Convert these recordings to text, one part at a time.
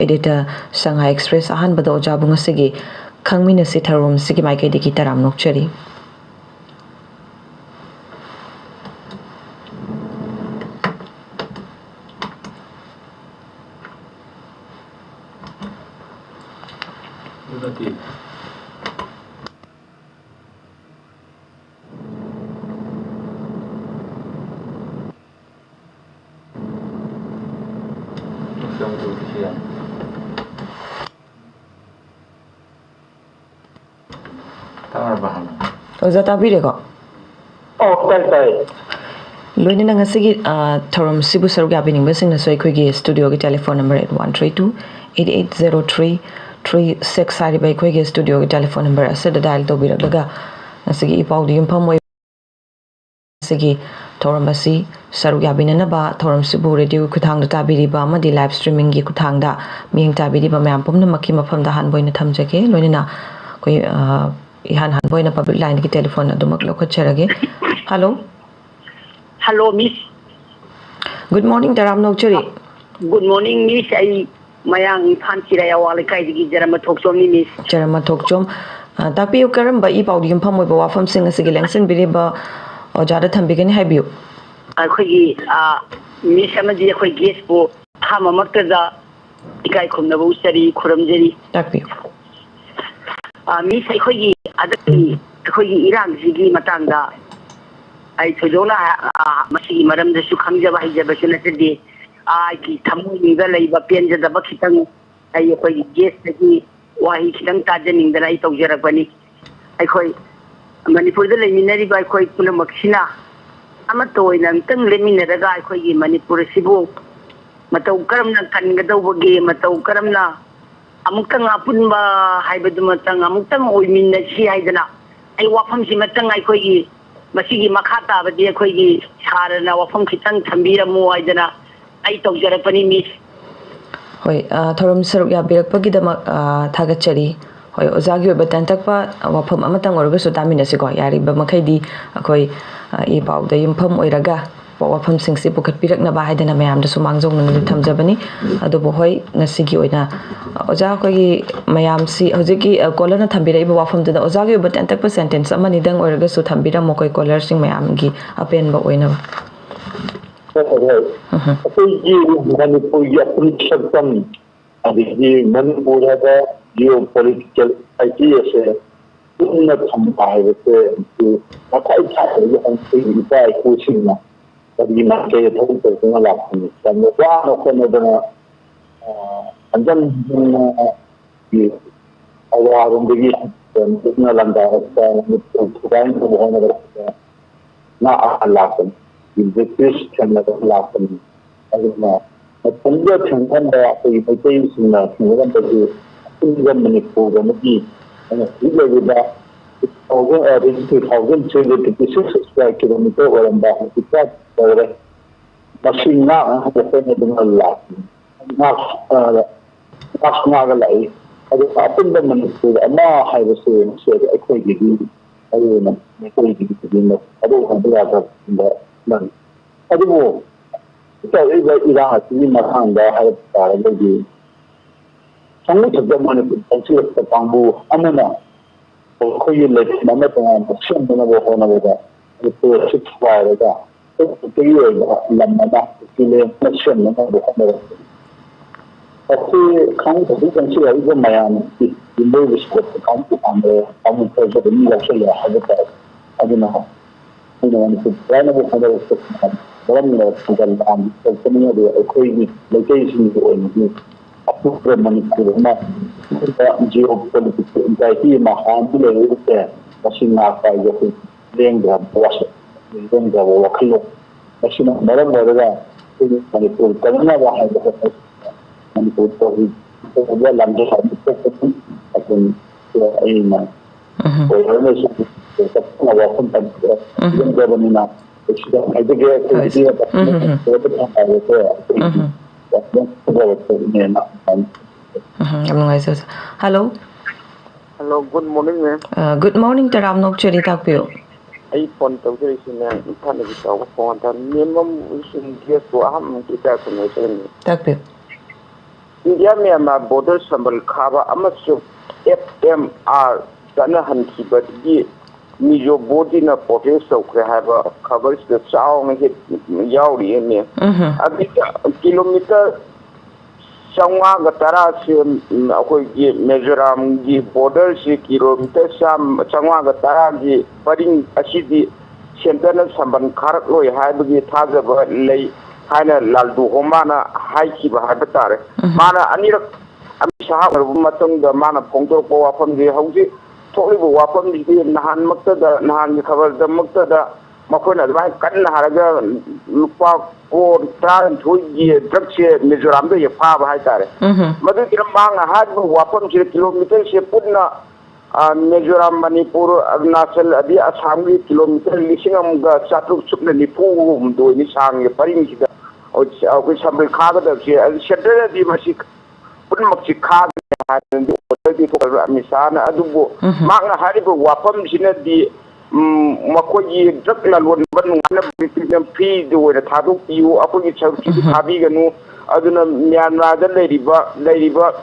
editor Shanghai Express ahan bada ojabung asigi khangmina si tharom sigi maike diki taram nokchari Oza tabireko loina na ngasigi thorom sibu sarugi abining basing na soi khoigi studio gi telephone number 8132880336 sari bai khoigi studio gi telephone number ase da dial to birak laga ngasigi ipau di yumpham moi sigi thorom basi sarugi abinana ba thorom sibu radio kuthang da tabiri ba ma di live streaming gi kuthang da ming tabiri ba mayam pumna makki mafam da han boina thamjage loina na koi ihan han boina public line ki telephone adumak lokacharage hello hello miss good morning taram nokchari good morning miss ai mayang phan chiraya wale kai gi jarama thokchom ni miss jarama thokchom tapiu karam ba I paudi pham moi ba wafam sing asigi lengsen biri ba ojada thambigani haibiu akhoi gi miss amadi akhoi guest po hama makta da ikai khumna bu sari khuram jeri tapiu miss akhoi gi adaki akhoi gi irang sigi matang da ai thojona masi maram da su khamjaba hijaba sunatdi ai ki thamui ga leiba penja da bakitang ai akhoi gi guest gi wahi khitang tajaning da ai tawjarakbani akhoi Manipur da leminari ba akhoi pulamaksina ama toina tang leminaraga akhoi gi Manipur sibu matau karamna kangadawbage matau karamna amuktang apunba haibadu matang amuktang oiminna si haidana ai wafam si matang akhoi gi masigi makha tabadi akhoi gi sarana wafam khitang thambiramu haidana ai tawjarapani miss hoi thorom saruk ya birakpagi da thagachari hoi ozagi batan takpa wafam amatang orga so tamina si ko yari ba makhaidi akhoi I pau da yumpham oiraga wafam singsi pukat pirak na ba haidana mayam da sumang jong na thamjabani adu bo hoi ngasigi oina oja khoi mayam si hojiki caller na thambira iba wafam da ozagi batan takpa sentence amani dang oiraga so thambira mo koi caller sing mayam gi apen ba oina अखोई मनपुर अपनी Manpur geopolitical idea से पुनः थम्बा है मखाई Thai इपा इकोसिंगना कभी मार्के थोड़ी तौना लाखनी तमवा नखनदना अंजन की अवारुंदगी पुनः लंदा खुदाइन को होना ना Lakhani the fish can never happen. I don't know. But when you can come back, you may say in the Manipur, and with that, 2,000 square kilometer or about that machine now has a lot. Not Nagalai. I was up in the Manipur, and now I was saying, I quite give you. I don't know. I don't have the अदुबो तो इरा हसी मखांदा है तारगि संग छद मनपुर पंची पांबु अमना खोय ले मम तना बक्षन बना बो होना बदा तो सिक्स वायरगा तो तेयो लम्मा किले बक्षन बना बो होना अच्छे खाने तो पंची है जो मयान इंदो विश्व काम को पांबे हम तो जो नहीं लक्ष्य है हद अदुना मनपुर प्राण को खबर One company equating location approval Manipur geopolitical anxiety Mahamula machine by the laying the wash then the Wakilo machine Maramara Manipur Karana Manipur well under I think hello. Hello, good morning, ma'am. Good morning, Taram Nokchari Takpio. I phone to the phone, minimum wishing guest to Takpio. India Myanmar border sambal khaba amasu FMR chanahankhibagi mijo body na protest tawkre haiba khabar sida chawna hit yauri ne abita kilometer Sangwa Gatara si akoi gi Mizoram gi border si kilometer sam Sangwa Gatara gi paring asidi sentana samban kharak loi haibagi thajaba lei haina laldu homana haiki ba habatare mana anirak ami sahab matang da mana phongtor ko wafam ji hauji tholibu wafam ji nahan makta da nahan gi khabar da makta da makhona da kan haraga lupa ko tran thoyi drakse Mizoram da yafa ba haitare madu kiram banga hadu wafam ji kilometer se punna Mizoram Manipur Arunachal adi Assam gi kilometer lisingam ga chatruk sukna nipu do ni sang paring ji aukoi sambal khaga da se shedra di masi pun makchi khaga di di to misana adubo manga haribo wafam sina di makoyi drakla lon ban ngana fi do da thadu piu akoi chauki thabi ganu aduna Myanmar da leiriba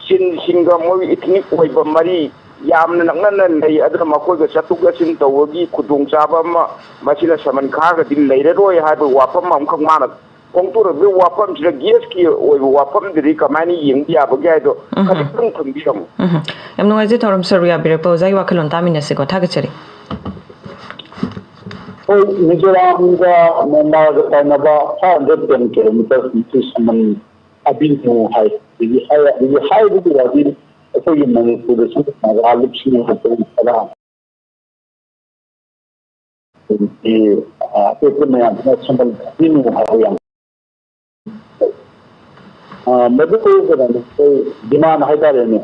singa moi ethnic oiba mari yamna nakna lei aduna makoi ga chatuk asin tawgi khudung chaba ma masina saman khaga din leire roi haibo wafam mam khang mana Kongtur be wafam sila GSK oi wafam diri kamani yeng dia bagai do khadikung thambirang em nungai thoram sarya birakpa ozai wakhalon taminase ko thagachari oi Mizoram ga Myanmar ga tanaba 510 kilometers which saman abin no hai digi hai digi wadi so ye Manipur da su na alipsi ne ko tada ko me an saman abin no hai madu ko ga demand hai tare ne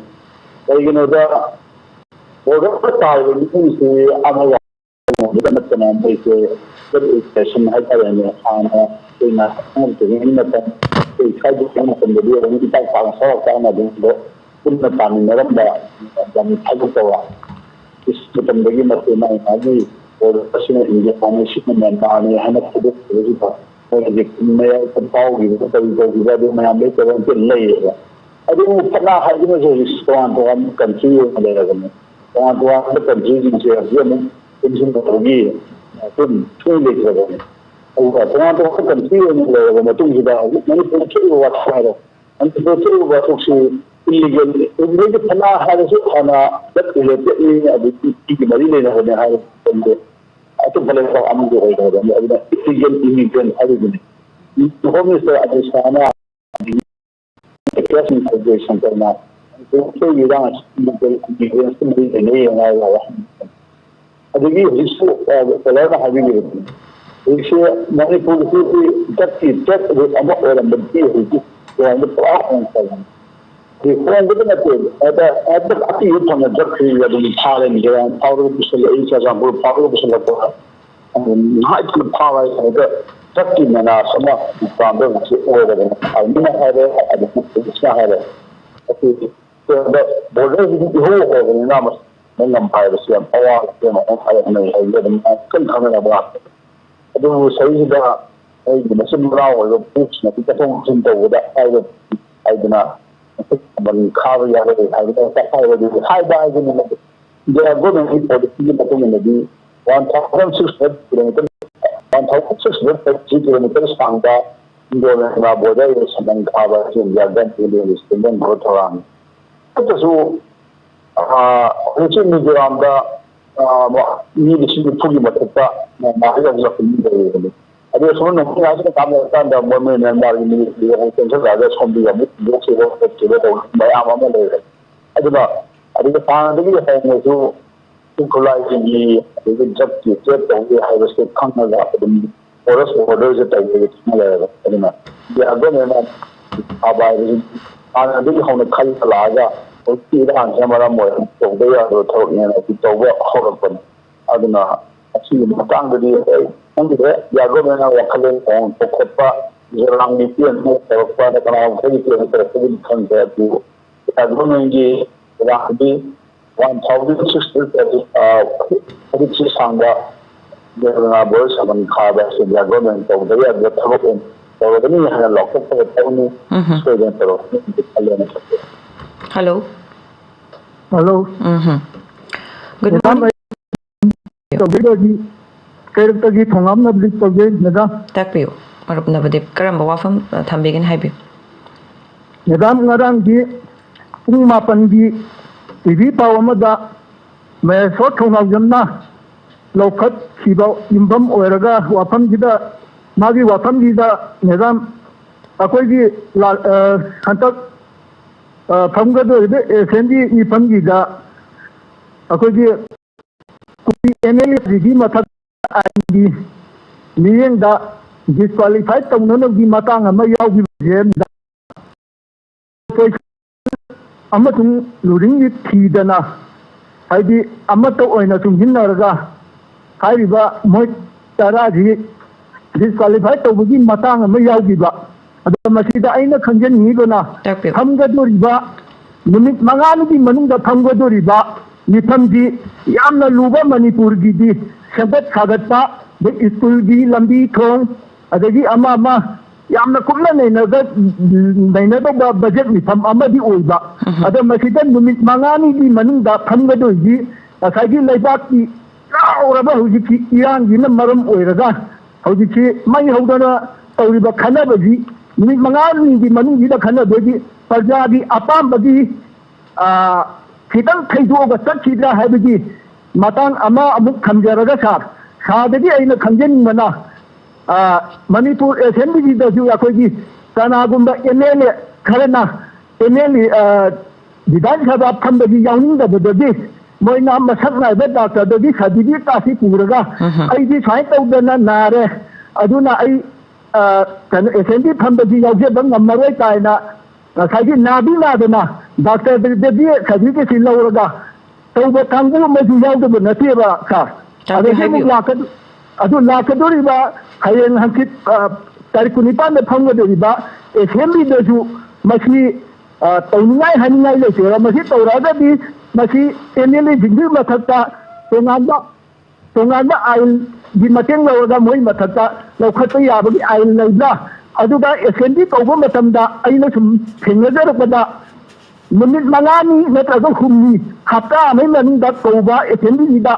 kaigino da border ta ni se amaya da matana mai se station hai tare ne ana ina an to ni na ta sai kai da kuma da da ni ta fa sa ta na da kunna ta ni ram da ni ta ko wa is mutum da gina sai mai haji border station India ne shi ne na ne hana ta da ba मैं पाओगी तो कभी कभी बारे में हमें तो उनके नहीं है अभी वो पता है कि मुझे रिस्पॉन्ड तो हम कंट्री में लगा मैं तो हम कंट्री से अभी हम इंजन होगी तुम देख रहे हो और तो कंट्री में लगा मैं तुम जिदा मैंने पूछे वो अच्छा है हम तो पूछे वो बात से इलीगल इलीगल पता है जो खाना जब रिलेटेड नहीं अभी की मरी लेना होने है तो भले तो हम जो होगा अभी इलीगल इमिग्रेंट है तो हम इस अदेशाना कैसे इंटीग्रेशन करना तो ये राज इमिग्रेंट से मिल नहीं है अभी इसको पहले हावी है इसे मणिपुर की जबकि जब वो अब और बनती है तो हम तो आ ये कौन को ना तो ऐसा काफी ये तो जब कि ये भी थाले में गया और कुछ ले इस जगह पर पागल कुछ लगता है ना इतना पावर है तो जब कि मैंने समझा काम में कुछ और है और मैंने है अभी कुछ क्या है तो बॉर्डर भी हो ना बस मैं नंबर से हम पावर के ना नहीं है ये मैं कल खाने लगा तो सही जगह है मैं सब बुरा हो तो कुछ ना कितना चिंता होता है नाมันข้าวยาเลยไอ้เนี่ยแต่ไอ้เนี่ยไอ้ได้ก็มันเดี๋ยวก็มันอีกพอดีที่มันต้องมันดี1,600 kilometer 1,600 kilometer สังกัดโดยมาบดได้สมังข้าวที่ยากันที่เรียนสเปนโบทรานก็สู้รู้สึกมีความได้มีดิฉันพูดมาตั้งแต่มาให้เราจะเป็นยังไงअभी सुनो नहीं आज का काम करता है दम में नंबर में ये है टेंशन ज्यादा संभी है लोग से वो चले तो मैं आम में ले रहे अभी तो पानी भी है मैं जो खुला है ये जब तो ये है उसके खाना जाता है और उस ऑर्डर से टाइप है लगेगा है ना ये अगर मैं अब आने भी हम खाली चलागा और तीन आंसर हमारा मोड़ तो गया तो थोड़ा ये ना तो वो हो रहा है अदना अच्छी मतंग दी है अंदर यागो में ना वकले कौन तो खुदा जरांग नीति अंदर तरफ़ा ने कना उनकी किलोमीटर से भी खन गया तो यागो में ये राहती 1,600 अभी चीज़ सांगा जब ना बोल समन खादा से यागो में तो उधर याद थोड़ा ꯇꯧꯔꯒꯅꯤ ꯍꯥꯏꯅ ꯂꯥꯎꯊꯣꯛꯄꯒ ꯇꯧꯅꯤ ꯁꯣꯏꯗꯅ ꯇꯧꯔꯛꯀꯅꯤ ꯈꯜꯂꯦꯅ ꯈꯜꯂꯦ. Hello. Hello. Good morning. Kairatagi thongam na blik tawje madam. Takpiyo. Marup na badip karamba wafam thambigin haibi. Madam ngarang di pung mapan di TV pawamada may so thongam jamna lokhat sibaw imbam oiraga wafam gida magi wafam gida madam akoi gi hantak famgado ide sendi ni famgi da akoi gi kupi MLA di mathak di miyeng da disqualified tawna gi matang ama yaw gi jem da ama tung luring gi thidana haidi ama to oina tung hinaraga haiba moi tara gi disqualified tawgi matang ama yaw gi ba ada masida aina khanjen ni dona hamgadoriba numit mangani manungda thamgadoriba nithamdi yamna luba manipur gi di sabat sagatpa de school gi lambi thong adagi ama yamna kumna naina da budget nitham amadi oiba ada masida numit mangani gi manungda thamgadoi asagi laibak ki rauraba hujiki iran gi na maram oiraga hujiki mai hodana tawriba khanaba gi numit mangani gi manungi da khanaba gi parja gi apam bagi khitang thaidoga chakidra haibagi matang ama amuk khamjaraga sadagi aina khamjen mana manipur assembly da ju akogi kanagumba MLA kharana MLA vidan sabha phambagi yawning da bodagi moina masak na ba doctor dagi sadigi tasi puraga ai di sai tawdana nare aduna ai kan assembly phambagi yawje bang ngammaroi taina saigi nabi nadana doctor dagi sadigi silauraga tawba tangu maju yawda nateba ka adu lakadoriba hayeng hankit tarikunipan da phanggadoriba assembly da ju masi tawningai haningai leitera masi tawraga di masi MLA jingbi mathakta tonganba ail di mateng lauraga moi mathakta laukhatpa yabagi ail leibla aduga assembly tawba matamda aina sum thengnajarabada numit mangani natraga humni hapta amai manungda tawba assembly da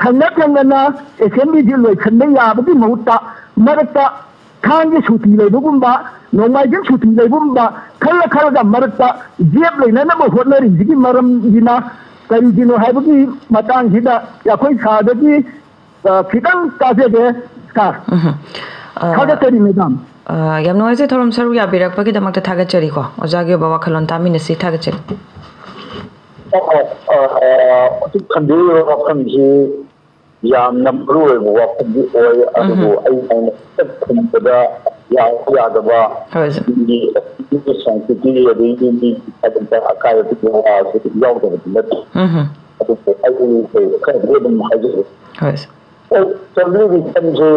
thangna assembly di loi khanna yabagi mahutta marakta khangge suti leibugumba nongmaijing suti leibumba khalla marakta jeb leina na hotnari jigi maram gina kari dino haibagi matang hida yakoi sadagi khitang tajege ka thagatari madam yam noise thorom saru ya birakpagi damakta thagachari ko ojagi bawa khalon taminasi thagachari khandiyo wafamji yamna mruoiba wafamji oy adubu aina khumpada yadaba di sankiti adigi adanta akaya tikwa yawda nat adu ai khadredum hajiru tablighi tamje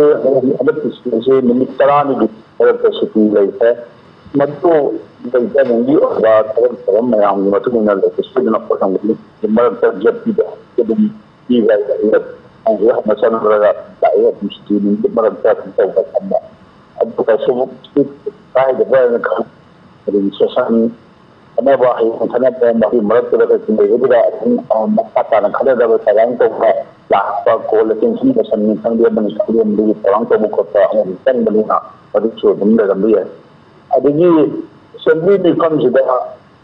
abtisje nimit tarani di orkasuti leite matu daidani oba taram mayam matuna le student of some marta japida kedum diga ya masan raga daya student marta tawba amma abuka sumu kai da bayan ka rin sosan ana ba ai kana da mai marta da kuma da makata na kada da taran to la ba ko le tin sun da sanin san da ban student da taran to ko ta an san da na adu so dum da gambiya adigi assembly ni kamsida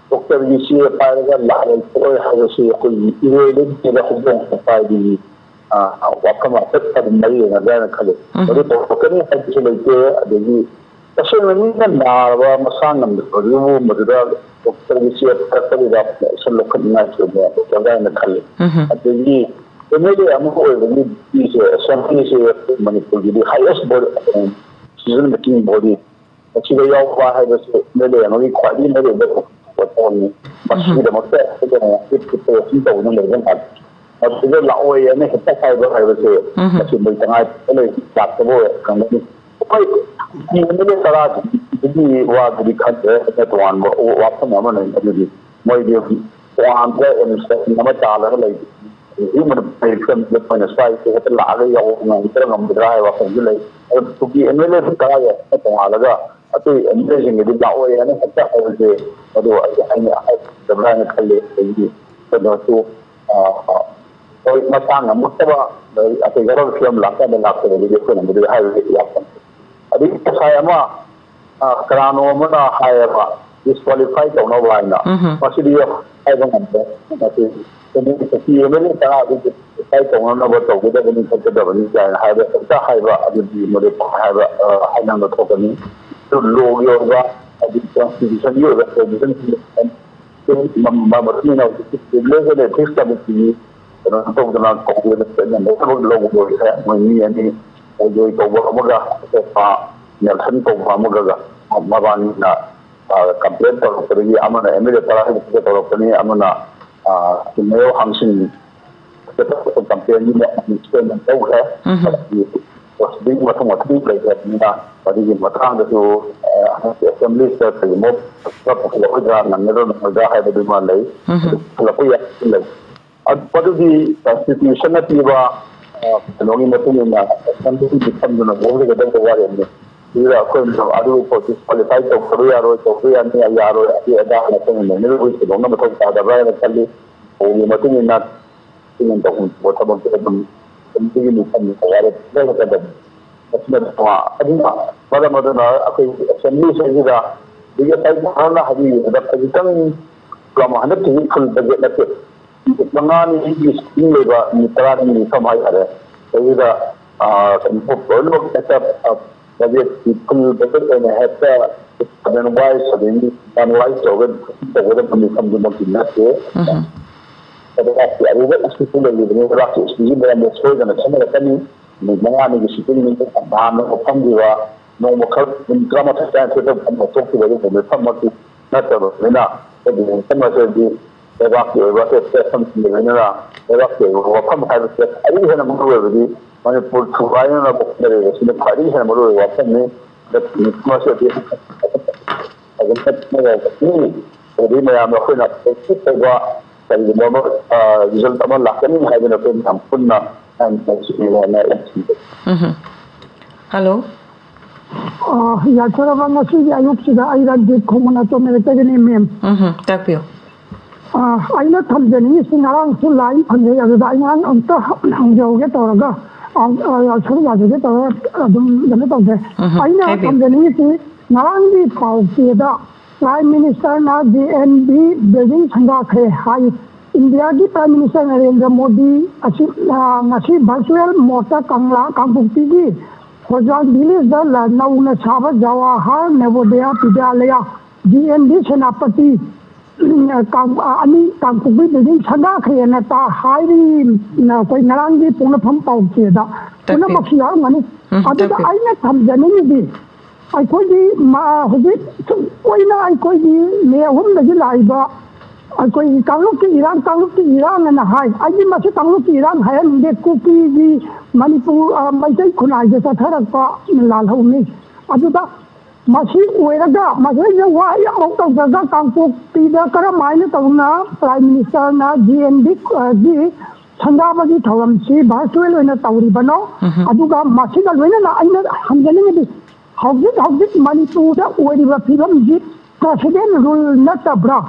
doctor yisi pairaga laal ko hagasi ko irele da hubban faidi wakama tatta mai na da kale adu to kani hajji leite adigi asana ni na ba masangam da rumu madda doctor yisi tatta da sallo kadina ce da na kale adigi emele amu ko ni yisi assembly se manipur di highest board season meeting body actually yawa haibase mele yangi kwadi mele da wani bashi da mutta da ita ita da wannan da zan asu da la'oyi ne ta kai ba haibase bashi bai tanga ne ta tabo kan ni kai ni mele sara di wa di khadde da tuan wa fa ma ne da di moi di wa an da in sa na ma ta la lai ꯍꯧꯖꯤꯛ ꯃꯅꯤꯄꯨꯔ ꯐꯤꯂꯝꯗ ꯁ꯭ꯋꯥꯏꯁꯦ ꯍꯦꯛꯇ ꯂꯥꯛꯑꯒ ꯌꯥꯎꯕ ꯉꯝꯒꯗ꯭ꯔꯥ ꯍꯥꯏꯕ ꯋꯥꯐꯝꯁꯨ ꯂꯩ ꯑꯗꯨ ꯇꯨꯀꯤ MLA ꯇꯔꯥꯒ ꯇꯣꯡꯉꯥꯜꯂꯒ ꯑꯇꯩ MLAꯁꯤꯡꯒꯤꯗꯤ ꯂꯥꯛꯑꯣꯏꯅ ꯍꯦꯛꯇ ꯍꯥꯏꯕꯁꯦ ꯑꯗꯣ ꯑꯩꯅ ꯍꯥꯏꯗꯕ꯭ꯔꯥ ꯍꯥꯏꯅ ꯈꯜꯂꯤ ꯑꯗꯒꯤ ꯀꯩꯅꯣꯁꯨ ꯍꯣꯏ ꯃꯁꯥ ꯉꯝꯃꯛꯇꯕ ꯑꯇꯩ ꯒꯔꯜ ꯐꯤꯂꯝ ꯂꯥꯛꯀꯥꯟꯗ ꯂꯥꯛꯇꯕꯗꯨꯗꯤ ꯑꯩꯈꯣꯏꯅ ꯃꯗꯨ ꯍꯥꯏꯕꯗꯤ ꯌꯥꯝ ꯑꯗꯒꯤ ꯉꯁꯥꯏ ꯑꯃ ꯀꯅꯥꯅꯣ ꯑꯃꯅ ꯍꯥꯏꯌꯦꯕ ꯗꯤꯁꯀ꯭ꯋꯥꯂꯤꯐꯥꯏ ꯇꯧꯅꯕ ꯍꯥꯏꯅ ꯃꯁꯤꯗꯤ ꯍꯥꯏꯕ ꯉꯝꯗꯦ ꯃꯁꯤ ꯇꯨꯀꯤ MLA ꯇꯔꯥꯗꯨ ꯗꯤꯁꯀ꯭ꯋꯥꯂꯤꯐꯥꯏ ꯇꯧꯅꯅꯕ ꯇꯧꯒꯗꯕꯅꯤ ꯈꯣꯠꯀꯗꯕꯅꯤ ꯀꯥꯏꯅ ꯍꯥꯏꯕ ꯍꯦꯛꯇ ꯍꯥꯏꯕ ꯑꯗꯨꯗꯤ ꯃꯗꯨ ꯍꯥꯏꯕ ꯍꯥꯏꯅꯕ ꯊꯣꯛꯀꯅꯤ ꯂꯣꯒꯤ ꯑꯣꯏꯕ ꯍꯥꯏꯗꯤ ꯀꯟꯁꯇꯤꯇ꯭ꯌꯨꯁꯟꯒꯤ ꯑꯣꯏꯕ ꯄ꯭ꯔꯣꯚꯤꯖꯟ ꯃꯇꯨꯡ ꯏꯟꯅ ꯍꯧꯖꯤꯛꯀꯤ ꯂꯤꯒꯦꯜ ꯑꯦꯊꯤꯛꯁ ꯀꯃꯤꯇꯤꯒꯤ ꯀꯩꯅꯣ ꯇꯧꯗꯅ ꯀꯧꯕꯗ ꯊꯕꯛ ꯂꯧꯕ ꯑꯣꯏꯈ꯭ꯔꯦ ꯃꯣꯏ ꯃꯤ ꯑꯅꯤ ꯑꯣꯏꯖꯣꯏ ꯀꯧꯕ ꯑꯃꯒ ꯑꯇꯣꯞꯄ ꯅꯦꯜꯁꯟ ꯀꯧꯕ ꯑꯃꯒ ꯃꯕꯥꯅꯤꯅ ꯀꯝꯄ꯭ꯂꯦꯟ ꯇꯧꯔꯛꯄꯗꯒꯤ ꯑꯃꯅ MLA ꯇꯔꯥꯒ ꯇꯧꯔꯛꯄꯅꯤ ꯑꯃꯅ ꯃꯦꯌꯔ ꯍꯥꯡꯁꯤꯡ ꯀꯝꯄ꯭ꯂꯦꯟꯒꯤ ꯁ꯭ꯇꯦꯠꯃꯦꯟ ꯇꯧꯈ꯭ꯔꯦ ꯄ꯭ꯔꯣꯁꯤꯗꯤꯡ ꯃꯊꯪ ꯂꯩꯈ꯭ꯔꯕꯅꯤꯅ ꯑꯗꯨꯒꯤ ꯃꯇꯥꯡꯗꯁꯨ ꯑꯦꯁꯦꯝꯕ꯭ꯂꯤꯁꯤꯗ ꯀꯔꯤꯒꯨꯝꯕ ꯄꯨꯈꯠꯂꯛꯑꯣꯏꯗ꯭ꯔꯥ ꯅꯪꯒꯗ꯭ꯔꯥ ꯍꯥꯏꯕꯗꯨꯃ ꯂꯩ ꯄꯨꯈꯠꯂꯛꯄ ꯌꯥꯏ ꯂꯩ ꯃꯗꯨꯗꯤ ꯀꯟꯁꯇꯤꯇ꯭ꯌꯨꯁꯟꯅ ꯄꯤꯕ ꯀꯩꯅꯣꯒꯤ ꯃꯇꯨꯡ ꯏꯟꯅ ꯑꯦꯁꯦꯝꯕ꯭ꯂꯤꯒꯤ ꯐꯝꯗꯨꯅ ꯂꯧꯒꯗꯕ ꯋꯥꯔꯦꯞꯅꯤ ꯁꯤꯗ ꯑꯩꯈꯣꯏꯅ ꯑꯗꯨ ꯗꯤꯁꯀ꯭ꯋꯥꯂꯤꯐꯥꯏ ꯇꯧꯕ ꯌꯥꯔꯣꯏ ꯇꯧꯕ ꯌꯥꯅꯤ ꯌꯥꯔꯣꯏ ꯑꯗꯨ ꯑꯗꯥ ꯑꯩꯈꯣꯏꯅ ꯅꯣꯏꯅꯕꯨ ꯊꯤꯗꯣꯛꯅ ꯃꯊꯧ ꯇꯥꯗꯕ꯭ꯔꯥ ꯍꯥꯏꯅ ꯈꯜꯂꯤ ꯐꯧꯒꯤ ꯃꯇꯨꯡ ꯏꯟꯅ ꯇꯧꯕ ꯊꯕꯛꯇꯨ ꯑꯗꯨꯝ ꯀꯝꯃꯤꯇꯤꯒꯤ ꯃꯤꯐꯝꯗ ꯋꯥꯔꯦꯞ ꯂꯧꯒꯗꯕꯅꯤ ꯑꯗꯨꯅ ꯃꯔꯝ ꯑꯗꯨꯅ ꯑꯩꯈꯣꯏ ꯑꯦꯁꯦꯝꯕ꯭ꯂꯤꯁꯤꯡꯁꯤꯗ ꯈꯔꯅ ꯍꯥꯏꯕꯤꯕꯗ ꯈꯖꯤꯛꯇꯪ ꯍꯟꯗꯛ ꯆꯍꯤ ꯐꯨꯜ ꯕꯖꯦꯠ ꯅꯠꯇꯦ ꯃꯉꯥꯅꯤꯒꯤ ꯁꯤꯇꯤꯡ ꯂꯩꯕ ꯅꯨꯃꯤꯠ 10ꯅꯤ ꯃꯤꯐꯝ ꯍꯥꯏꯇꯥꯔꯦ ꯑꯗꯨꯗ ꯂꯣꯏꯅꯃꯛ ꯍꯦꯛꯇ ꯕꯖꯦꯠꯀꯤ ꯐꯨꯜ ꯕꯖꯦꯠ ꯑꯣꯏꯅ ꯍꯦꯛꯇ 7 ꯋꯥꯏꯁ ꯑꯗꯒꯤ 1 ꯋꯥꯏꯁ ꯇꯧꯒꯗꯕ ꯃꯤꯐꯝꯗꯨꯃꯛꯇꯤ ꯅꯠꯇꯦ ꯑꯔꯨꯕ ꯏꯁꯨꯁꯨ ꯂꯩꯔꯤꯕꯅꯤ ꯂꯩꯕꯥꯛꯀꯤ ꯏꯁꯨꯒꯤ ꯃꯔꯝꯗ ꯁꯣꯏꯗꯅ ꯈꯟꯅꯔꯛꯀꯅꯤ ꯅꯨꯃꯤꯠ 5ꯅꯤꯒꯤ ꯁꯤꯇꯤꯡꯅꯤ ꯅꯍꯥꯟꯅ ꯐꯝꯈꯤꯕ ꯅꯣꯡꯃ ꯈꯔ ꯅꯨꯃꯤꯠ 19 ꯊꯣꯛꯈꯤꯕ ꯑꯗꯨꯒꯨꯝꯕ ꯃꯤꯐꯝꯃꯛꯇꯤ ꯅꯠꯇꯕꯅꯤꯅ ꯃꯤꯐꯝ ꯑꯁꯤꯗꯤ ꯂꯩꯕꯥꯛꯀꯤ ꯑꯣꯏꯕ ꯄ꯭ꯂꯦꯠꯐꯣꯝꯁꯤꯡ ꯂꯩꯕꯅꯤꯅ ꯂꯩꯕꯥꯛꯀꯤ ꯑꯣꯏꯕ ꯋꯥꯐꯝ ꯍꯥꯏꯕꯁꯦ ꯈ꯭ꯋꯥꯏꯗꯒꯤ ꯍꯦꯟꯅ ꯃꯔꯨꯑꯣꯏꯕꯗꯤ ꯃꯅꯤꯄꯨꯔ ꯊꯨꯒꯥꯏꯅꯅꯕ ꯍꯣꯠꯅꯔꯤꯕꯁꯤꯅ ꯈ꯭ꯋꯥꯏꯗꯒꯤ ꯍꯦꯟꯅ ꯃꯔꯨꯑꯣꯏꯕ ꯋꯥꯐꯝꯅꯤ ꯃꯤꯐꯝ ꯑꯁꯤꯗꯤ ꯑꯗꯒꯤ ꯃꯌꯥꯝꯅ ꯑꯩꯈꯣꯏꯅ ꯇꯧꯕ ꯀꯔꯤꯒꯨꯝꯕ ꯑꯃ ꯔꯤꯖꯜꯠ ꯑꯃ ꯂꯥꯛꯀꯅꯤ ꯍꯥꯏꯗꯅ ꯑꯩꯈꯣꯏ ꯃꯌꯥꯝ ꯄꯨꯟꯅ ꯍꯜꯂꯣ ꯌꯥꯏꯐꯔꯕ ꯉꯁꯤꯒꯤ ꯑꯌꯨꯛꯁꯤꯗ ꯑꯩ ꯔꯟꯖꯤꯠ ꯈꯣꯡꯃꯟ ꯑꯇꯣꯝꯃꯦꯔꯛꯇꯒꯤꯅꯤ ꯃꯦꯝ ꯇꯥꯛꯄꯤꯌꯨ ꯑꯩꯅ ꯊꯝꯖꯅꯤꯡꯉꯤꯁꯤ ꯉꯔꯥꯡꯁꯨ ꯂꯥꯏꯟ ꯐꯪꯖꯩ ꯑꯗꯨꯗ ꯑꯩꯅ ꯑꯝꯇ ꯍꯪꯖꯍꯧꯒꯦ ꯇꯧꯔꯒ ꯁꯔꯨꯛ ꯌꯥꯖꯒꯦ ꯇꯧꯔꯒ ꯑꯗꯨꯝ ꯀꯩꯅꯣ ꯇꯧꯖꯩ ꯑꯩꯅ ꯊꯝꯖꯅꯤꯡꯉꯤꯁꯤ ꯉꯔꯥꯡꯒꯤ ꯄꯥꯎ ꯆꯦꯗ ꯄ꯭ꯔꯥꯏꯝ ꯃꯤꯅꯤꯁꯇꯔꯅ JNB ꯕꯤꯜꯗꯤꯡ ꯁꯪꯒꯥꯈ꯭ꯔꯦ ꯍꯥꯏ ꯏꯟꯗꯤꯌꯥꯒꯤ ꯄ꯭ꯔꯥꯏꯝ ꯃꯤꯅꯤꯁꯇꯔ ꯅꯔꯦꯟꯗ꯭ꯔ ꯃꯣꯗꯤ ꯑꯁꯤ ꯉꯁꯤ ꯚꯔꯆꯨꯋꯦꯜ ꯃꯣꯗꯇ ꯀꯥꯡꯄꯣꯛꯄꯤꯒꯤ ꯍꯣꯖꯥꯜ ꯚꯤꯂꯦꯖꯗ ꯅꯧꯅ ꯁꯥꯕ ꯖꯋꯥꯍꯔ ꯅꯚꯣꯗꯌꯥ ꯕꯤꯗ꯭ꯌꯥꯂꯌꯥ JNB ꯁꯦꯅꯥꯄꯇꯤ ꯑꯅꯤ ꯀꯥꯡꯄꯣꯛꯄꯤ ꯕꯤꯜꯗꯤꯡ ꯁꯪꯒꯥꯈ꯭ꯔꯦꯅ ꯍꯥꯏꯔꯤ ꯑꯩꯈꯣꯏ ꯉꯔꯥꯡꯒꯤ ꯄꯣꯛꯅꯐꯝ ꯄꯥꯎꯆꯦꯗ ꯄꯨꯝꯅꯃꯛꯁꯨ ꯌꯥꯎꯔꯝꯒꯅꯤ ꯑꯗꯨꯗ ꯑꯩꯅ ꯊꯝꯖꯅꯤꯡꯉꯤꯗꯤ ꯑꯩꯈꯣꯏꯒꯤ ꯍꯧꯖꯤꯛ ꯁꯨꯝ ꯀꯣꯏꯅ ꯑꯩꯈꯣꯏꯒꯤ ꯃꯦ 3ꯗꯒꯤ ꯂꯥꯛꯏꯕ ꯑꯩꯈꯣꯏꯒꯤ ꯀꯥꯡꯂꯨꯞꯀꯤ ꯏꯔꯥꯡ ꯍꯥꯏ ꯑꯩꯗꯤ ꯃꯁꯤ ꯀꯥꯡꯂꯨꯞꯀꯤ ꯏꯔꯥꯡ ꯍꯥꯏꯍꯟꯅꯤꯡꯗꯦ ꯀꯨꯀꯤꯒꯤ ꯃꯅꯤꯄꯨꯔ ꯃꯩꯇꯩ ꯈꯨꯟꯅꯥꯏꯗ ꯆꯠꯊꯔꯛꯄ ꯂꯥꯜꯍꯧꯅꯤ ꯑꯗꯨꯗ ꯃꯁꯤ ꯑꯣꯏꯔꯒ ꯃꯁꯤꯗ ꯋꯥꯍꯩ ꯑꯃꯨꯛ ꯇꯧꯗ꯭ꯔꯒ ꯀꯥꯡꯄꯣꯛꯄꯤꯗ ꯀꯔꯝꯍꯥꯏꯅ ꯇꯧꯅ ꯄ꯭ꯔꯥꯏꯝ ꯃꯤꯅꯤꯁꯇꯔꯅ JNBꯒꯤ ꯁꯪꯒꯥꯕꯒꯤ ꯊꯧꯔꯝꯁꯤ ꯚꯔꯆꯨꯋꯦꯜ ꯑꯣꯏꯅ ꯇꯧꯔꯤꯕꯅꯣ ꯑꯗꯨꯒ ꯃꯁꯤꯒ ꯂꯣꯏꯅꯅ ꯑꯩꯅ ꯍꯪꯖꯅꯤꯡꯉꯤꯗꯤ ꯍꯧꯖꯤꯛ ꯃꯅꯤꯄꯨꯔꯗ ꯑꯣꯏꯔꯤꯕ ꯐꯤꯕꯝꯁꯤ ꯄ꯭ꯔꯁꯤꯗꯦꯟ ꯔꯨꯜ ꯅꯠꯇꯕ꯭ꯔꯥ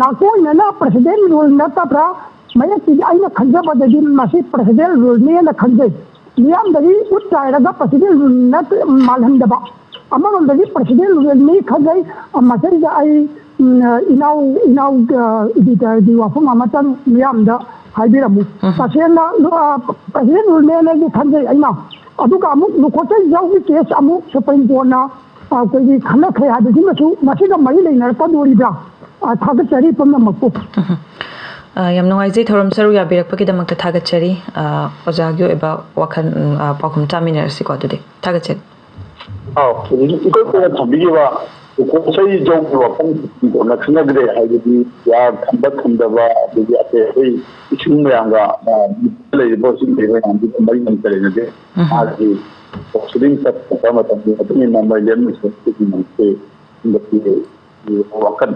ꯅꯥꯀꯣꯏꯅꯅ ꯄ꯭ꯔꯁꯤꯗꯦꯟ ꯔꯨꯜ ꯅꯠꯇꯕ꯭ꯔꯥ ꯃꯌꯦꯛꯀꯤꯗꯤ ꯑꯩꯅ ꯈꯟꯖꯕꯗꯗꯤ ꯃꯁꯤ ꯄ꯭ꯔꯁꯤꯗꯦꯟ ꯔꯨꯜꯅꯦꯅ ꯈꯟꯖꯩ ꯃꯤꯌꯥꯝꯗꯒꯤ ꯎꯠ ꯆꯥꯏꯔꯒ ꯄ꯭ꯔꯁꯤꯗꯦꯟ ꯔꯨꯜ ꯃꯥꯜꯍꯟꯗꯕ ꯑꯃꯔꯣꯝꯗꯗꯤ ꯄ꯭ꯔꯁꯤꯗꯦꯟ ꯔꯨꯜꯅꯤ ꯈꯟꯖꯩ ꯃꯁꯤꯗ ꯑꯩ ꯏꯅꯥꯎ ꯏꯗꯤꯇꯔꯒꯤ ꯋꯥꯐꯝ ꯑꯃꯇꯪ ꯃꯤꯌꯥꯝꯗ ꯍꯥꯏꯕꯤꯔꯝꯃꯨ ꯇꯁꯦꯡꯅ ꯄ꯭ꯔꯁꯤꯗꯦꯟ ꯔꯨꯜꯅꯦꯅꯗꯤꯈꯟꯖꯩ ꯑꯩꯅ ꯑꯗꯨꯒ ꯑꯃꯨꯛ ꯂꯨꯈꯣꯠꯆꯩ ꯌꯥꯎꯒꯤ ꯀꯦꯁ ꯑꯃꯨꯛ ꯁꯨꯄ꯭ꯔꯤꯝ ꯀꯣꯔꯠꯅ ꯑꯩꯈꯣꯏꯒꯤ ꯈꯟꯅꯈ꯭ꯔꯦ ꯍꯥꯏꯕꯁꯤꯃꯁꯨ ꯃꯁꯤꯒ ꯃꯔꯤ ꯂꯩꯅꯔꯛꯀꯗꯣꯔꯤꯕ꯭ꯔꯥ ꯊꯥꯒꯠꯆꯔꯤ ꯄꯨꯝꯅꯃꯛꯄꯨ ꯌꯥꯝ ꯅꯨꯡꯉꯥꯏꯖꯩ ꯊꯧꯔꯝ ꯁꯔꯨꯛ ꯌꯥꯕꯤꯔꯛꯄꯒꯤꯗꯃꯛꯇ ꯊꯥꯒꯠꯆꯔꯤ ꯑꯣꯖꯥꯒꯤ ꯑꯣꯏꯕ ꯋꯥꯈꯜ ꯄꯥꯎꯈꯨꯝ ꯇꯥꯃꯤꯟꯅꯔꯁꯤꯀꯣ ꯑꯗꯨꯗꯤ ꯊꯥꯒꯠꯆꯔꯤ ꯏꯈꯣꯏꯅ ꯊꯝꯕꯤꯈꯤꯕ ꯂꯨꯈꯣꯡꯆꯩ ꯖꯧꯒꯤ ꯋꯥꯐꯝꯗꯣ ꯈꯪꯅꯗ꯭ꯔꯦ ꯍꯥꯏꯕꯗꯤ ꯊꯝꯕ ꯊꯝꯗꯕ ꯑꯗꯒꯤ ꯑꯇꯩ ꯑꯇꯩ ꯏꯁꯨ ꯃꯌꯥꯝꯒ ꯂꯩꯔꯤꯕ ꯍꯧꯖꯤꯛ ꯂꯩꯔꯤꯕ ꯃꯌꯥꯝꯗꯨꯒ ꯃꯔꯤ ꯂꯩꯅꯗꯦ ꯃꯥꯒꯤ ꯄ꯭ꯔꯣꯁꯤꯗꯤꯡ ꯆꯠꯄ ꯃꯇꯝꯗ ꯃꯇꯨꯡ ꯏꯟꯅ ꯃꯣꯏ ꯂꯦꯝꯅꯁꯤ ꯋꯥꯈꯜ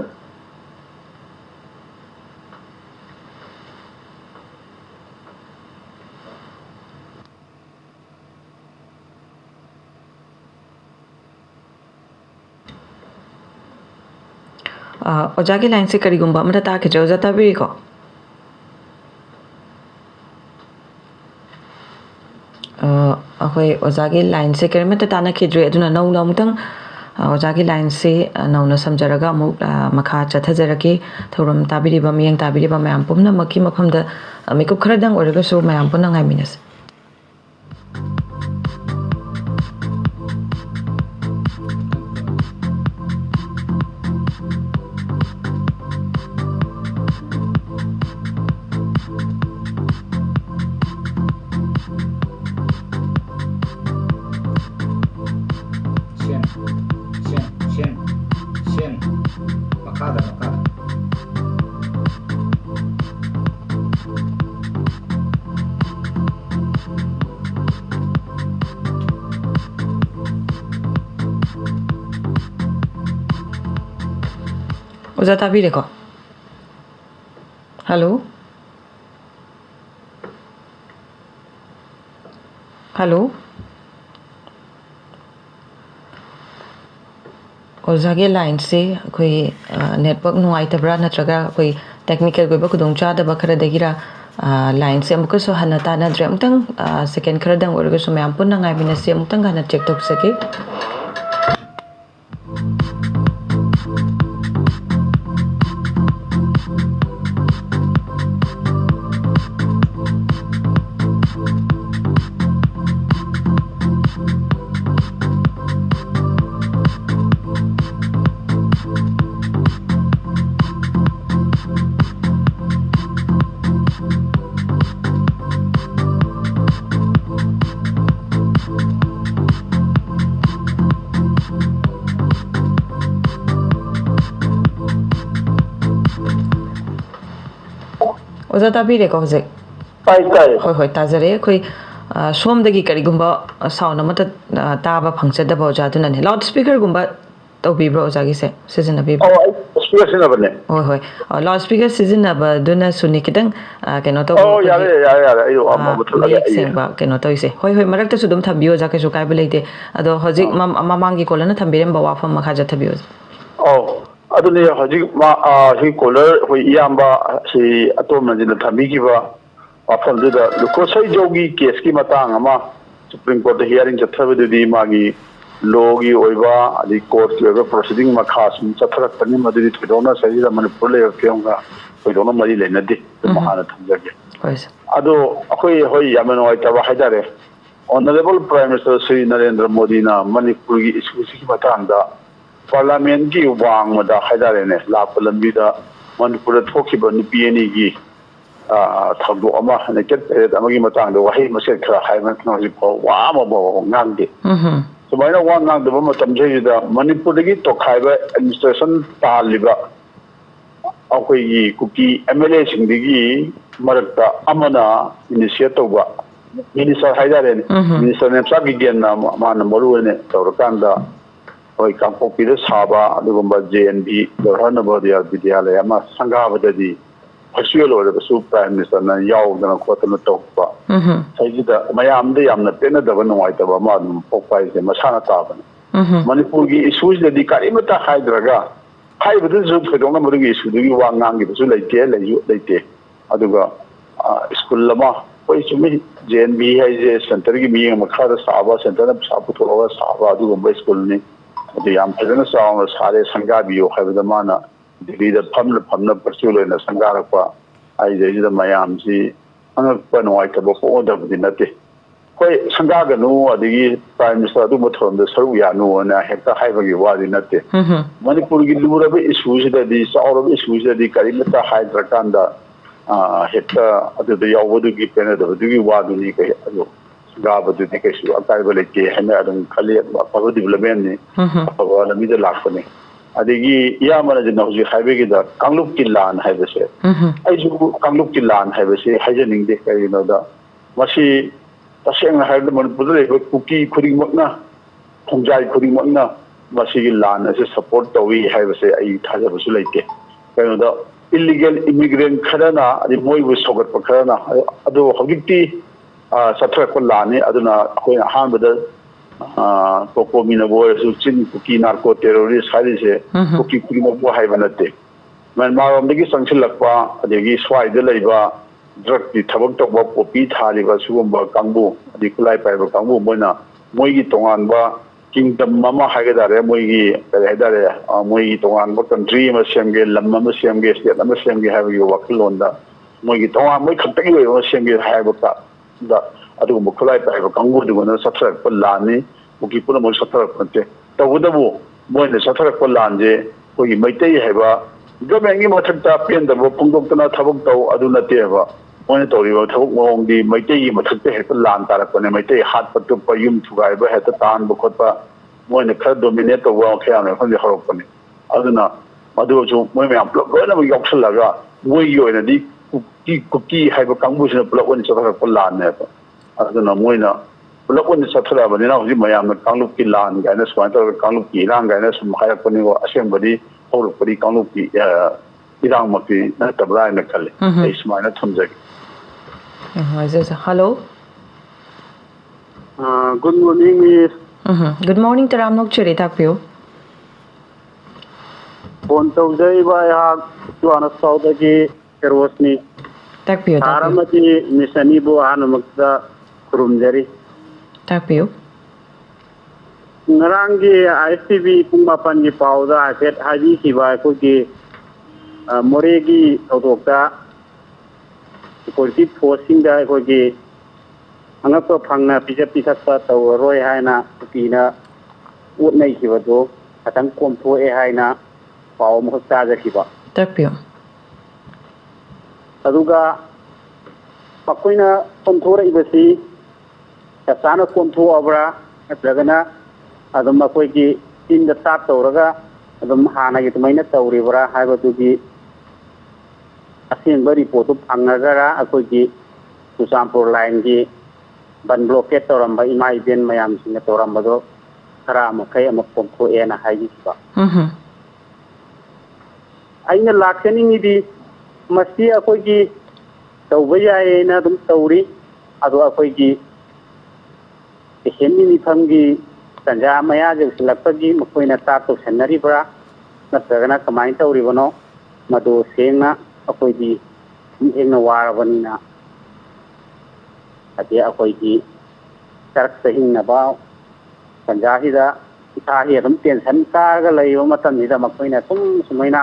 ओजागी लाइन से करीगुंबा अमदा ताखिद्रे ओजा ताबिरिको अखोई ओजागी लाइन से करीमत तानाखिद्रे अदुना नौना अमुतंग ओजागी लाइन से नौना समझरगा अमुक मखा चथजरके थौरम ताबिरिबा मियंग ताबिरिबा मयाम पुमनमकी मफमदा मिकुप खरदंग ओरगसु मयाम पुना ngaiminas Shin. Makada. ओजा ताबिरेको हेलो ओजागी लाइन से कोई नेटवर्क नुआइतब्रा नत्रगा कोई टेक्निकल कोई खुदोंग चादबा खरदगिरा लाइन से अमुकसो हना तानद्रे अमुतंग सेकेंड खरदंग ओरगसो मयाम पुन्ना ngaiminas अमुतंग हना चेक तौसके ओजा ताबिरेको हजे होय ताजरे कोई सोमदगी करिगुंबा साउंड अमत ताबा फंक्शदबा ओजा दुनने लाउड स्पीकर गुंबा तौबिब्रो ओजागी से सिजनबीब्रो स्पीकर सिजनबने होय लाउड स्पीकर सिजनबा दुना सुनि किदंग केनो तो यारे अयो अम्मा बुथलगे सेंबा केनो तोइसे होय मरक्ता सु दुम थंबियो जा केसु कायबे लेते अदो हजिक ममांगी कोलना थंबिरेम बवाफम मखा जथबियो अदुने हजिक मा हि कोलर होय इयाम्बा सि अतोमनजिन थंबिगिबा वाफमदुदा लुकोसै जोगी केस की मतांग अमा सुप्रीम कोर्ट हियरिंग जथबदुदी मागी लोगी ओइबा अदि कोर्ट की ओइबा प्रोसीडिंग मखा सुम चथरकतनि मदुदी थोदोना सहिदा मनपुर ले केंगा थोदोना मरि लेनदि महाना थंजगे अदो अखोय होय यामनो आइतबा हाइदारे honourable prime minister Shri Narendra Modi ना मणिपुर की इशूसी की मतांगदा पार्लियामेंट की वांगमदा हाइदारेने लाप लंबीदा मणिपुर थोखिबा नुपीएनी की थबदो अमा नेकेट पेरेड अमगी मतांगदा वही मसे खरा हाइमन नोजि फो वामबो ngamde सुमाइना वा ngamदबो मतम जेदा मणिपुर की तोखाइबा एडमिनिस्ट्रेशन तालिबा अखोयगी कुकी एमएलए सिंगदिगी मरकता अमना इनिशिएट तौबा मिनिस्टर हाइदारेने मिनिस्टर नेमसा गिगेन माना मरुने तौरकांदा होय कांपोपीदा साबा अदुगुंबा जेएनबी गवर्नर विद्यालय अमा संगाबददी फर्चुअल ओरबसु प्राइम मिनिस्टर ना यावदना खोतना तौबा सैजिदा मयामदे यामना पेनदबा नुवाइतबा मा पोपाइसे मसाना ताबने मणिपुर की इशूज ददी कारिमता हाइद्रगा हाइबदु थोदोंना मरुगी इशूदुगी वा ngamगिबसु लेते अदुगा स्कूल लमा कोई सुमी जेएनबी है सेंटर की मीटिंग मखादा साबा सेंटर सापुथोगा साबा अदुगुंबा स्कूल ने याम फजन साउंड सारे संगाबियो हैबदा माना दिल्लीदा फमना पर्चुलेना संगारपा आई जेजिदा मयाम जी अंगप नोइतबो फोदबदि नते कोई संगागनु अदिगी प्राइम मिनिस्टर अदु मथोंद सरु यानु ना हेक्ता हाइबगी वादि नते मणिपुर की लुरब इशूजददी साउरब इशूजददी करिमता हाइद्रकांदा हेक्ता अदुदा यावदुगी पेनदबदुगी वादुनी कहि अदु गाबदुदी कैसु अकाइबा लेके हैना अदुम खले अफबा डेवलपमेंट ने अफबा लमीदा लाखने अदिगी यामना जन हजि हाइबेगिदा कांगलुप की लान हाइबसे आइजु कांगलुप की लान हाइबसे हाइजनिंगदे करिनोदा मसी तसेंग हाइब मनपुर लेबे कुकी खुदिमकना खोंजाई खुदिमकना मसी की लान असे सपोर्ट तोवी हाइबसे आई थाजबसु लेके करिनोदा इलीगल इमिग्रेंट खरना अदि मोइबु सोगत खरना अदो हगिति सत्रक लाने अदुना अखोय अहानबद ꯇꯣꯀꯣꯃꯤꯅꯕꯨ ꯑꯣꯏꯔꯁꯨ ꯆꯤꯡ ꯀꯨꯀꯤ ꯅꯥꯔꯀꯣ ꯇꯦꯔꯣꯔꯤꯁ ꯍꯥꯏꯔꯤꯁꯦ ꯀꯨꯀꯤ ꯈꯨꯗꯤꯡꯃꯛꯄꯨ ꯍꯥꯏꯕ ꯅꯠꯇꯦ ꯃꯌꯥꯟꯃꯥꯔꯣꯝꯗꯒꯤ ꯆꯪꯁꯤꯜꯂꯛꯄ ꯑꯗꯒꯤ ꯁ꯭ꯋꯥꯏꯗ ꯂꯩꯕ ꯗ꯭ꯔꯒꯀꯤ ꯊꯕꯛ ꯇꯧꯕ ꯄꯣꯄꯤ ꯊꯥꯔꯤꯕ ꯁꯤꯒꯨꯝꯕ ꯀꯥꯡꯕꯨ ꯑꯗꯩ ꯈꯨꯠꯂꯥꯏ ꯄꯥꯏꯕ ꯀꯥꯡꯕꯨ ꯃꯣꯏꯒꯤ ꯇꯣꯉꯥꯟꯕ ꯀꯤꯡꯗꯝ ꯑꯃ ꯍꯥꯏꯒꯗꯥꯔꯦ ꯃꯣꯏꯒꯤ ꯀꯔꯤ ꯍꯥꯏꯇꯥꯔꯦ ꯃꯣꯏꯒꯤ ꯇꯣꯉꯥꯟꯕ ꯀꯟꯇ꯭ꯔꯤ ꯑꯃ ꯁꯦꯝꯒꯦ ꯂꯝ ꯑꯃ ꯁꯦꯝꯒꯦ ꯁ꯭ꯇꯦꯠ ꯑꯃ ꯁꯦꯝꯒꯦ ꯍꯥꯏꯕꯒꯤ ꯋꯥꯈꯜꯂꯣꯟꯗ ꯃꯣꯏꯒꯤ ꯃꯣꯏ ꯈꯛꯇꯒꯤ ꯑꯣꯏꯕ ꯑꯃ ꯁꯦꯝꯒꯦ ꯍꯥꯏꯕꯗ ꯑꯗꯨꯒꯨꯝꯕ ꯈꯨꯠꯂꯥꯏ ꯄꯥꯏꯕ ꯀꯥꯡꯕꯨꯗꯨꯉꯣꯟꯗ ꯆꯠꯊꯔꯛꯄ ꯂꯥꯟꯅꯤ ꯀꯨꯀꯤ ꯄꯨꯝꯅꯃꯛ ꯆꯠꯊꯔꯛꯄ ꯅꯠꯇꯦ ꯇꯧꯕꯇꯕꯨ ꯃꯣꯏꯅ ꯆꯠꯊꯔꯛꯄ ꯂꯥꯟꯁꯦ ꯑꯩꯈꯣꯏꯒꯤ ꯃꯩꯇꯩ ꯍꯥꯏꯕ ꯒꯃꯦꯟꯒꯤ ꯃꯊꯛꯇ ꯄꯦꯟꯗꯕ ꯐꯣꯡꯗꯣꯛꯇꯅ ꯊꯕꯛ ꯇꯧ ꯑꯗꯨ ꯅꯠꯇꯦꯕ ꯃꯣꯏꯅ ꯇꯧꯔꯤꯕ ꯊꯕꯛ ꯃꯑꯣꯡꯗꯤ ꯃꯩꯇꯩꯒꯤ ꯃꯊꯛꯇ ꯍꯦꯛꯇ ꯂꯥꯟ ꯇꯥꯔꯛꯄꯅꯦ ꯃꯩꯇꯩ ꯍꯥꯠꯄ ꯇꯨꯞꯄ ꯌꯨꯝ ꯊꯨꯒꯥꯏꯕ ꯍꯦꯛꯇ ꯇꯥꯟꯕ ꯈꯣꯠꯄ ꯃꯣꯏꯅ ꯈꯔ ꯗꯣꯃꯤꯅꯦꯠ ꯇꯧꯕ ꯀꯌꯥꯅ ꯃꯐꯝꯗꯤ ꯍꯧꯔꯛꯄꯅꯤ ꯑꯗꯨꯅ ꯃꯗꯨꯁꯨ ꯃꯣꯏ ꯃꯌꯥꯝ ꯄꯨꯂꯞ ꯂꯣꯏꯅꯃꯛ ꯌꯥꯎꯁꯜꯂꯒ ꯃꯣꯏꯒꯤ ꯑꯣꯏꯅꯗꯤ ꯀꯨꯀꯤ ꯍꯥꯏꯕ ꯀꯥꯡꯕꯨꯁꯤꯅ ꯄꯨꯂꯞ ꯑꯣꯏꯅ ꯆꯠꯊꯔꯛꯄ ꯂꯥꯟꯅꯦꯕ ꯑꯗꯨꯅ ꯃꯣꯏꯅ ꯄꯨꯂꯞ ꯑꯣꯏꯅ ꯆꯠꯊꯔꯛꯑꯕꯅꯤ나 ꯍꯧꯖꯤꯛ ꯃꯌꯥꯝꯅ ꯀꯥꯡꯂꯨꯞꯀꯤ ꯂꯥꯟ ꯀꯥꯏꯅ ꯁꯨꯃꯥꯏꯅ ꯇꯧꯔꯒ ꯀꯥꯡꯂꯨꯞꯀꯤ ꯏꯔꯥꯡ ꯀꯥꯏꯅ ꯁꯨꯝ ꯍꯥꯏꯔꯛꯄꯅꯤꯀꯣ ꯑꯁꯦꯡꯕꯗꯤ ꯍꯧꯔꯛꯄꯗꯤ ꯀꯥꯡꯂꯨꯞꯀꯤ ꯏꯔꯥꯡꯃꯛꯇꯤ ꯅꯠꯇꯕ꯭ꯔꯥ ꯍꯥꯏꯅ ꯈꯜꯂꯤ ꯑꯩ ꯁꯨꯃꯥꯏꯅ ꯊꯝꯖꯒꯦ Hello. Good morning, Miss. Good morning, Taram Nokcheri, takpiyo. Phone tawjaiba aihak Johanna Saudagi Erosni. Takpiyo, takpiyo. Haramati Misanibu Hanumakta Kurumjari. Takpiyo. Narangi ISTV Pumapan gi pauda hafet haji kiba aikogi Moregi Tawdokta aikogi postingda aikogi angapa phangna pijapithakpa tawroi haina kupina utnai kibado atang komthoe haina pau amkhak tajakiba Takpiyo. aduga makoina komthoribasi tasana komthoabra natragana adum makoigi tinda tap tawraga adum hana gi tumaina tawribra haibadugi asengba report phangagara akoigi Chusampur line gi ban blockade tawramba ima event mayam singa tawrambado khara makai amak komthoe na haijisiba aina lakchani di masti akoigi tawba yae na dum tawri adu akoigi ehemni mifamgi tanja maya je silakpagi makoina ta to senari bra natragana kamai tawribano madu sengna akoigi engna warabanina ade akoigi tarak sahingna ba tanja hida itahi adum tension targa laiba matam hida makoina sumaina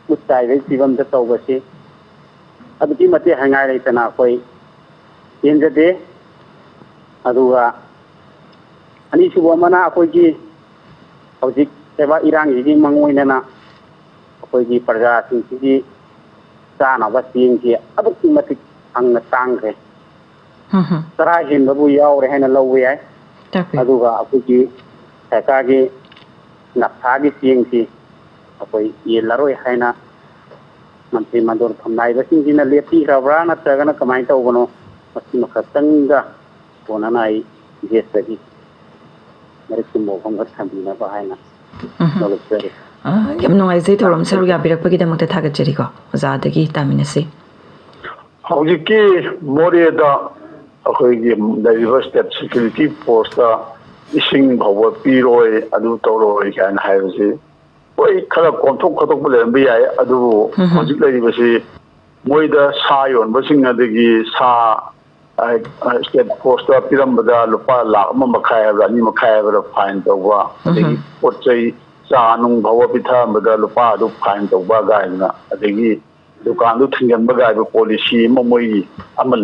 mutai ve sibam da tawbasi aduki mate hangai leitana koi yenjade aduga ani subo mana akoigi hojik seba irang gi mangoinana akoigi parja singsi sana basingki aduki mate angna tangre tara hinda bu yaure hena lawe ai aduga akoigi sakagi naphagi singsi akoi yelaroi haina mantri mandor thamnai basing jina lepi rabra na tagana kamai tawbano masti makatanga bonanai gestagi marikumbo khomgat thambina ba haina nolsere Yam nungaijai thoram saru yabirakpagidamakta thagachari ko ozadagi taminasi ꯍꯧꯖꯤꯛꯀꯤ ꯃꯣꯔꯦꯗ ꯑꯩꯈꯣꯏꯒꯤ ꯂꯩꯔꯤꯕ state security ꯐꯣꯔꯁꯇ ꯏꯁꯤꯡ ꯐꯥꯎꯕ ꯄꯤꯔꯣꯏ ꯑꯗꯨ ꯇꯧꯔꯣꯏ ꯀꯥꯏꯅ ꯍꯥꯏꯕꯁꯤ ꯍꯣꯏ ꯈꯔ ꯀꯣꯝꯊꯣꯛ ꯈꯣꯠꯇꯣꯛꯄ ꯂꯩꯔꯝꯕ ꯌꯥꯏ ꯑꯗꯨꯕꯨ ꯍꯧꯖꯤꯛ ꯂꯩꯔꯤꯕꯁꯤ ꯃꯣꯏꯗ ꯁꯥ ꯌꯣꯟꯕꯁꯤꯡ ꯑꯗꯒꯤ ꯁꯥ ꯁ꯭ꯇꯦꯠ ꯐꯣꯔꯁꯇ ꯄꯤꯔꯝꯕꯗ ꯂꯨꯄꯥ ꯂꯥꯈ 1.5 ꯍꯥꯏꯕ꯭ꯔꯥ 2.5 ꯍꯥꯏꯕ꯭ꯔꯥ ꯐꯥꯏꯟ ꯇꯧꯕ ꯑꯗꯒꯤ ꯄꯣꯠ ꯆꯩ ꯆꯥ ꯅꯨꯡ ꯐꯥꯎꯕ ꯄꯤꯊꯔꯝꯕꯗ ꯂꯨꯄꯥ ꯑꯗꯨ ꯐꯥꯏꯟ ꯇꯧꯕ ꯒꯥꯏꯅ ꯑꯗꯒꯤ दुकान थिंगनब गायब पॉलिसी मोई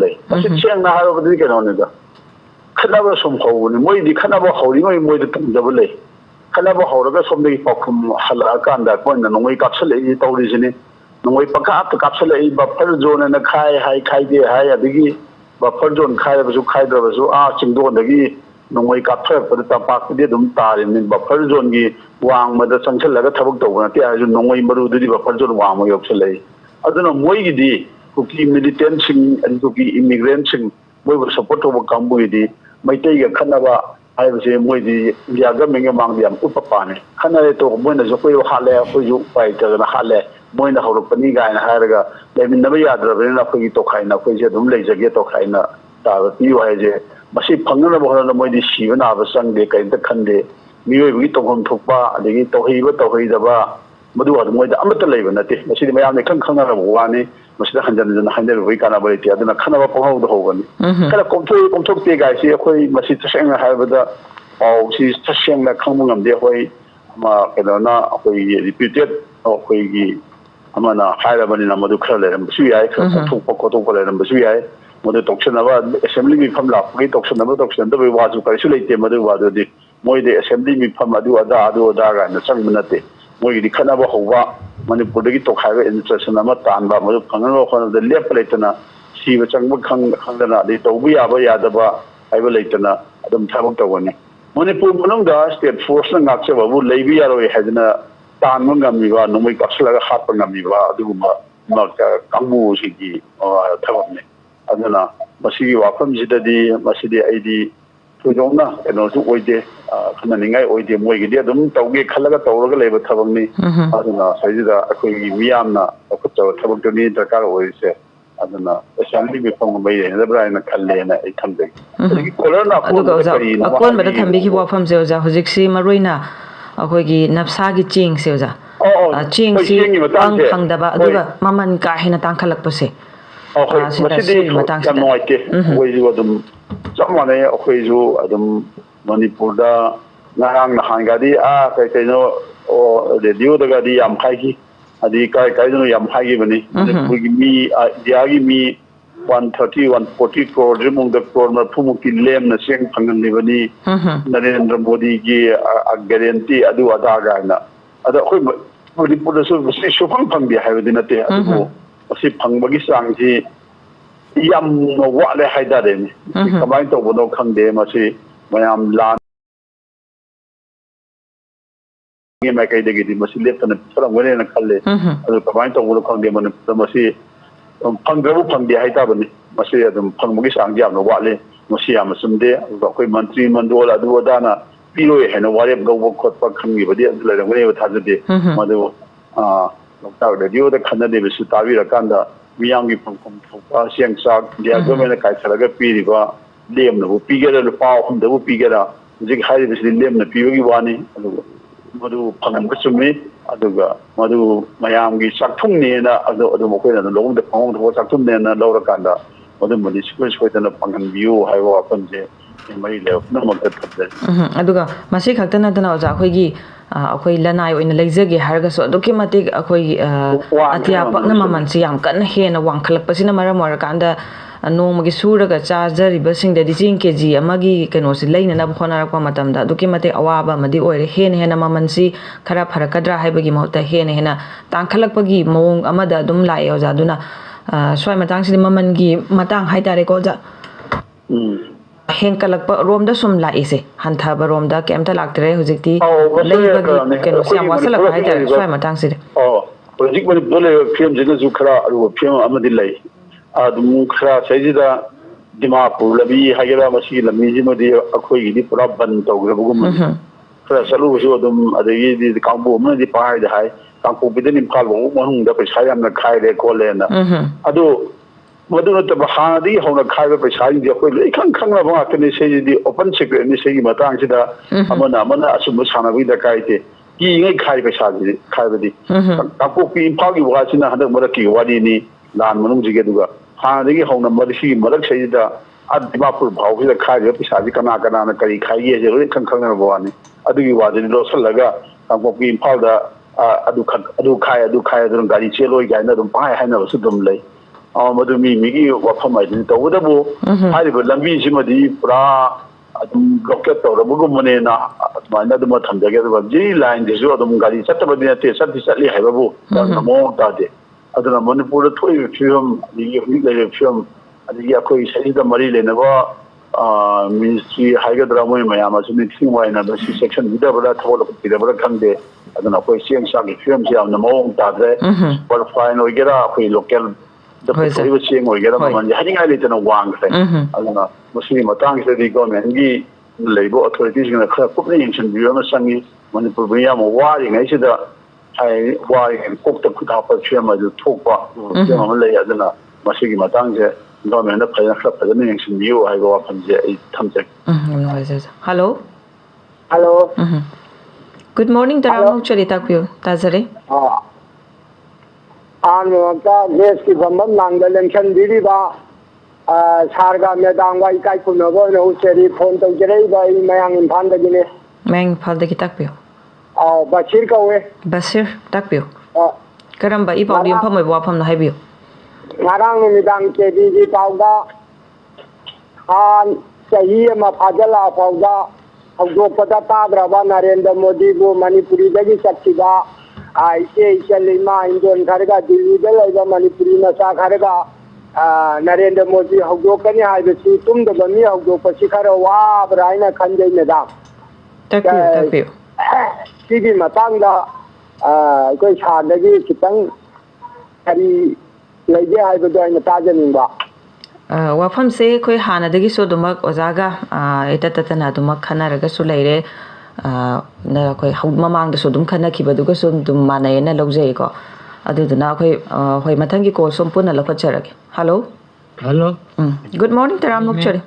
लई सेंगना हारबदी कनोनिदा खनब सुम हौबनी मोईदी खनब हौरी मोई मोईद तुंजब लई खनब हौरगा सोमदगी पाखुम हला कांदा कोइना नोई कापसलई तौरिसिनी नोई पकाप कापसलई बफर जोन न खाय हाय खाइदे हाय अदगी बफर जोन खायबसु खाइद्रबसु चिंगदोनदगी नोई कापथरपद तपाकदे दुम तारिनी बफर जोन की वांगमद चंगसलगा थबक तौबनते आजु नोई मरुदुदी बफर जोन वांग योक्सलई अदुना मोईगिदी कुकी मिलिटेंट सिंग कुकी इमिग्रेंट सिंग मोईबु सपोर्ट तौब कांबुगिदी मैतैगा खनबा हाइबसे मोईदी इंडिया गवर्नमेंट मांगदी याम उपपाने खनरे तो मोइना जकोय हाले अखोयु पाइतगना हाले मोइना हौरपनी गायना हारगा लेमिनबा याद्रबेना अखोयगी तोखाइना अखोयसे दुम लेजगे तोखाइना ꯇꯥꯕ ꯄꯤꯌꯨ ꯍꯥꯏꯁꯦ ꯃꯁꯤ ꯐꯪꯅꯅꯕ ꯍꯣꯠꯅꯕꯗ ꯃꯣꯏꯗꯤ ꯁꯤꯕ ꯅꯥꯕ ꯆꯪꯗꯦ ꯀꯔꯤꯝꯇ ꯈꯟꯗꯦ ꯃꯤꯑꯣꯏꯕꯒꯤ ꯇꯧꯐꯝ ꯊꯣꯛꯄ ꯑꯗꯒꯤ ꯇꯧꯍꯩꯕ ꯇꯧꯍꯩꯗꯕ ꯃꯗꯨ ꯑꯗꯨ ꯃꯣꯏꯗ ꯑꯃꯠꯇ ꯂꯩꯕ ꯅꯠꯇꯦ ꯃꯁꯤꯗꯤ ꯃꯌꯥꯝꯅ ꯏꯈꯪ ꯈꯪꯅꯔꯕ ꯋꯥꯅꯤ ꯃꯁꯤꯗ ꯍꯟꯖꯤꯟ ꯍꯟꯖꯤꯟ ꯍꯥꯏꯅꯔꯨꯕꯒꯤ ꯀꯥꯟꯅꯕ ꯂꯩꯇꯦ ꯑꯗꯨꯅ ꯈꯟꯅꯕ ꯄꯪꯍꯧꯗ ꯍꯧꯒꯅꯤ ꯈꯔ ꯀꯣꯝꯊꯣꯛꯏ ꯀꯣꯝꯊꯣꯛꯇꯦ ꯒꯥꯏꯁꯤ ꯑꯩꯈꯣꯏ ꯃꯁꯤ ꯇꯁꯦꯡꯅ ꯍꯥꯏꯕꯗ ꯄꯥꯎꯁꯤ ꯇꯁꯦꯡꯅ ꯈꯪꯕ ꯉꯝꯗꯦ ꯑꯩꯈꯣꯏ ꯀꯩꯅꯣꯅ ꯑꯩꯈꯣꯏꯒꯤ ꯔꯤꯄ꯭ꯌꯨꯇꯦꯠ ꯑꯩꯈꯣꯏꯒꯤ ꯑꯃꯅ ꯍꯥꯏꯔꯕꯅꯤ나 ꯃꯗꯨ ꯈꯔ ꯂꯩꯔꯝꯕꯁꯨ ꯌꯥꯏ ꯈꯔ ꯀꯣꯝꯊꯣꯛꯄ ꯈꯣꯠꯇꯣꯛꯄ ꯂꯩꯔꯝꯕꯁꯨ ꯌꯥꯏ ꯃꯗꯨ ꯇꯧꯁꯟꯅꯕ ꯑꯦꯁꯦꯝꯕ꯭ꯂꯤ ꯃꯤꯐꯝ ꯂꯥꯛꯄꯒꯤ ꯇꯧꯁꯟꯅꯗꯕꯒꯤ ꯋꯥꯁꯨ ꯀꯔꯤꯁꯨ ꯂꯩꯇꯦ ꯃꯗꯨ ꯋꯥꯗꯨꯗꯤ ꯃꯣꯏꯗꯤ ꯑꯦꯁꯦꯝꯕ꯭ꯂꯤ ꯃꯤꯐꯝ ꯑꯗꯨ ꯑꯗꯥ ꯀꯥꯏꯅ ꯆꯪꯕ ꯅꯠꯇꯦ ꯃꯣꯏꯒꯤꯗꯤ ꯈꯠꯅꯕ ꯍꯧꯕ ꯃꯅꯤꯄꯨꯔꯗꯒꯤ ꯇꯣꯈꯥꯏꯕ ꯑꯦꯗꯃꯤꯅꯤꯁꯇ꯭ꯔꯦꯁꯟ ꯑꯃ ꯇꯥꯟꯕ ꯃꯗꯨ ꯐꯪꯅꯕ ꯍꯣꯠꯅꯕꯗ ꯂꯦꯞꯄ ꯂꯩꯇꯅ ꯁꯤꯕ ꯆꯪꯕ ꯈꯪꯗꯅ ꯑꯗꯩ ꯇꯧꯕ ꯌꯥꯕ ꯌꯥꯗꯕ ꯍꯥꯏꯕ ꯂꯩꯇꯅ ꯑꯗꯨꯝ ꯊꯕꯛ ꯇꯧꯒꯅꯤ ꯃꯅꯤꯄꯨꯔ ꯃꯅꯨꯡꯗ ꯁ꯭ꯇꯦꯠ ꯐꯣꯔꯁꯅ ꯉꯥꯛꯆꯕꯕꯨ ꯂꯩꯕ ꯌꯥꯔꯣꯏ ꯍꯥꯏꯗꯅ ꯇꯥꯟꯕ ꯉꯝꯃꯤꯕ ꯅꯣꯡꯃꯩ ꯀꯥꯞꯁꯤꯜꯂꯒ ꯍꯥꯠꯄ ꯉꯝꯃꯤꯕ ꯑꯗꯨꯒꯨꯝꯕ ꯀꯥꯡꯕꯨꯁꯤꯒꯤ ꯊꯕꯛꯅꯤ ꯑꯗꯨꯅ ꯃꯁꯤꯒꯤ ꯋꯥꯐꯝꯁꯤꯗꯗꯤ ꯃꯁꯤꯗꯤ ꯑꯩꯗꯤ ꯊꯣꯏꯗꯣꯛꯅ ꯀꯩꯅꯣꯁꯨ ꯑꯣꯏꯗꯦ ꯈꯟꯅꯅꯤꯡꯉꯥꯏ ꯑꯣꯏꯗꯦ ꯃꯣꯏꯒꯤꯗꯤ ꯑꯗꯨꯝ ꯇꯧꯒꯦ ꯈꯜꯂꯒ ꯇꯧꯔꯒ ꯂꯩꯕ ꯊꯕꯛꯅꯤ ꯑꯗꯨꯅ ꯁꯤꯗ ꯑꯩꯈꯣꯏꯒꯤ ꯃꯤꯌꯥꯝꯅ ꯂꯧꯈꯠꯆꯕ ꯊꯕꯛꯇꯨꯅꯤ ꯗꯔꯀꯥꯔ ꯑꯣꯏꯔꯤꯁꯦ ꯑꯗꯨꯅ ꯑꯦꯁꯦꯝꯕ꯭ꯂꯤ ꯃꯤꯐꯝꯒ ꯃꯔꯤ ꯂꯩꯅꯗꯕ꯭ꯔꯥ ꯍꯥꯏꯅ ꯈꯜꯂꯦꯅ ꯑꯩ ꯊꯝꯖꯒꯦ ꯑꯗꯒꯤ ꯀꯣꯂꯔꯅ ꯑꯗꯨꯒ ꯑꯣꯖꯥ ꯑꯀꯣꯟꯕꯗ ꯊꯝꯕꯤꯈꯤꯕ ꯋꯥꯐꯝꯁꯦ ꯑꯣꯖꯥ ꯍꯧꯖꯤꯛꯁꯤ ꯃꯔꯨꯑꯣꯏꯅ ꯑꯩꯈꯣꯏꯒꯤ ꯅꯞꯁꯥꯒꯤ ꯆꯦꯡꯁꯦ ꯑꯣꯖꯥ ꯆꯦꯡꯁꯤ ꯐꯪꯗꯕ ꯑꯗꯨꯒ ꯃꯃꯜ ꯀꯥ ꯍꯦꯟꯅ ꯇꯥꯡꯈꯠꯂꯛꯄꯁꯦ ꯃꯁꯤꯗꯤ ꯌꯥꯝ ꯅꯨꯡꯉꯥꯏꯇꯦ ꯑꯩꯈꯣꯏꯁꯨ ꯑꯗꯨꯝ ꯆꯞ ꯃꯥꯟꯅꯩ ꯑꯩꯈꯣꯏꯁꯨ ꯑꯗꯨꯝ ꯃꯅꯤꯄꯨꯔꯗ ꯉꯔꯥꯡ ꯅꯍꯥꯟꯒꯗꯤ ꯀꯩꯅꯣ ꯔꯦꯗꯤꯑꯣꯗꯒꯗꯤ ꯌꯥꯝ ꯍꯥꯏꯈꯤ ꯑꯗꯩ ꯀꯥꯏꯗꯅꯣ ꯌꯥꯝ ꯍꯥꯏꯈꯤꯕꯅꯤ ꯃꯅꯤꯄꯨꯔꯒꯤ ꯃꯤ ꯏꯟꯗꯤꯌꯥꯒꯤ ꯃꯤ 130-140 ꯀ꯭ꯔꯣꯔ ꯃꯅꯨꯡꯗ ꯀ꯭ꯔꯣꯔ 30ꯃꯨꯛꯇꯤ ꯂꯦꯝꯅ ꯆꯦꯡ ꯐꯪꯍꯜꯂꯤꯕꯅꯤ ꯅꯔꯦꯟꯗ꯭ꯔ ꯃꯣꯗꯤꯒꯤ ꯒꯦꯔꯦꯟꯇꯤ ꯑꯗꯨ ꯑꯗꯥ ꯀꯥꯏꯅ ꯑꯗ ꯑꯩꯈꯣꯏ ꯃꯅꯤꯄꯨꯔꯗꯁꯨ ꯃꯁꯤ ꯁꯨꯐꯪ ꯐꯪꯗꯦ ꯍꯥꯏꯕꯗꯤ ꯅꯠꯇꯦ ꯑꯗꯨꯕꯨ ꯃꯁꯤ ꯐꯪꯕꯒꯤ ꯆꯥꯡꯁꯤ ꯌꯥꯝꯅ ꯋꯥꯠꯂꯦ ꯍꯥꯏꯇꯥꯔꯦꯅꯦ ꯀꯃꯥꯏꯅ ꯇꯧꯕꯅꯣ ꯈꯪꯗꯦ ꯃꯁꯤ ꯃꯌꯥꯝ ꯂꯥꯟ ꯃꯥꯏꯀꯩꯗꯒꯤꯗꯤ ꯃꯁꯤ ꯂꯦꯞꯇꯅ ꯄꯤꯊꯔꯝꯒꯅꯤꯅ ꯈꯜꯂꯦ ꯑꯗꯨ ꯀꯃꯥꯏꯅ ꯇꯧꯕꯅꯣ ꯈꯪꯗꯦ ꯃꯅꯤꯄꯨꯔꯗ ꯃꯁꯤ ꯐꯪꯗ꯭ꯔꯕꯨ ꯐꯪꯗꯦ ꯍꯥꯏꯇꯥꯕꯅꯤ ꯃꯁꯤ ꯑꯗꯨꯝ ꯐꯪꯕꯒꯤ ꯆꯥꯡꯁꯤ ꯌꯥꯝꯅ ꯋꯥꯠꯂꯤ ꯃꯁꯤ ꯌꯥꯝꯅ ꯆꯨꯝꯗꯦ ꯑꯗꯨꯒ ꯑꯩꯈꯣꯏ ꯃꯟꯇ꯭ꯔꯤ ꯃꯟꯗꯣꯜ ꯑꯗꯨ ꯑꯗꯥꯅ ꯄꯤꯔꯣꯏ ꯍꯥꯏꯅ ꯋꯥꯔꯦꯞ ꯂꯧꯕ ꯈꯣꯠꯄ ꯈꯪꯈꯤꯕꯗꯤ ꯑꯗꯨ ꯂꯩꯔꯝꯒꯅꯦꯕ ꯊꯥꯖꯗꯦ ꯃꯗꯨ ꯂꯣꯛꯇꯥꯛ ꯔꯦꯗꯤꯑꯣꯗ ꯈꯟꯅꯔꯤꯕꯁꯨ ꯇꯥꯕꯤꯔꯀꯥꯟꯗ ꯃꯤꯌꯥꯝꯒꯤ ꯐꯪꯐꯝ ꯊꯣꯛꯄ ꯆꯦꯡ ꯆꯥꯛ ꯏꯟꯗꯤꯌꯥ ꯒꯣꯔꯃꯦꯟꯅ ꯀꯥꯏꯊꯔꯒ ꯄꯤꯔꯤꯕ ꯂꯦꯝꯅꯕꯨ ꯄꯤꯒꯦꯔꯥ ꯂꯨꯄꯥ 3ꯗꯕꯨ ꯄꯤꯒꯦꯔꯥ ꯍꯧꯖꯤꯛ ꯍꯥꯏꯔꯤꯕꯁꯤꯗꯤ ꯂꯦꯝꯅ ꯄꯤꯕꯒꯤ ꯋꯥꯅꯤ ꯑꯗꯨꯒ मधु फंगन चुम्मी मधु मयामगी चाकथुंगनेना अदुम अखोइना लोंग फंगों चाकथुंगनेना लौरकांदा मधुमदि सिक्वेंस कोइदना फंगनबियो हाइबो वाफमजे मरी ले नमक थपदे अदुगा मसी खक्ता नदना ओजा अखोइगी अखोइ लनाइ ओइना लेजगे हारगसो अदुकि मतिक अखोइगी अतिया पक्ना ममनसि याम कन्ना हेना वांखलकपसिना मरम ओरकांदा नोमगी सूरगा चाजरिबसिंगदि चिंग केजी अमगी कनोसि लेइनना होनारकपा मतमदा अदुकि मतिक अवाबा मदि ओइरे हेना हेना ममनसि खरा फरकद्रा हाइबगी महत्ता हेना हेना तांखलकपगी मवोंग अमदा अदुम लाए ओजा दुना स्वाइ मतांगसि ममनगी मतांग हाइतारेको ओजा हेंकलकप रोमदा सुम लाइसे हंथाब रोमदा केमता लाक्तरे हुजिकति लेइबगी कनोसि याम वासलक हाइतारे स्वाइ मतांगसि हुजिक मनिपुर ले फिल्म जिनजु खरा अरु फिल्म अमदि लई अदुम खरा सैजिदा दिमापुर लबी हागेरा मसी लमी जिमदि अखोइगिदि पुरा बन तौग्रबगुम खरा सलुबसु अदुम अदगी कांबो अमदि पाहाइदा हाइ कांपो बिदनि इम्फाल बो मनुंगदा पैसा यामना खाइरे कोलेना अदु मधु नतब हानदि होना खाइबा पैसा दि अखोइ लै खंगना बातनि सेजिदि ओपन सीक्रेट नि सेगी मतांगसिदा अमना असुम सानाबि दकाइते की ngै खाइ पैसा दि खाइबदि कांपो पि इम्फाल gi वासिना हदक मरकी वादिनि लान मनुंजिगे दुगा हानदि होना मदसि मरक सेजिदा दिमापुर भावसिदा खाइबा पैसा दि कना कना करी खाइगे जे लै खंगना बानी अदुगी वादिनि लोसलगा कांपो पि इम्फाल दा अदु खाइ अदु गाड़ी चेलोइ गाइना दुम पाइ हाइना बसु दुम लै मधु मिगी वफम है तौदबो हारिबो लंबी सिमदि पुरा अदुम ब्लॉकेट तौरबगुमनेना अदुमाइना अदुम थमजगे अदुम जी लाइन दिसु अदुम गाड़ी चतबदि नते चतली हाइबबो नमो तादे अदुना मणिपुर थोइ फिल्म दिगी हुई ले फिल्म अदि अखोइ सहिदा मरी लेनबो मिनिस्ट्री हाइगद्रा मोय मयाम असुनि थिंग वाइना बसि सेक्शन बिदबरा थोल पिदबरा खंदे अदुना अखोइ सिएंग सागी फिल्म से आम नमो तादे पर फाइन ओइगेरा अखोइ लोकल ꯗꯕ ꯆꯦꯡ ꯑꯣꯏꯒꯦꯔꯥ ꯃꯃꯜꯁꯦ ꯍꯥꯏꯅꯤꯡꯉꯥꯏ ꯂꯩꯇꯅ ꯋꯥꯡꯈ꯭ꯔꯦ ꯑꯗꯨꯅ ꯃꯁꯤꯒꯤ ꯃꯇꯥꯡꯁꯤꯗꯗꯤ ꯒꯣꯔꯃꯦꯟꯒꯤ ꯂꯩꯕ ꯑꯣꯊꯣꯔꯤꯇꯤꯁꯤꯡꯅ ꯈꯔ ꯀꯨꯞꯅ ꯌꯦꯡꯁꯤꯟꯕꯤꯕ ꯑꯃ ꯆꯪꯉꯤ ꯃꯅꯤꯄꯨꯔ ꯃꯤꯌꯥꯝ ꯋꯥꯔꯤꯉꯩꯁꯤꯗ ꯋꯥꯔꯤꯉꯩ ꯀꯣꯛꯇ ꯈꯨꯠ ꯍꯥꯞꯄ ꯐꯤꯂꯝ ꯑꯗꯨ ꯊꯣꯛꯄ ꯐꯤꯂꯝ ꯑꯃ ꯂꯩ ꯑꯗꯨꯅ ꯃꯁꯤꯒꯤ ꯃꯇꯥꯡꯁꯦ ꯒꯣꯔꯃꯦꯟꯗ ꯐꯖꯅ ꯌꯦꯡꯁꯤꯟꯕꯤꯌꯨ ꯍꯥꯏꯕ ꯋꯥꯐꯝꯁꯦ ꯑꯩ ꯊꯝꯖꯒꯦ. ꯌꯥꯝ ꯅꯨꯡꯉꯥꯏꯖꯔꯦ. ꯍꯜꯂꯣ. ꯍꯜꯂꯣ. ꯒꯨꯗ ꯃꯣꯔꯅꯤꯡ ꯇꯔꯥ ꯃꯣꯛꯆꯔꯤ ꯇꯥꯛꯄꯤꯌꯨ. ꯇꯥꯖꯔꯦ. ꯑꯍꯥꯟꯕꯃꯛꯇ ꯗꯦꯁꯀꯤ ꯐꯝꯐꯝ ꯂꯥꯡꯗ ꯂꯦꯡꯁꯟꯕꯤꯔꯤꯕ ꯁꯥꯔꯒ ꯃꯦꯗꯥꯝꯒ ꯏꯀꯥꯏ ꯈꯨꯝꯅꯕ ꯑꯣꯏꯅ ꯎꯠꯆꯔꯤ. ꯐꯣꯟ ꯇꯧꯖꯔꯛꯏꯕ ꯑꯩ ꯃꯌꯥꯡ ꯏꯝꯐꯥꯜꯗꯒꯤꯅꯦ. ꯃꯌꯥꯡ ꯏꯝꯐꯥꯜꯗꯒꯤ ꯇꯥꯛꯄꯤꯌꯨ. ꯕꯁꯤꯔ ꯀꯧꯋꯦ. ꯕꯁꯤꯔ ꯇꯥꯛꯄꯤꯌꯨ. ꯀꯔꯝꯕ ꯏ ꯄꯥꯎꯗ ꯌꯨꯝꯐꯝ ꯑꯣꯏꯕ ꯋꯥꯐꯝꯅꯣ ꯍꯥꯏꯕꯤꯌꯨ. ꯉꯔꯥꯡ ꯅꯨꯃꯤꯗꯥꯡ ꯀꯦꯕꯤꯒꯤ ꯄꯥꯎꯗ ꯆꯍꯤ ꯑꯃ ꯐꯥꯖꯤꯜꯂꯛꯑ ꯐꯥꯎꯗ ꯍꯧꯗꯣꯛꯄꯗ ꯇꯥꯗ꯭ꯔꯕ ꯅꯔꯦꯟꯗ꯭ꯔ ꯃꯣꯗꯤꯕꯨ ꯃꯅꯤꯄꯨꯔꯤꯗꯒꯤ ꯆꯠꯈꯤꯕ ꯏꯆꯦ ꯏꯆꯜ ꯏꯃꯥ ꯏꯟꯗꯣꯟ ꯈꯔꯒ ꯗꯤꯜꯂꯤꯗ ꯂꯩꯕ ꯃꯅꯤꯄꯨꯔꯤ ꯃꯆꯥ ꯈꯔꯒ ꯅꯔꯦꯟꯗ꯭ꯔ ꯃꯣꯗꯤ ꯍꯧꯗꯣꯛꯀꯅꯤ ꯍꯥꯏꯕꯁꯤ ꯇꯨꯝꯗꯕ ꯃꯤ ꯍꯧꯗꯣꯛꯄꯁꯤ ꯈꯔ ꯋꯥꯕ꯭ꯔꯥ ꯍꯥꯏꯅ ꯈꯟꯖꯩ ꯃꯦꯗꯥꯝ. ꯇꯥꯛꯄꯤꯌꯨ. ꯁꯤꯒꯤ ꯃꯇꯥꯡꯗ ꯑꯩꯈꯣꯏ ꯁꯥꯔꯗꯒꯤ ꯈꯤꯇꯪ ꯀꯔꯤ ꯂꯩꯒꯦ ꯍꯥꯏꯕꯗꯣ ꯑꯩꯅ ꯇꯥꯖꯅꯤꯡꯕ. ꯋꯥꯐꯝꯁꯦ ꯑꯩꯈꯣꯏ ꯍꯥꯟꯅꯗꯒꯤꯁꯨ ꯑꯗꯨꯃꯛ ꯑꯣꯖꯥꯒ ꯏꯇꯠ ꯇꯠꯇꯅ ꯑꯗꯨꯃꯛ ꯈꯟꯅꯔꯒꯁꯨ ꯂꯩꯔꯦ. ꯑꯩꯈꯣꯏ ꯃꯃꯥꯡꯗꯁꯨ ꯑꯗꯨꯝ ꯈꯟꯅꯈꯤꯕꯗꯨꯒꯁꯨ ꯑꯗꯨꯝ ꯃꯥꯟꯅꯩꯌꯦꯅ ꯂꯧꯖꯩꯀꯣ. ꯑꯗꯨꯗꯨꯅ ꯑꯩꯈꯣꯏ ꯍꯣꯏ ꯃꯊꯪꯒꯤ ꯀꯣꯜ ꯁꯨꯝ ꯄꯨꯟꯅ ꯂꯧꯈꯠꯆꯔꯒꯦ. ꯍꯜꯂꯣ. ꯍꯜꯂꯣ. ꯒꯨꯗ ꯃꯣꯔꯅꯤꯡ ꯇꯔꯥ ꯃꯣꯛꯆꯔꯤ.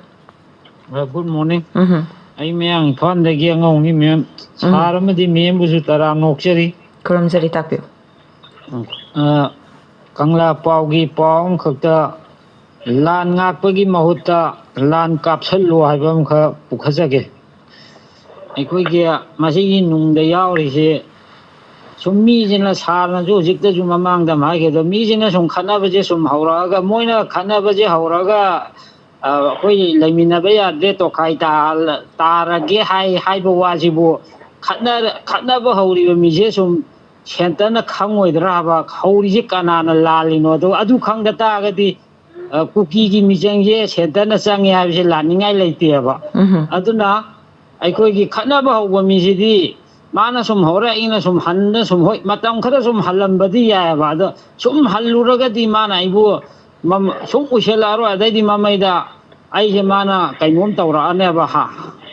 Good morning. ꯑꯩ ꯃꯌꯥꯡ ꯏꯝꯐꯥꯜꯗꯒꯤ ꯑꯉꯧꯅꯤ ꯃꯦꯝ. ꯁꯥꯔ ꯑꯃꯗꯤ ꯃꯦꯝꯕꯨꯁꯨ ꯇꯔꯥ ꯅꯣꯛꯆꯔꯤ. ꯈꯨꯔꯨꯝꯖꯔꯤ ꯇꯥꯛꯄꯤꯌꯨ. ꯀꯪꯂꯥ ꯄꯥꯎꯒꯤ ꯄꯥꯎ ꯑꯃꯈꯛꯇ ꯂꯥꯟ ꯉꯥꯛꯄꯒꯤ ꯃꯍꯨꯠꯇ ꯂꯥꯟ ꯀꯥꯞꯁꯜꯂꯨ ꯍꯥꯏꯕ ꯑꯃꯈꯛ ꯄꯨꯈꯠꯆꯒꯦ. ꯑꯩꯈꯣꯏꯒꯤ ꯃꯁꯤꯒꯤ ꯅꯨꯡꯗ ꯌꯥꯎꯔꯤꯁꯦ ꯁꯨꯝ ꯃꯤꯁꯤꯅ ꯁꯥꯔꯅꯁꯨ ꯍꯧꯖꯤꯛꯇꯁꯨ ꯃꯃꯥꯡꯗ ꯍꯥꯏꯈꯤꯕꯗꯣ ꯃꯤꯁꯤꯅ ꯁꯨꯝ ꯈꯠꯅꯕꯁꯦ ꯁꯨꯝ ꯍꯧꯔꯛꯑꯒ ꯃꯣꯏꯅ ꯈꯠꯅꯕꯁꯦ ꯍꯧꯔꯒ ꯑꯩꯈꯣꯏ ꯂꯩꯃꯤꯟꯅꯕ ꯌꯥꯗ꯭ꯔꯦ ꯇꯣꯈꯥꯏ ꯇꯥꯔꯒꯦ ꯍꯥꯏꯕ ꯋꯥꯁꯤꯕꯨ ꯈꯠꯅꯕ ꯍꯧꯔꯤꯕ ꯃꯤꯁꯦ ꯁꯨꯝ ꯁꯦꯟꯇꯔꯅ ꯈꯪꯉꯣꯏꯗ꯭ꯔꯥꯕ ꯍꯧꯔꯤꯁꯦ ꯀꯅꯥꯅ ꯂꯥꯜꯂꯤꯅꯣ ꯑꯗꯨ ꯈꯪꯗ ꯇꯥꯔꯒꯗꯤ ꯀꯨꯀꯤꯒꯤ ꯃꯤꯆꯪꯁꯦ ꯁꯦꯟꯇꯔꯅ ꯆꯪꯉꯦ ꯍꯥꯏꯕꯁꯦ ꯂꯥꯟꯅꯤꯡꯉꯥꯏ ꯂꯩꯇꯦꯕ. ꯑꯗꯨꯅ ꯑꯩꯈꯣꯏꯒꯤ ꯈꯠꯅꯕ ꯍꯧꯕ ꯃꯤꯁꯤꯗꯤ ꯃꯥꯅ ꯁꯨꯝ ꯍꯧꯔꯛꯏꯅ ꯁꯨꯝ ꯁꯨꯝ ꯍꯣꯏ ꯃꯇꯝ ꯈꯔ ꯁꯨꯝ ꯍꯜꯂꯝꯕꯗꯤ ꯌꯥꯏꯑꯕ. ꯑꯗꯣ ꯁꯨꯝ ꯍꯜꯂꯨꯔꯒꯗꯤ ꯃꯥꯅ ꯑꯩꯕꯨ ꯁꯨꯝ ꯎꯏꯁꯜꯂꯛꯑꯔꯣꯏ. ꯑꯗꯩꯗꯤ ꯃꯃꯩꯗ ꯑꯩꯁꯦ ꯃꯥꯅ ꯀꯩꯅꯣꯝ ꯇꯧꯔꯛꯑꯅꯦꯕ.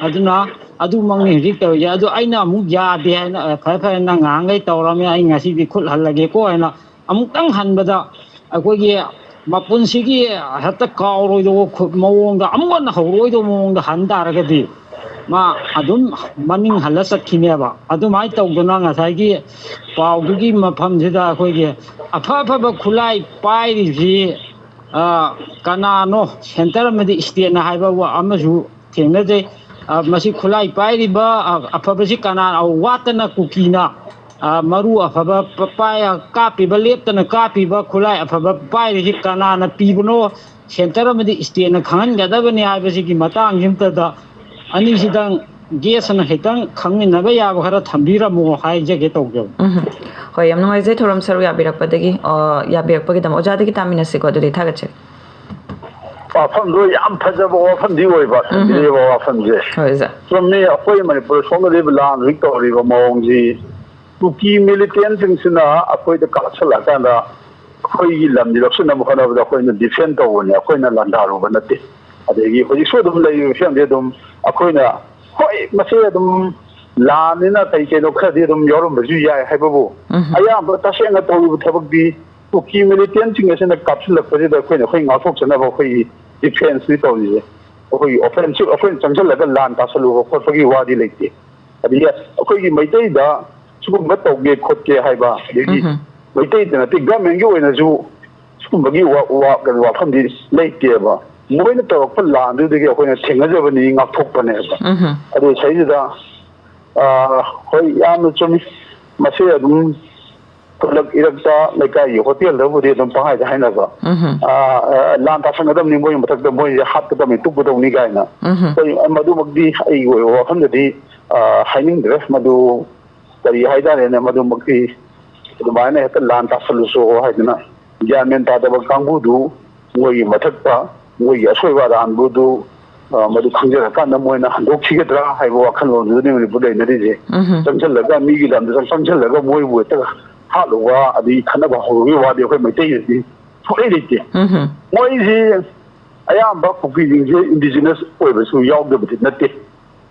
ꯑꯗꯨꯅ ꯑꯗꯨꯃꯛꯅꯤ ꯍꯧꯖꯤꯛ ꯇꯧꯔꯤꯁꯦ. ꯑꯗꯨ ꯑꯩꯅ ꯑꯃꯨꯛ ꯌꯥꯗꯦ ꯍꯥꯏꯅ ꯐꯔꯦ ꯅꯪ ꯉꯍꯥꯟꯈꯩ ꯇꯧꯔꯝꯃꯦ ꯑꯩ ꯉꯁꯤꯗꯤ ꯈꯨꯠ ꯍꯜꯂꯒꯦꯀꯣ ꯍꯥꯏꯅ ꯑꯃꯨꯛꯇꯪ ꯍꯟꯕꯗ ꯑꯩꯈꯣꯏꯒꯤ ꯃꯄꯨꯟꯁꯤꯒꯤ ꯍꯦꯛꯇ ꯀꯥꯎꯔꯣꯏꯗꯧꯕ ꯃꯑꯣꯡꯗ ꯑꯃꯨꯛ ꯍꯟꯅ ꯍꯧꯔꯛꯑꯣꯏꯗꯧꯕ ꯃꯑꯣꯡꯗ ꯍꯟ ꯇꯥꯔꯒꯗꯤ ꯃꯥ ꯑꯗꯨꯝ ꯃꯅꯤꯡ ꯍꯜꯂ ꯆꯠꯈꯤꯅꯦꯕ. ꯑꯗꯨꯃꯥꯏꯅ ꯇꯧꯗꯅ ꯉꯁꯥꯏꯒꯤ ꯄꯥꯎꯗꯨꯒꯤ ꯃꯐꯝꯁꯤꯗ ꯑꯩꯈꯣꯏꯒꯤ ꯑꯐꯕ ꯈꯨꯠꯂꯥꯏ ꯄꯥꯏꯔꯤꯁꯤ ꯀꯅꯥꯅꯣ ꯁꯦꯟꯇꯔ ꯑꯃꯗꯤ ꯏꯁꯇꯦꯠꯅ ꯍꯥꯏꯕ ꯑꯃꯁꯨ ꯊꯦꯡꯅꯖꯩ. ꯃꯁꯤ ꯈꯨꯠꯂꯥꯏ ꯄꯥꯏꯔꯤꯕ ꯑꯐꯕꯁꯤ ꯀꯅꯥꯅ ꯋꯥꯠꯇꯅ ꯀꯨꯀꯤꯅ ꯃꯔꯨ ꯑꯐꯕ ꯀꯥꯞꯄꯤꯕ ꯂꯦꯞꯇꯅ ꯀꯥꯞꯄꯤꯕ ꯈꯨꯠꯂꯥꯏ ꯑꯐꯕ ꯄꯥꯏꯔꯤꯁꯤ ꯀꯅꯥꯅ ꯄꯤꯕꯅꯣ ꯁꯦꯟꯇꯔ ꯑꯃꯗꯤ ꯏꯁꯇꯦꯠꯅ ꯈꯪꯍꯟꯒꯗꯕꯅꯤ ꯍꯥꯏꯕꯁꯤꯒꯤ ꯃꯇꯥꯡꯁꯤꯃꯇꯗ ꯑꯅꯤꯁꯤꯗꯪ ꯒꯦꯁꯅ ꯈꯤꯇꯪ ꯈꯪꯃꯤꯟꯅꯕ ꯌꯥꯕ ꯈꯔ ꯊꯝꯕꯤꯔꯝꯃꯣ ꯍꯥꯏꯖꯒꯦ ꯇꯧꯖꯕ. ꯍꯣꯏ ꯌꯥꯝ ꯅꯨꯡꯉꯥꯏꯖꯩ ꯊꯧꯔꯝ ꯁꯔꯨꯛ ꯌꯥꯕꯤꯔꯛꯄꯒꯤꯗꯃꯛ ꯑꯣꯖꯥꯗꯒꯤ ꯇꯥꯃꯤꯟꯅꯁꯤꯀꯣ. ꯑꯗꯨꯗꯤ ꯊꯥꯒꯠꯆꯔꯤ. ꯋꯥꯐꯝꯗꯣ ꯌꯥꯝ ꯐꯖꯕ ꯋꯥꯐꯝꯗꯤ ꯑꯣꯏꯕ ꯊꯝꯕꯤꯔꯤꯕ ꯋꯥꯐꯝꯁꯦ. ꯆꯨꯝꯃꯤ ꯑꯩꯈꯣꯏ ꯃꯅꯤꯄꯨꯔ ꯁꯣꯝꯗꯗꯤ ꯂꯥꯟ ꯍꯧꯖꯤꯛ ꯇꯧꯔꯤꯕ ꯃꯑꯣꯡꯁꯤ ꯀꯨꯀꯤ ꯃꯤꯂꯤꯇꯦꯟꯁꯤꯡꯁꯤꯅ ꯑꯩꯈꯣꯏꯗ ꯀꯥꯞꯁꯤꯜꯂꯛꯀꯥꯟꯗ ꯑꯩꯈꯣꯏꯒꯤ ꯂꯝꯁꯤ ꯂꯧꯁꯤꯟꯅꯕ ꯍꯣꯠꯅꯕꯗ ꯑꯩꯈꯣꯏꯅ ꯗꯤꯐꯦꯟ ꯇꯧꯕꯅꯤ. ꯑꯩꯈꯣꯏꯅ ꯂꯥꯟꯗꯥꯔꯨꯕ ꯅꯠꯇꯦ. ꯑꯗꯒꯤ ꯍꯧꯖꯤꯛꯁꯨ ꯑꯗꯨꯝ ꯂꯩꯔꯤꯕ ꯐꯤꯕꯝꯁꯦ ꯑꯗꯨꯝ ꯑꯩꯈꯣꯏꯅ ꯍꯣꯏ ꯃꯁꯤ ꯑꯗꯨꯝ ꯂꯥꯟꯅꯤꯅ ꯀꯩꯅꯣ ꯈꯔꯗꯤ ꯑꯗꯨꯝ ꯌꯥꯎꯔꯝꯕꯁꯨ ꯌꯥꯏ ꯍꯥꯏꯕꯕꯨ ꯑꯌꯥꯝꯕ ꯇꯁꯦꯡꯅ ꯇꯧꯔꯤꯕ ꯊꯕꯛꯇꯤ ꯀꯨꯀꯤ ꯃꯤꯂꯤꯇꯦꯟꯁꯤꯡ ꯑꯁꯤꯅ ꯀꯥꯞꯁꯤꯜꯂꯛꯄꯁꯤꯗ ꯑꯩꯈꯣꯏ ꯉꯥꯛꯊꯣꯛꯆꯅꯕ ꯑꯩꯈꯣꯏꯒꯤ ꯗꯤꯐꯦꯟꯁꯅꯤ ꯇꯧꯔꯤꯁꯦ. ꯑꯩꯈꯣꯏꯒꯤ ꯑꯣꯐꯦꯟꯁꯤꯞ ꯑꯩꯈꯣꯏꯅ ꯆꯪꯁꯤꯜꯂꯒ ꯂꯥꯟ ꯇꯥꯁꯜꯂꯨꯕ ꯈꯣꯠꯄꯒꯤ ꯋꯥꯗꯤ ꯂꯩꯇꯦ. ꯑꯗꯒꯤ ꯑꯩꯈꯣꯏꯒꯤ ꯃꯩꯇꯩꯗ ꯁꯤꯒꯨꯝꯕ ꯇꯧꯒꯦ ꯈꯣꯠꯀꯦ ꯍꯥꯏꯕ ꯑꯗꯒꯤ ꯃꯩꯇꯩꯗ ꯅꯠꯇꯦ ꯒꯚꯔꯟꯃꯦꯟꯒꯤ ꯑꯣꯏꯅꯁꯨ ꯁꯤꯒꯨꯝꯕꯒꯤ ꯋꯥꯐꯝꯗꯤ ꯂꯩꯇꯦꯕ. ꯃꯣꯏꯅ ꯇꯧꯔꯛꯄ ꯂꯥꯟꯗꯨꯗꯒꯤ ꯑꯩꯈꯣꯏꯅ ꯊꯦꯡꯅꯖꯕꯅꯤ ꯉꯥꯛꯊꯣꯛꯄꯅꯦꯕ. ꯑꯗꯨ ꯁꯤꯗꯩꯁꯤꯗ ꯍꯣꯏ ꯌꯥꯝꯅ ꯆꯨꯝꯃꯤ. ꯃꯁꯤ ꯑꯗꯨꯝ ꯈꯨꯜꯂꯛ ꯏꯔꯛꯇ ꯂꯩꯀꯥꯏꯒꯤ ꯍꯣꯇꯦꯜꯗꯕꯨꯗꯤ ꯑꯗꯨꯝ ꯄꯪꯍꯥꯏꯗ ꯍꯥꯏꯅꯕ ꯂꯥꯟ ꯇꯥꯁꯟꯒꯗꯕꯅꯤ ꯃꯣꯏꯒꯤ ꯃꯊꯛꯇ ꯃꯣꯏꯁꯦ ꯍꯥꯠꯀꯗꯕꯅꯤ ꯇꯨꯞꯀꯗꯕꯅꯤ ꯀꯥꯏꯅ ꯃꯗꯨꯃꯛꯇꯤ ꯑꯩꯒꯤ ꯑꯣꯏꯕ ꯋꯥꯐꯝꯗꯗꯤ ꯍꯥꯏꯅꯤꯡꯗ꯭ꯔꯦ. ꯃꯗꯨ ꯀꯔꯤ ꯍꯥꯏꯇꯥꯔꯦꯅꯦ ꯃꯗꯨꯃꯛꯇꯤ ꯑꯗꯨꯃꯥꯏꯅ ꯍꯦꯛꯇ ꯂꯥꯟ ꯇꯥꯁꯜꯂꯨꯁꯨ ꯍꯥꯏꯗꯅ ꯒ꯭ꯌꯥꯟ ꯃꯦꯟ ꯇꯥꯗꯕ ꯀꯥꯡꯕꯨꯗු ꯃꯣꯏꯒꯤ ꯃꯊꯛꯇ ꯃꯣꯏꯒꯤ ꯑꯁꯣꯏꯕ ꯑꯔꯥꯟꯕꯗꯨ ꯃꯗꯨ ꯈꯪꯖꯔꯀꯥꯟꯗ ꯃꯣꯏꯅ ꯍꯟꯗꯣꯛꯈꯤꯒꯗ꯭ꯔꯥ ꯍꯥꯏꯕ ꯋꯥꯈꯜꯂꯣꯟꯗꯨꯅꯤ ꯃꯅꯤꯄꯨꯔ ꯂꯩꯅꯔꯤꯁꯦ. ꯆꯪꯁꯤꯜꯂꯒ ꯃꯤꯒꯤ ꯂꯝꯗ ꯆꯪꯁꯤꯜꯂꯒ ꯃꯣꯏꯕꯨ ꯍꯦꯛꯇ ꯍꯥꯠꯂꯨꯕ ꯑꯗꯒꯤ ꯈꯠꯅꯕ ꯍꯧꯔꯨꯕꯒꯤ ꯋꯥꯗꯤ ꯑꯩꯈꯣꯏ ꯃꯩꯇꯩꯗꯗꯤ ꯁꯨꯡꯂꯩ ꯂꯩꯇꯦ. ꯃꯣꯏꯁꯤ ꯑꯌꯥꯝꯕ ꯀꯨꯀꯤꯁꯤꯡꯁꯦ ꯏꯟꯗꯤꯖꯤꯅꯁ ꯑꯣꯏꯕꯁꯨ ꯌꯥꯎꯗꯕꯗꯤ ꯅꯠꯇꯦ.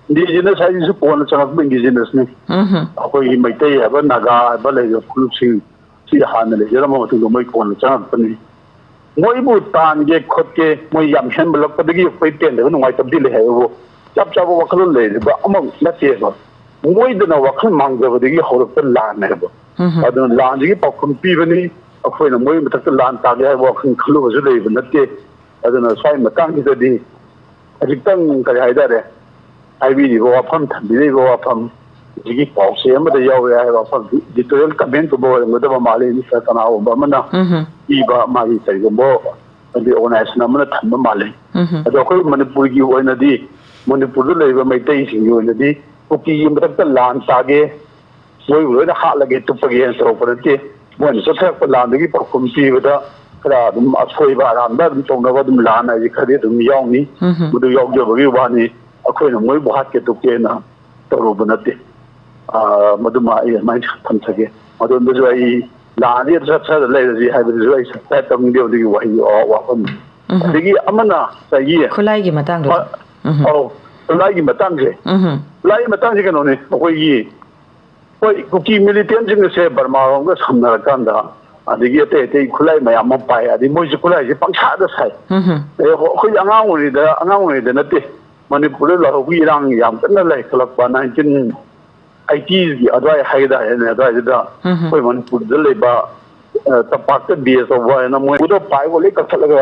ꯏꯟꯗꯤꯖꯤꯅꯁ ꯍꯥꯏꯁꯤꯁꯨ ꯀꯣꯟꯅ ꯆꯪꯉꯛꯄ ꯏꯟꯗꯤꯖꯤꯅꯁꯅꯤ. ꯑꯩꯈꯣꯏꯒꯤ ꯃꯩꯇꯩ ꯍꯥꯏꯕ ꯅꯥꯒꯥ ꯍꯥꯏꯕ ꯂꯩꯔꯤꯕ ꯐꯨꯔꯨꯞꯁꯤꯡ ꯁꯤ ꯍꯥꯟꯅ ꯂꯩꯖꯔꯝꯕ ꯃꯇꯨꯡꯗ ꯃꯣꯏ ꯀꯣꯟꯅ ꯆꯪꯉꯛꯄꯅꯤ. ꯃꯣꯏꯕꯨ ꯇꯥꯟꯒꯦ ꯈꯣꯠꯀꯦ ꯃꯣꯏ ꯌꯥꯝ ꯍꯦꯟꯕꯂꯛꯄꯗꯒꯤ ꯑꯩꯈꯣꯏ ꯄꯦꯟꯗꯕ ꯅꯨꯡꯉꯥꯏꯇꯕꯗꯤ ꯂꯩ ꯍꯥꯏꯕꯕꯨ ꯆꯞ ꯆꯥꯕ ꯋꯥꯈꯜꯂꯣꯟ ꯂꯩꯔꯤꯕ ꯑꯃ ꯅꯠꯇꯦꯕ ꯃꯣꯏꯗꯅ ꯋꯥꯈꯜ ꯃꯥꯡꯖꯕꯗꯒꯤ ꯍꯧꯔꯛꯄ ꯂꯥꯟꯅꯦꯕ ꯑꯗꯨꯅ ꯂꯥꯟꯁꯤꯒꯤ ꯄꯥꯎꯈꯨꯝ ꯄꯤꯕꯅꯤ ꯑꯩꯈꯣꯏꯅ ꯃꯣꯏ ꯃꯊꯛꯇ ꯂꯥꯟ ꯇꯥꯒꯦ ꯍꯥꯏꯕ ꯋꯥꯈꯜ ꯈꯜꯂꯨꯕꯁꯨ ꯂꯩꯕ ꯅꯠꯇꯦ ꯑꯗꯨꯅ ꯁ꯭ꯋꯥꯏ ꯃꯇꯥꯡꯁꯤꯗꯗꯤ ꯈꯖꯤꯛꯇꯪ ꯀꯔꯤ ꯍꯥꯏꯇꯥꯔꯦ ꯍꯥꯏꯕꯤꯔꯤꯕ ꯋꯥꯐꯝ ꯊꯝꯕꯤꯔꯤꯕ ꯋꯥꯐꯝ ꯍꯧꯖꯤꯛꯀꯤ ꯄꯥꯎꯆꯦ ꯑꯃꯗ ꯌꯥꯎꯋꯦ ꯍꯥꯏꯕ ꯋꯥꯐꯝ ꯏꯗꯤꯇꯣꯔꯤꯌꯦꯜ ꯀꯃꯦꯟꯒꯨꯝꯕ ꯑꯣꯏꯔꯝꯒꯗꯕ ꯃꯥꯜꯂꯤ ꯃꯤꯁꯇꯔ ꯀꯅꯥꯒꯨꯝꯕ ꯑꯃꯅ ꯄꯤꯕ ꯃꯥꯒꯤ ꯀꯔꯤꯒꯨꯝꯕ ꯍꯥꯏꯗꯤ ꯑꯣꯔꯒꯅꯥꯏꯖꯦꯁꯟ ꯑꯃꯅ ꯊꯝꯕ ꯃꯥꯜꯂꯤ ꯑꯗꯣ ꯑꯩꯈꯣꯏ ꯃꯅꯤꯄꯨꯔꯒꯤ ꯑꯣꯏꯅꯗꯤ ꯃꯅꯤꯄꯨꯔꯗ ꯂꯩꯔꯤꯕ ꯃꯩꯇꯩꯁꯤꯡꯒꯤ ꯑꯣꯏꯅꯗꯤ ꯀꯨꯀꯤꯒꯤ ꯃꯊꯛꯇ ꯂꯥꯟ ꯇꯥꯒꯦ ꯃꯣꯏꯕꯨ ꯂꯣꯏꯅ ꯍꯥꯠꯂꯒꯦ ꯇꯨꯞꯄꯒꯦꯅ ꯇꯧꯔꯛꯄ ꯅꯠꯇꯦ ꯃꯣꯏꯅ ꯆꯠꯊꯔꯛꯄ ꯂꯥꯟꯗꯨꯒꯤ ꯄꯥꯎꯈꯨꯝ ꯄꯤꯕꯗ ꯈꯔ ꯑꯗꯨꯝ ꯑꯁꯣꯏꯕ ꯑꯔꯥꯟꯕ ꯑꯗꯨꯝ ꯇꯧꯅꯕ ꯑꯗꯨꯝ ꯂꯥꯟ ꯍꯥꯏꯁꯦ ꯈꯔꯗꯤ ꯑꯗꯨꯝ ꯌꯥꯎꯅꯤ ꯃꯗꯨ ꯌꯥꯎꯖꯕꯒꯤ ꯋꯥꯅꯤ ꯑꯩꯈꯣꯏꯅ ꯃꯣꯏꯕꯨ ꯍꯥꯠꯀꯦ ꯇꯨꯞꯀꯦꯅ ꯇꯧꯔꯨꯕ ꯅꯠꯇꯦ ꯃꯗꯨꯃ ꯑꯩ ꯑꯗꯨꯃꯥꯏꯅ ꯊꯝꯖꯒꯦ ꯃꯗꯣꯝꯗꯁꯨ ꯑꯩ ꯂꯥꯟꯗꯤ ꯆꯠꯊꯔ ꯂꯩꯔꯁꯤ ꯍꯥꯏꯕꯗꯨꯁꯨ ꯑꯩ ꯁꯞꯁꯀ꯭ꯔꯥꯏꯕ ꯇꯧꯅꯤꯡꯗꯦ ꯑꯗꯨꯒꯤ ꯋꯥꯐꯝꯅꯤ ꯑꯗꯒꯤ ꯑꯃꯅ ꯉꯁꯥꯏꯒꯤ ꯈꯨꯠꯂꯥꯏꯒꯤ ꯃꯇꯥꯡꯗ ꯈꯨꯠꯂꯥꯏꯒꯤ ꯃꯇꯥꯡꯁꯦ ꯈꯨꯠꯂꯥꯏꯒꯤ ꯃꯇꯥꯡꯁꯦ ꯀꯩꯅꯣꯅꯤ ꯑꯩꯈꯣꯏꯒꯤ ꯍꯣꯏ ꯀꯨꯀꯤ ꯃꯤꯂꯤꯇꯦꯟꯁꯤꯡꯁꯦ ꯕꯔꯃꯥꯔꯣꯝꯒ ꯁꯝꯅꯔꯀꯥꯟꯗ ꯑꯗꯒꯤ ꯑꯇꯩ ꯑꯇꯩ ꯈꯨꯠꯂꯥꯏ ꯃꯌꯥꯝ ꯑꯃ ꯄꯥꯏ ꯑꯗꯩ ꯃꯣꯏꯁꯨ ꯈꯨꯠꯂꯥꯏꯁꯦ ꯄꯪꯁꯥꯗ ꯁꯥꯏ ꯑꯩꯈꯣꯏ ꯑꯉꯥꯡ ꯑꯣꯏꯔꯤꯉꯩꯗ ꯅꯠꯇꯦ ꯃꯅꯤꯄꯨꯔꯗ ꯂꯥꯟꯍꯧꯕꯒꯤ ꯏꯔꯥꯡ ꯌꯥꯝ ꯀꯟꯅ ꯂꯩꯈꯠꯂꯛꯄ 1980ꯒꯤ ꯑꯗꯨꯋꯥꯏ ꯍꯥꯏꯒꯗꯥꯏꯅꯦ ꯑꯗꯨꯋꯥꯏꯗꯨꯗ ꯑꯩꯈꯣꯏ ꯃꯅꯤꯄꯨꯔꯗ ꯂꯩꯕ ꯇꯝꯄꯥꯛꯇ ꯕꯦꯁ ꯇꯧꯕ ꯍꯥꯏꯅ ꯃꯣꯏꯗꯣ ꯄꯥꯏꯕ ꯂꯣꯏ ꯀꯛꯊꯠꯂꯒ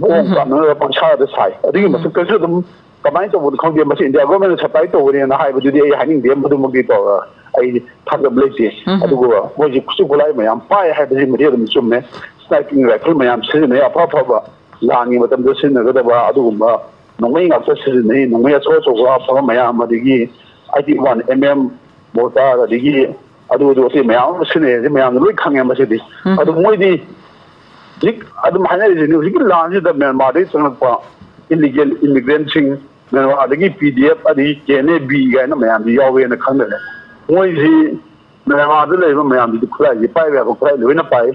ꯃꯑꯣꯡ ꯇꯥꯟꯅꯔꯒ ꯄꯪꯁꯥꯗ ꯁꯥꯏ ꯑꯗꯨꯒꯤ ꯃꯊꯛꯇꯁꯨ ꯑꯗꯨꯝ ꯀꯃꯥꯏꯅ ꯇꯧꯕꯅꯣ ꯈꯪꯗꯦ ꯃꯁꯤ ꯏꯟꯗꯤꯌꯥ ꯒꯣꯔꯃꯦꯟꯅ ꯁꯞꯄ꯭ꯂꯥꯏ ꯇꯧꯕꯅꯦꯅ ꯍꯥꯏꯕꯗꯨꯗꯤ ꯑꯩ ꯍꯥꯏꯅꯤꯡꯗꯦ ꯃꯗꯨꯃꯛꯇꯤ ꯑꯩ ꯊꯥꯖꯕ ꯂꯩꯇꯦ ꯑꯗꯨꯒ ꯃꯣꯏꯁꯤ ꯈꯨꯠꯁꯨ ꯈꯨꯠꯂꯥꯏ ꯃꯌꯥꯝ ꯄꯥꯏ ꯍꯥꯏꯕꯁꯤꯃꯗꯤ ꯑꯗꯨꯝ ꯆꯨꯝꯃꯦ ꯁ꯭ꯅꯥꯏꯄꯤꯡ ꯔꯥꯏꯐꯜ ꯃꯌꯥꯝ ꯁꯤꯖꯤꯟꯅꯩ ꯑꯐꯕ ꯂꯥꯟꯒꯤ ꯃꯇꯝꯗ ꯁꯤꯖꯤꯟꯅꯒꯗꯕ ꯑꯗꯨꯒꯨꯝꯕ ꯅꯣꯡꯃꯩ ꯉꯥꯛꯇ ꯁꯤꯖꯤꯟꯅꯩ ꯅꯣꯡꯃꯩ ꯑꯆꯧ ꯑꯆꯧꯕ ꯑꯐꯕ ꯃꯌꯥꯝ ꯑꯗꯒꯤ 81mm ꯃꯣꯔꯇꯥꯔ ꯑꯗꯒꯤ ꯑꯗꯨ ꯑꯇꯩ ꯃꯌꯥꯝ ꯑꯃ ꯁꯤꯖꯤꯟꯅꯩ ꯃꯌꯥꯝꯅ ꯂꯣꯏ ꯈꯪꯉꯦ ꯃꯁꯤꯗꯤ ꯑꯗꯨ ꯃꯣꯏꯗꯤ ꯍꯧꯖꯤꯛ ꯑꯗꯨꯝ ꯍꯥꯏꯅꯔꯤꯁꯤꯅꯤ ꯍꯧꯖꯤꯛꯀꯤ ꯂꯥꯟꯁꯤꯗ ꯃ꯭ꯌꯥꯟꯃꯥꯔꯗꯒꯤ ꯆꯪꯂꯛꯄ ꯏꯂꯤꯒꯦꯜ ꯏꯃꯤꯒ꯭ꯔꯦꯟꯁꯤꯡ ꯃ꯭ꯌꯥꯟꯃꯥꯔꯗꯒꯤ PDF ꯑꯗꯒꯤ KNA-B ꯀꯥꯏꯅ ꯃꯌꯥꯝꯁꯤ ꯌꯥꯎꯋꯦꯅ ꯈꯪꯅꯔꯦ ꯃꯣꯏꯁꯤ ꯃ꯭ꯌꯥꯟꯃꯥꯔꯗ ꯂꯩꯔꯤꯕ ꯃꯌꯥꯝꯁꯤꯗꯤ ꯈꯨꯠꯂꯥꯏꯁꯤ ꯄꯥꯏꯕ ꯌꯥꯕ ꯈꯨꯠꯂꯥꯏ ꯂꯣꯏꯅ ꯄꯥꯏ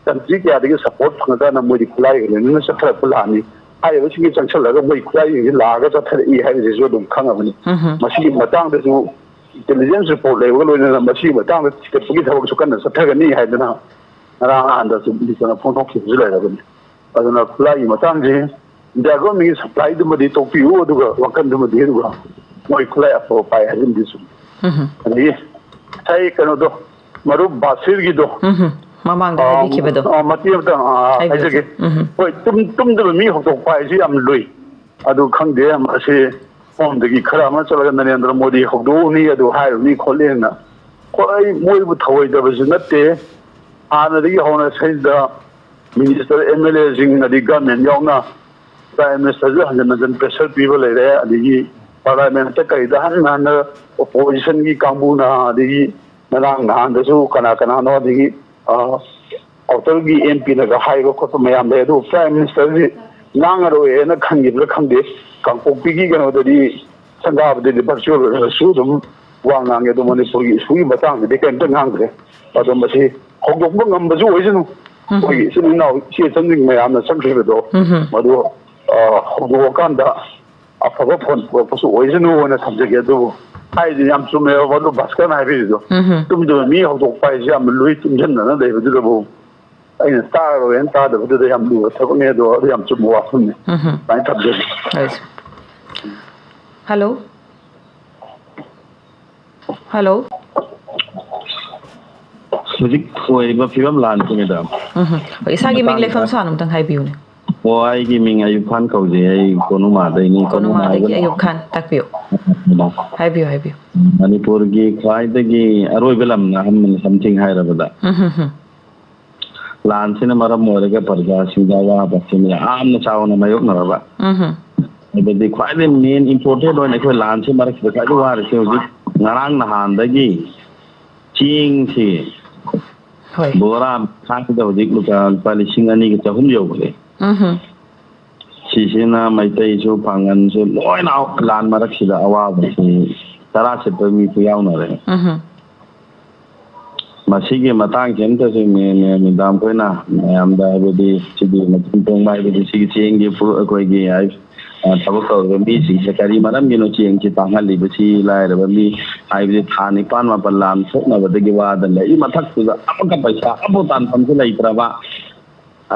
ꯀꯟꯇ꯭ꯔꯤ ꯀꯌꯥꯗꯒꯤ ꯁꯄꯣꯔꯠ ꯐꯪꯉꯀꯥꯟꯗ ꯃꯣꯏꯗꯤ ꯈꯨꯠꯂꯥꯏꯒ ꯂꯣꯏꯅꯅ ꯆꯠꯊꯔꯛꯄ ꯂꯥꯟꯅꯤ ꯍꯥꯏꯔꯤꯕꯁꯤꯡꯒꯤ ꯆꯪꯁꯜꯂꯒ ꯃꯣꯏ ꯈꯨꯠꯂꯥꯏꯁꯤꯡꯁꯤ ꯂꯥꯛꯑꯒ ꯆꯠꯊꯔꯛꯏ ꯍꯥꯏꯕꯁꯤꯁꯨ ꯑꯗꯨꯝ ꯈꯪꯉꯕꯅꯤ ꯃꯁꯤꯒꯤ ꯃꯇꯥꯡꯗꯁꯨ ꯏꯟꯇꯦꯂꯤꯖꯦꯟꯁ ꯔꯤꯄꯣꯔꯠ ꯂꯩꯕꯒ ꯂꯣꯏꯅꯅ ꯃꯁꯤꯒꯤ ꯃꯇꯥꯡꯗ ꯊꯤꯒꯠꯄꯒꯤ ꯊꯕꯛꯁꯨ ꯀꯟꯅ ꯆꯠꯊꯒꯅꯤ ꯍꯥꯏꯗꯅ ꯉꯔꯥꯡ ꯅꯍꯥꯟꯗꯁꯨ ꯃꯤꯅꯤꯁꯇꯔꯅ ꯐꯣꯡꯗꯣꯛꯈꯤꯕꯁꯨ ꯂꯩꯔꯕꯅꯤ ꯑꯗꯨꯅ ꯈꯨꯠꯂꯥꯏꯒꯤ ꯃꯇꯥꯡꯁꯦ ꯏꯟꯗꯤꯌꯥ ꯒꯣꯔꯃꯦꯟꯒꯤ ꯁꯄ꯭ꯂꯥꯏꯗꯨꯃꯗꯤ ꯇꯣꯛꯄꯤꯌꯨ ꯑꯗꯨꯒ ꯋꯥꯈꯜꯗꯨꯃꯗꯤ ꯑꯗꯨꯒ ꯃꯣꯏ ꯈꯨꯠꯂꯥꯏ ꯑꯐꯕ ꯄꯥꯏ ꯍꯥꯏꯕꯗꯤ ꯆꯨꯝꯃꯤ ꯑꯗꯒꯤ ꯉꯁꯥꯏ ꯀꯩꯅꯣꯗꯣ ꯃꯔꯨꯞ ꯕꯥꯁꯤꯔꯒꯤꯗꯣ ꯃꯃꯥꯡꯗ ꯍꯥꯏꯕꯤꯈꯤꯕꯗꯣ ꯃꯇꯦꯛ ꯑꯃꯇꯪ ꯍꯥꯏꯖꯒꯦ ꯍꯣꯏ ꯇꯨꯝꯗꯕ ꯃꯤ ꯍꯧꯗꯣꯛꯄ ꯍꯥꯏꯁꯤ ꯌꯥꯝ ꯂꯨꯏ ꯑꯗꯨ ꯈꯪꯗꯦ ꯃꯁꯤ ꯁꯣꯝꯗꯒꯤ ꯈꯔ ꯑꯃ ꯆꯠꯂꯒ ꯅꯔꯦꯟꯗ꯭ꯔ ꯃꯣꯗꯤ ꯍꯧꯗꯣꯛꯎꯅꯤ ꯑꯗꯨ ꯍꯥꯏꯔꯨꯅꯤ ꯈꯣꯠꯂꯦꯅ ꯍꯣꯏ ꯃꯣꯏꯕꯨ ꯊꯧꯑꯣꯏꯗꯕꯁꯨ ꯅꯠꯇꯦ ꯍꯥꯟꯅꯗꯒꯤ ꯍꯧꯅ ꯁꯤꯗ ꯃꯤꯅꯤꯁꯇꯔ MLAꯁꯤꯡ ꯑꯗꯒꯤ ꯒꯚꯔꯟꯃꯦꯟ ꯌꯥꯎꯅ ꯄ꯭ꯔꯥꯏꯝ ꯃꯤꯅꯤꯁꯇꯔꯁꯨ ꯍꯟꯖꯤꯟ ꯍꯟꯖꯤꯟ ꯄ꯭ꯔꯦꯁꯔ ꯄꯤꯕ ꯂꯩꯔꯦ ꯑꯗꯒꯤ ꯄꯥꯔꯂꯤꯌꯥꯃꯦꯟꯇ ꯀꯔꯤꯗ ꯍꯟꯅ ꯑꯣꯄꯣꯖꯤꯁꯟꯒꯤ ꯀꯥꯡꯕꯨꯅ ꯑꯗꯒꯤ ꯉꯔꯥꯡ ꯅꯍꯥꯟꯗꯁꯨ ꯀꯅꯥꯅꯣ ꯑꯗꯒꯤ ꯑꯥꯎꯇꯔꯒꯤ MPꯅꯒ ꯍꯥꯏꯕ ꯈꯣꯠꯄ ꯃꯌꯥꯝ ꯂꯩ ꯑꯗꯨꯕꯨ ꯄ꯭ꯔꯥꯏꯝ ꯃꯤꯅꯤꯁꯇꯔꯁꯤ ꯉꯥꯡꯉꯔꯣꯏꯅ ꯈꯟꯈꯤꯕ꯭ꯔꯥ ꯈꯪꯗꯦ ꯀꯥꯡꯄꯣꯛꯄꯤꯒꯤ ꯀꯩꯅꯣꯗꯗꯤ ꯁꯪꯒꯥꯕꯗꯗꯤ ꯚꯔꯆꯨꯋꯦꯜ ꯑꯣꯏꯔꯒꯁꯨ ꯑꯗꯨꯝ ꯋꯥ ꯉꯥꯡꯉꯦ ꯑꯗꯣ ꯃꯅꯤꯄꯨꯔꯒꯤ ꯏꯁꯨꯒꯤ ꯃꯇꯥꯡꯗꯗꯤ ꯀꯔꯤꯝꯇ ꯉꯥꯡꯗ꯭ꯔꯦ ꯑꯗꯣ ꯃꯁꯤ ꯍꯧꯗꯣꯛꯄ ꯉꯝꯕꯁꯨ ꯑꯣꯏꯁꯅꯨ ꯑꯩꯈꯣꯏꯒꯤ ꯏꯆꯤꯟ ꯏꯅꯥꯎ ꯏꯆꯦ ꯏꯆꯟꯁꯤꯡ ꯃꯌꯥꯝꯅ ꯆꯪꯈꯤꯕꯗꯣ ꯃꯗꯨ ꯍꯧꯗꯣꯛꯑꯀꯥꯟꯗ ꯑꯐꯕ ꯐꯣꯟ ꯄꯨꯔꯛꯄꯁꯨ ꯑꯣꯏꯁꯅꯨꯅ ꯊꯝꯖꯒꯦ ꯑꯗꯨꯕꯨ ꯍꯥꯏꯗꯤ ꯌꯥꯝ ꯆꯨꯝꯃꯦꯕ ꯃꯗꯨ ꯚꯥꯁꯀꯔꯅ ꯍꯥꯏꯕꯤꯔꯤꯗꯣ ꯇꯨꯝꯗꯕ ꯃꯤ ꯍꯧꯗꯣꯛꯄ ꯍꯥꯏꯁꯦ ꯌꯥꯝ ꯂꯨꯏ ꯇꯨꯝꯁꯤꯟꯗꯅ ꯂꯩꯕꯗꯨꯗꯕꯨ ꯑꯩꯅ ꯇꯥꯔꯔꯣꯏꯅ ꯇꯥꯗꯕꯗꯨꯗ ꯌꯥꯝ ꯂꯨꯕ ꯊꯕꯛꯅꯦ ꯑꯗꯣ ಅದು ꯌꯥꯝ ꯆꯨꯝꯕ ꯋꯥꯐꯝꯅꯤ ꯑꯗꯨꯃꯥꯏꯅ ꯊꯝꯖꯒꯦ ꯍꯜꯂꯣ ꯍꯧꯖꯤꯛ ꯑꯣꯏꯔꯤꯕ ꯐꯤꯕꯝ ꯂꯥꯟꯁꯤ ꯃꯦꯗꯥꯝ ꯍꯣꯏ ꯏꯁꯥꯒꯤ ꯃꯤꯡ ꯂꯩꯐꯝ ꯁꯥꯟꯅ ꯑꯃꯇꯪ ꯍꯥꯏꯕꯤꯌꯨꯅꯦ ꯑꯩꯒꯤ ꯃꯤꯡ ꯑꯌꯨꯕ ꯈꯥꯟ ꯀꯧꯖꯩ ꯑꯩ ꯀꯣꯅꯨꯡꯃꯥꯗꯩꯅꯤ ꯀꯣꯅꯨꯡꯃꯥꯗꯒꯤ ꯑꯌꯨꯕ ꯈꯥꯟ ꯇꯥꯛꯄꯤꯌꯨ ꯍꯥꯏꯕꯤꯌꯨ ꯃꯅꯤꯄꯨꯔꯒꯤ ꯈ꯭ꯋꯥꯏꯗꯒꯤ ꯑꯔꯣꯏꯕ ꯂꯝꯅ ꯑꯍꯟꯕꯅ ꯁꯝꯊꯤꯡ ꯍꯥꯏꯔꯕꯗ ꯂꯥꯟꯁꯤꯅ ꯃꯔꯝ ꯑꯣꯏꯔꯒ ꯄ꯭ꯔꯖꯥꯁꯤꯡꯗ ꯑꯋꯥꯕꯁꯤꯡ ꯌꯥꯝꯅ ꯆꯥꯎꯅ ꯃꯥꯌꯣꯛꯅꯔꯕ ꯍꯥꯏꯕꯗꯤ ꯈ꯭ꯋꯥꯏꯗꯒꯤ ꯃꯦꯟ ꯏꯝꯄꯣꯔꯇꯦꯟ ꯑꯣꯏꯅ ꯑꯩꯈꯣꯏ ꯂꯥꯟꯁꯤ ꯃꯔꯛꯁꯤꯗ ꯈ꯭ꯋꯥꯏꯗꯒꯤ ꯋꯥꯔꯤꯁꯤ ꯍꯧꯖꯤꯛ ꯉꯔꯥꯡ ꯅꯍꯥꯟꯗꯒꯤ ꯆꯦꯡꯁꯤ ꯕꯣꯔꯥ ꯈꯥꯡꯗ ꯍꯧꯖꯤꯛ ꯂꯨꯄꯥ 2,300 ꯌꯧꯈ꯭ꯔꯦ ꯁꯤꯁꯤꯅ ꯃꯩꯇꯩꯁꯨ ꯄꯥꯡꯒꯟꯁꯨ ꯂꯣꯏꯅ ꯂꯥꯟ ꯃꯔꯛꯁꯤꯗ ꯑꯋꯥꯕꯁꯤ ꯇꯔꯥ ꯁꯤꯠꯄ ꯃꯤꯁꯨ ꯌꯥꯎꯅꯔꯦ ꯃꯁꯤꯒꯤ ꯃꯇꯥꯡꯁꯤ ꯑꯝꯇꯁꯨ ꯃꯦꯗꯥꯝ ꯈꯣꯏꯅ ꯃꯌꯥꯝꯗ ꯍꯥꯏꯕꯗꯤ ꯁꯤꯒꯤ ꯃꯇꯦꯡ ꯄꯥꯡꯕ ꯍꯥꯏꯕꯗꯤ ꯁꯤꯒꯤ ꯆꯦꯡꯒꯤ ꯑꯩꯈꯣꯏꯒꯤ ꯊꯕꯛ ꯇꯧꯔꯤꯕ ꯃꯤꯁꯤꯡꯁꯦ ꯀꯔꯤ ꯃꯔꯝꯒꯤꯅꯣ ꯆꯦꯡꯁꯤ ꯇꯥꯡꯍꯜꯂꯤꯕꯁꯤ ꯂꯥꯏꯔꯕ ꯃꯤ ꯍꯥꯏꯕꯗꯤ ꯊꯥ 9-10 ꯂꯥꯟ ꯁꯣꯛꯅꯕꯗꯒꯤ ꯋꯥꯗꯅ ꯂꯩ ꯃꯊꯛꯇꯨꯗ ꯑꯃꯨꯛꯀ ꯄꯩꯁꯥ ꯑꯃꯐꯥꯎ ꯇꯥꯟꯐꯝꯁꯨ ꯂꯩꯇ꯭ꯔꯕ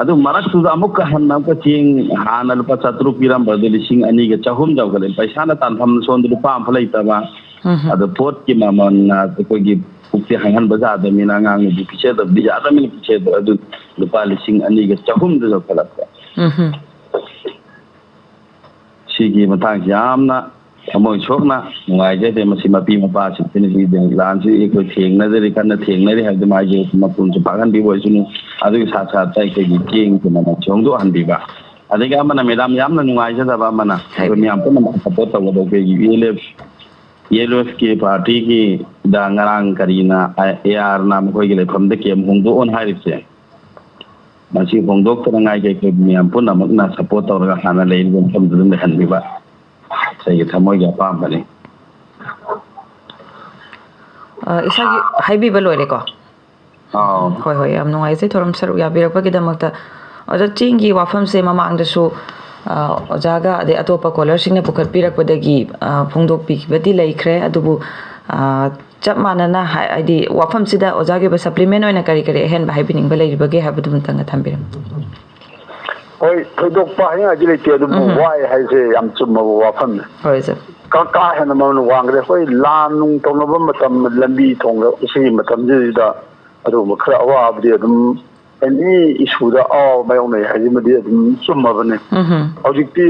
ꯑꯗꯨ ꯃꯔꯛꯇꯨꯗ ꯑꯃꯨꯛꯀ ꯍꯟꯅ ꯑꯃꯨꯛꯀ ꯆꯦꯡ ꯍꯥꯟꯅ ꯂꯨꯄꯥ 700 ꯄꯤꯔꯝꯕꯗꯨ 2,200 ꯌꯧꯒꯠꯂꯦ ꯄꯩꯁꯥꯅ ꯇꯥꯟꯐꯝ ꯁꯣꯝꯗ ꯂꯨꯄꯥ ꯑꯃꯐꯥꯎ ꯂꯩꯇꯕ ꯑꯗꯣ ꯄꯣꯠꯀꯤ ꯃꯃꯜꯅ ꯑꯩꯈꯣꯏꯒꯤ ꯄꯨꯛꯁꯦ ꯍꯥꯡꯍꯟꯕ ꯌꯥꯗꯕꯅꯤꯅ ꯑꯉꯥꯡꯅꯗꯤ ꯄꯤꯖꯗꯕꯗꯤ ꯌꯥꯗꯕꯅꯤꯅ ꯄꯤꯖꯗꯕ ꯑꯗꯨ ꯂꯨꯄꯥ 2,200 ꯌꯧꯈꯠꯂꯛꯄ ꯁꯤꯒꯤ ꯃꯇꯥꯡꯁꯤ ꯌꯥꯝꯅ ꯊꯃꯣꯏ ꯁꯣꯛꯅ ꯅꯨꯡꯉꯥꯏꯖꯗꯦ ꯃꯁꯤ ꯃꯄꯤ ꯃꯄꯥꯁꯤꯡꯁꯤꯅ ꯁꯤꯒꯤ ꯂꯥꯟꯁꯤ ꯑꯩꯈꯣꯏ ꯊꯦꯡꯅꯖꯔꯤ ꯀꯟꯅ ꯊꯦꯡꯅꯔꯤ ꯍꯥꯏꯕꯗꯨ ꯃꯥꯒꯤ ꯃꯄꯨꯟꯁꯨ ꯄꯥꯛꯍꯟꯕꯤꯕ ꯑꯣꯏꯁꯅꯨ ꯑꯗꯨꯒꯤ ꯁꯥꯠ ꯁꯥꯠꯇ ꯑꯩꯈꯣꯏꯒꯤ ꯆꯦꯡꯒꯤ ꯃꯃꯜꯁꯨ ꯍꯣꯡꯗꯣꯛꯍꯟꯕꯤꯕ ꯑꯗꯒꯤ ꯑꯃꯅ ꯃꯦꯗꯥꯝ ꯌꯥꯝꯅ ꯅꯨꯡꯉꯥꯏꯖꯗꯕ ꯑꯃꯅ ꯑꯩꯈꯣꯏ ꯃꯌꯥꯝ ꯄꯨꯝꯅꯃꯛ ꯁꯄꯣꯔꯠ ꯇꯧꯕꯗ ꯑꯩꯈꯣꯏꯒꯤ ELFꯀꯤ ꯄꯥꯔꯇꯤꯒꯤꯗ ꯉꯔꯥꯡ ꯀꯔꯤꯅ ARꯅ ꯃꯈꯣꯏꯒꯤ ꯂꯩꯐꯝꯗ ꯀꯦꯝ ꯍꯣꯡꯗꯣꯛꯑꯣꯅ ꯍꯥꯏꯔꯤꯕꯁꯦ ꯃꯁꯤ ꯍꯣꯡꯗꯣꯛꯇꯅꯉꯥꯏꯒꯤ ꯑꯩꯈꯣꯏ ꯃꯌꯥꯝ ꯄꯨꯝꯅꯃꯛꯅ ꯁꯄꯣꯔꯠ ꯇꯧꯔꯒ ꯍꯥꯟꯅ ꯂꯩꯔꯤꯕ ꯃꯐꯝꯗꯨꯗ ꯑꯗꯨꯝ ꯂꯩꯍꯟꯕꯤꯕ ꯑꯩꯒꯤ ꯊꯃꯣꯏꯒꯤ ꯑꯄꯥꯝꯕꯅꯤ ꯏꯁꯥꯒꯤ ꯍꯥꯏꯕꯤꯕ ꯂꯣꯏꯔꯦꯀꯣ ꯍꯣꯏ ꯍꯣꯏ ꯌꯥꯝ ꯅꯨꯡꯉꯥꯏꯖꯩ ꯊꯧꯔꯝ ꯁꯔꯨꯛ ꯌꯥꯕꯤꯔꯛꯄꯒꯤꯗꯃꯛꯇ ꯑꯣꯖꯥ ꯆꯦꯡꯒꯤ ꯋꯥꯐꯝꯁꯦ ꯃꯃꯥꯡꯗꯁꯨ ꯑꯣꯖꯥꯒ ꯑꯗꯩ ꯑꯇꯣꯞꯄ ꯀꯣꯂꯔꯁꯤꯡꯅ ꯄꯨꯈꯠꯄꯤꯔꯛꯄꯗꯒꯤ ꯐꯣꯡꯗꯣꯛꯄꯤꯈꯤꯕꯗꯤ ꯂꯩꯈ꯭ꯔꯦ ꯑꯗꯨꯕꯨ ꯆꯞ ꯃꯥꯟꯅꯅ ꯍꯥꯏꯗꯤ ꯋꯥꯐꯝꯁꯤꯗ ꯑꯣꯖꯥꯒꯤ ꯑꯣꯏꯕ ꯁꯄ꯭ꯂꯤꯃꯦꯟ ꯑꯣꯏꯅ ꯀꯔꯤ ꯀꯔꯤ ꯑꯍꯦꯟꯕ ꯍꯥꯏꯕꯤꯅꯤꯡꯕ ꯂꯩꯔꯤꯕꯒꯦ ꯍꯥꯏꯕꯗꯨꯃꯇꯪꯒ ꯊꯝꯕꯤꯔꯝꯃꯨ ꯍꯣꯏ ꯊꯣꯏꯗꯣꯛꯄ ꯍꯥꯏꯅꯤꯡꯉꯥꯏꯗꯤ ꯂꯩꯇꯦ ꯑꯗꯨꯕꯨ ꯋꯥꯏ ꯍꯥꯏꯁꯦ ꯌꯥꯝ ꯆꯨꯝꯃꯕ ꯋꯥꯐꯝꯅꯤ ꯍꯣꯏ ꯁꯔ ꯀꯥ ꯍꯦꯟꯅ ꯃꯃꯜ ꯋꯥꯡꯈ꯭ꯔꯦ ꯍꯣꯏ ꯂꯥꯟ ꯅꯨꯡ ꯇꯧꯅꯕ ꯃꯇꯝ ꯂꯝꯕꯤ ꯊꯣꯡ ꯁꯤꯒꯤ ꯃꯇꯝꯁꯤꯗ ꯑꯗꯨꯒꯨꯝꯕ ꯈꯔ ꯑꯋꯥꯕꯗꯤ ꯑꯗꯨꯝ ꯑꯦꯅꯤ ꯏꯁꯨꯗ ꯑꯋꯥꯕ ꯃꯥꯌꯣꯛꯅꯩ ꯍꯥꯏꯁꯤꯃꯗꯤ ꯑꯗꯨꯝ ꯆꯨꯝꯃꯕꯅꯤ ꯍꯧꯖꯤꯛꯇꯤ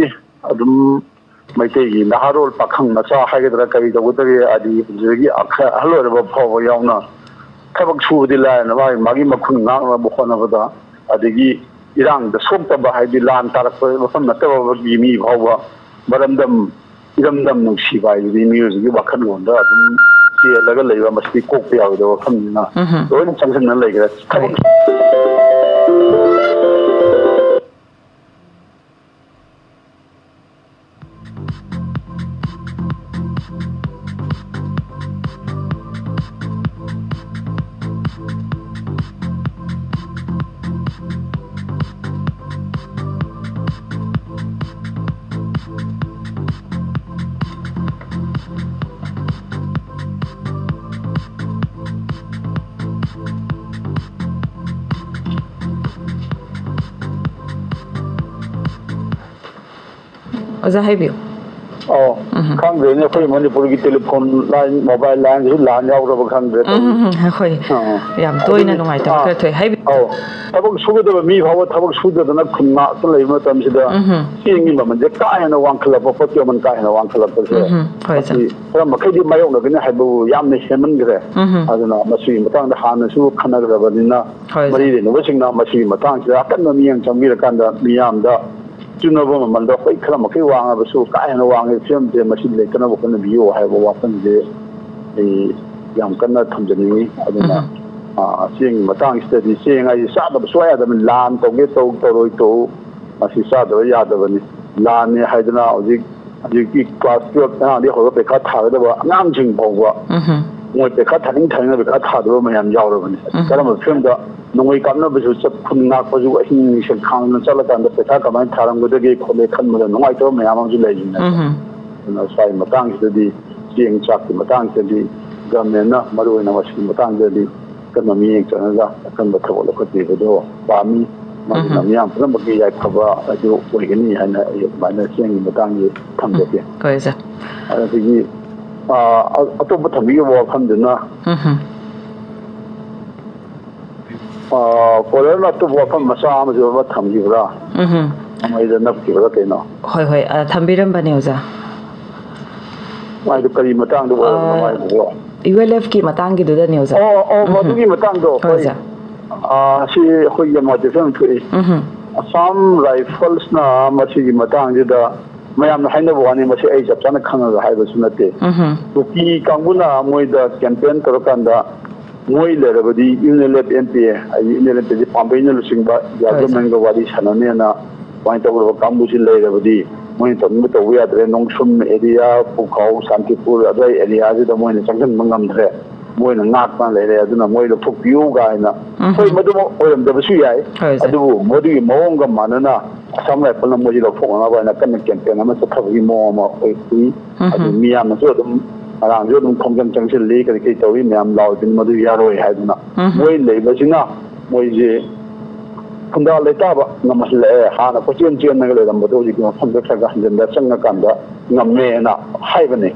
ꯑꯗꯨꯝ ꯃꯩꯇꯩꯒꯤ ꯅꯍꯥꯔꯣꯜ ꯄꯥꯈꯪ ꯃꯆꯥ ꯍꯥꯏꯒꯗ꯭ꯔꯥ ꯀꯔꯤ ꯇꯧꯒꯗꯒꯦ ꯍꯥꯏꯗꯤ ꯍꯧꯖꯤꯛꯀꯤ ꯑꯍꯜ ꯑꯣꯏꯔꯕ ꯐꯥꯎꯕ ꯌꯥꯎꯅ ꯊꯕꯛ ꯁꯨꯕꯗꯤ ꯂꯥꯏꯔꯅ ꯃꯥꯒꯤ ꯃꯈꯨꯟ ꯉꯥꯛꯅꯕ ꯍꯣꯠꯅꯕꯗ ꯑꯗꯒꯤ ꯏꯔꯥꯡꯗ ꯁꯣꯛꯇꯕ ꯍꯥꯏꯗꯤ ꯂꯥꯟ ꯇꯥꯔꯛꯄ ꯃꯐꯝ ꯅꯠꯇꯕꯒꯤ ꯃꯤ ꯐꯥꯎꯕ ꯃꯔꯝꯗꯝ ꯏꯔꯝꯗꯝ ꯅꯨꯡꯁꯤꯕ ꯍꯥꯏꯕꯗꯤ ꯃꯤꯑꯣꯏꯕꯒꯤ ꯋꯥꯈꯜꯂꯣꯟꯗ ꯑꯗꯨꯝ ꯆꯦꯜꯂꯒ ꯂꯩꯕ ꯃꯁꯤ ꯀꯣꯛꯄ ꯌꯥꯎꯗꯕ ꯋꯥꯐꯝꯅꯤꯅ ꯂꯣꯏꯅ ꯆꯪꯁꯤꯟꯅ ꯂꯩꯈ꯭ꯔꯦ ꯑꯣꯖꯥ ꯍꯥꯏꯕꯤꯌꯨ ꯈꯪꯗ꯭ꯔꯦꯅꯦ ꯑꯩꯈꯣꯏ ꯃꯅꯤꯄꯨꯔꯒꯤ ꯇꯦꯂꯤꯐꯣꯟ ꯂꯥꯏꯟ ꯃꯣꯕꯥꯏꯜ ꯂꯥꯏꯟꯁꯨ ꯂꯥꯟ ꯌꯥꯎꯔꯕ ꯈꯪꯗ꯭ꯔꯦ ꯍꯣꯏ ꯌꯥꯝ ꯇꯣꯏꯅ ꯅꯨꯡꯉꯥꯏꯇꯕ ꯈꯔ ꯊꯣꯛꯑꯦ ꯍꯥꯏꯕꯤꯌꯨ ꯊꯕꯛ ꯁꯨꯒꯗꯕ ꯃꯤ ꯐꯥꯎꯕ ꯊꯕꯛ ꯁꯨꯗꯗꯅ ꯈꯨꯟ ꯉꯥꯛꯇ ꯂꯩꯕ ꯃꯇꯝꯁꯤꯗ ꯆꯦꯡꯒꯤ ꯃꯃꯜꯁꯦ ꯀꯥ ꯍꯦꯟꯅ ꯋꯥꯡꯈꯠꯂꯛꯄ ꯄꯣꯠꯀꯤ ꯃꯃꯜ ꯀꯥ ꯍꯦꯟꯅ ꯋꯥꯡꯈꯠꯂꯛꯄꯁꯦ ꯃꯁꯤ ꯈꯔ ꯃꯈꯩꯗꯤ ꯃꯥꯌꯣꯛꯅꯒꯅꯤ ꯍꯥꯏꯕꯕꯨ ꯌꯥꯝꯅ ꯍꯦꯟꯃꯟꯈ꯭ꯔꯦ ꯑꯗꯨꯅ ꯃꯁꯤꯒꯤ ꯃꯇꯥꯡꯗ ꯍꯥꯟꯅꯁꯨ ꯈꯟꯅꯈ꯭ꯔꯕꯅꯤꯅ ꯃꯔꯤ ꯂꯩꯅꯕꯁꯤꯡꯅ ꯃꯁꯤꯒꯤ ꯃꯇꯥꯡꯁꯤꯗ ꯑꯀꯟꯕ ꯃꯤꯠꯌꯦꯡ ꯆꯪꯕꯤꯔꯀꯥꯟꯗ ꯃꯤꯌꯥꯝꯗ ꯆꯨꯅꯕ ꯃꯃꯜꯗ ꯍꯣꯏ ꯈꯔ ꯃꯈꯩ ꯋꯥꯡꯉꯕꯁꯨ ꯀꯥ ꯍꯦꯟꯅ ꯋꯥꯡꯉꯦ ꯐꯤꯕꯝꯁꯦ ꯃꯁꯤ ꯂꯩꯇꯅꯕ ꯍꯣꯠꯅꯕꯤꯌꯨ ꯍꯥꯏꯕ ꯋꯥꯐꯝꯁꯦ ꯑꯩ ꯌꯥꯝ ꯀꯟꯅ ꯊꯝꯖꯅꯤꯡꯉꯤ ꯑꯗꯨꯅ ꯆꯦꯡꯒꯤ ꯃꯇꯥꯡꯁꯤꯗꯗꯤ ꯆꯦꯡ ꯍꯥꯏꯁꯤ ꯆꯥꯗꯕ ꯁꯨꯡꯌꯥ ꯌꯥꯗꯕꯅꯤ ꯂꯥꯟ ꯇꯧꯒꯦ ꯇꯧꯔꯣꯏ ꯇꯧ ꯃꯁꯤ ꯆꯥꯗꯕ ꯌꯥꯗꯕꯅꯤ ꯂꯥꯟꯅꯤ ꯍꯥꯏꯗꯅ ꯍꯧꯖꯤꯛꯀꯤ ꯀ꯭ꯂꯥꯁ 12 ꯑꯉꯥꯡꯗꯒꯤ ꯍꯧꯔꯒ ꯄꯩꯈꯥ ꯊꯥꯒꯗꯕ ꯑꯉꯥꯡꯁꯤꯡ ꯐꯥꯎꯕ ꯃꯣꯏ ꯄꯩꯈꯥ ꯊꯥꯅꯤꯡ ꯄꯩꯈꯥ ꯊꯥꯗꯕ ꯃꯌꯥꯝ ꯌꯥꯎꯔꯕꯅꯤ ꯀꯔꯝꯕ ꯐꯤꯕꯝꯗ ꯅꯣꯡꯃꯩ ꯀꯥꯞꯅꯕꯁꯨ ꯈꯨꯟ ꯉꯥꯛꯄꯁꯨ ꯑꯍꯤꯡ ꯅꯨꯡꯁꯤꯠ ꯈꯥꯡꯗꯅ ꯆꯠꯂꯀꯥꯟꯗ ꯄꯩꯈꯥ ꯀꯃꯥꯏꯅ ꯊꯥꯔꯝꯒꯗꯒꯦ ꯈꯣꯠꯂꯦ ꯈꯟꯕꯗ ꯅꯨꯡꯉꯥꯏꯇꯕ ꯃꯌꯥꯝ ꯑꯃꯁꯨ ꯂꯩꯔꯤꯅꯦ ꯑꯗꯨꯅ ꯁ꯭ꯋꯥꯏꯒꯤ ꯃꯇꯥꯡꯁꯤꯗꯗꯤ ꯆꯦꯡ ꯆꯥꯛꯀꯤ ꯃꯇꯥꯡꯁꯤꯗꯗꯤ ꯒꯃꯦꯟꯅ ꯃꯔꯨꯑꯣꯏꯅ ꯃꯁꯤꯒꯤ ꯃꯇꯥꯡꯗꯗꯤ ꯑꯀꯟꯕ ꯃꯤꯠꯌꯦꯡ ꯆꯪꯉꯒ ꯑꯀꯟꯕ ꯊꯕꯛ ꯂꯧꯈꯠꯄꯤꯕꯗꯣ ꯄꯥꯝꯃꯤ ꯃꯗꯨꯅ ꯃꯤꯌꯥꯝ ꯄꯨꯝꯅꯃꯛꯀꯤ ꯌꯥꯏꯐꯕ ꯑꯗꯨ ꯑꯣꯏꯒꯅꯤ ꯍꯥꯏꯅ ꯑꯩ ꯑꯗꯨꯃꯥꯏꯅ ꯆꯦꯡꯒꯤ ꯃꯇꯥꯡꯒꯤ ꯊꯝꯖꯒꯦ ꯑꯗꯒꯤ ꯑꯇꯣꯞꯄ ꯊꯝꯕꯤꯈꯤꯕ ꯋꯥꯐꯝꯗꯨꯅ ꯀꯣꯂꯔꯅ ꯑꯇꯣꯞꯄ ꯋꯥꯐꯝ ꯃꯆꯥ ꯑꯃꯁꯨ ꯑꯃ ꯊꯝꯈꯤꯕ꯭ꯔꯥ ꯃꯩꯗ ꯅꯞꯈꯤꯕ꯭ꯔꯥ ꯀꯩꯅꯣ ꯍꯣꯏ ꯊꯝꯕꯤꯔꯝꯕꯅꯦ ꯑꯣꯖꯥ ꯃꯥꯏꯗꯨ ꯀꯔꯤ ꯃꯇꯥꯡꯗ ꯑꯣꯏꯔꯕꯅꯣ ꯃꯥꯏꯗꯨꯕꯣ ULFꯀꯤ ꯃꯇꯥꯡꯒꯤꯗꯨꯗꯅꯦ ꯑꯣꯖꯥ ꯑꯗꯨꯒꯤ ꯃꯇꯥꯡꯗꯣ ꯍꯣꯏ ꯁꯤ ꯑꯩꯈꯣꯏꯒꯤ ꯃꯣꯇꯤꯚꯦꯁꯟ ꯊꯣꯛꯏ ꯑꯁꯥꯝ ꯔꯥꯏꯐꯜꯁꯅ ꯃꯁꯤꯒꯤ ꯃꯇꯥꯡꯁꯤꯗ ꯃꯌꯥꯝꯅ ꯍꯥꯏꯅꯕ ꯋꯥꯅꯤ ꯃꯁꯤ ꯑꯩ ꯆꯞ ꯆꯥꯅ ꯈꯪꯉꯒ ꯍꯥꯏꯕꯁꯨ ꯅꯠꯇꯦ ꯀꯨꯀꯤ ꯀꯥꯡꯕꯨꯅ ꯃꯣꯏꯗ ꯀꯦꯝꯄꯦꯟ ꯇꯧꯔꯀꯥꯟꯗ ꯃꯣꯏ ꯂꯩꯔꯕꯗꯤ UNLF MPA ꯍꯥꯏꯗꯤ UNLFꯁꯤ ꯄꯥꯝꯕꯩꯅ ꯂꯨꯆꯤꯡꯕ ꯒꯚꯔꯟꯃꯦꯟꯒ ꯋꯥꯔꯤ ꯁꯥꯟꯅꯅꯦꯅ ꯁꯨꯃꯥꯏꯅ ꯇꯧꯔꯕ ꯀꯥꯡꯕꯨꯁꯤ ꯂꯩꯔꯕꯗꯤ ꯃꯣꯏꯅ ꯇꯧꯅꯤꯡꯕ ꯇꯧꯕ ꯌꯥꯗ꯭ꯔꯦ ꯅꯣꯡꯁꯨꯝ ꯑꯦꯔꯤꯌꯥ ꯄꯨꯈꯥꯎ ꯁꯥꯟꯇꯤꯄꯨꯔ ꯑꯗꯨꯋꯥꯏ ꯑꯦꯔꯤꯌꯥꯁꯤꯗ ꯃꯣꯏꯅ ꯆꯪꯁꯤꯟꯕ ꯉꯝꯗ꯭ꯔꯦ ꯃꯣꯏꯅ ꯉꯥꯛꯄ ꯂꯩꯔꯦ ꯑꯗꯨꯅ ꯃꯣꯏ ꯂꯧꯊꯣꯛꯄꯤꯌꯨ ꯀꯥꯏꯅ ꯍꯣꯏ ꯃꯗꯨꯃꯛ ꯑꯣꯏꯔꯝꯗꯕꯁꯨ ꯌꯥꯏ ꯑꯗꯨꯕꯨ ꯃꯗꯨꯒꯤ ꯃꯑꯣꯡꯒ ꯃꯥꯟꯅꯅ ꯑꯁꯥꯝ ꯔꯥꯏꯐꯜꯅ ꯃꯣꯏꯁꯤ ꯂꯧꯊꯣꯛꯅꯕ ꯍꯥꯏꯅ ꯀꯟꯅ ꯀꯦꯝꯄꯦꯟ ꯑꯃ ꯆꯠꯊꯕꯒꯤ ꯃꯑꯣꯡ ꯑꯃ ꯑꯣꯏ ꯑꯗꯨ ꯃꯤꯌꯥꯝꯅꯁꯨ ꯑꯗꯨꯝ ꯉꯔꯥꯡꯁꯨ ꯑꯗꯨꯝ ꯈꯣꯡꯖꯪ ꯆꯪꯁꯤꯜꯂꯤ ꯀꯔꯤ ꯇꯧꯏ ꯃꯌꯥꯝ ꯂꯥꯎꯗꯅ ꯃꯗꯨ ꯌꯥꯔꯣꯏ ꯍꯥꯏꯗꯅ ꯃꯣꯏ ꯂꯩꯕꯁꯤꯅ ꯃꯣꯏꯁꯦ ꯈꯨꯟꯗꯥ ꯂꯩꯇꯥꯕ ꯉꯝꯍꯜꯂꯛꯑꯦ ꯍꯥꯟꯅ ꯀꯣꯏꯆꯦꯟ ꯆꯦꯟꯅꯒ ꯂꯩꯔꯝꯕꯗꯣ ꯍꯧꯖꯤꯛꯀꯤ ꯃꯐꯝꯗ ꯈꯔ ꯍꯟꯖꯤꯟꯗ ꯆꯪꯉꯀꯥꯟꯗ ꯉꯝꯃꯦꯅ ꯍꯥꯏꯕꯅꯤ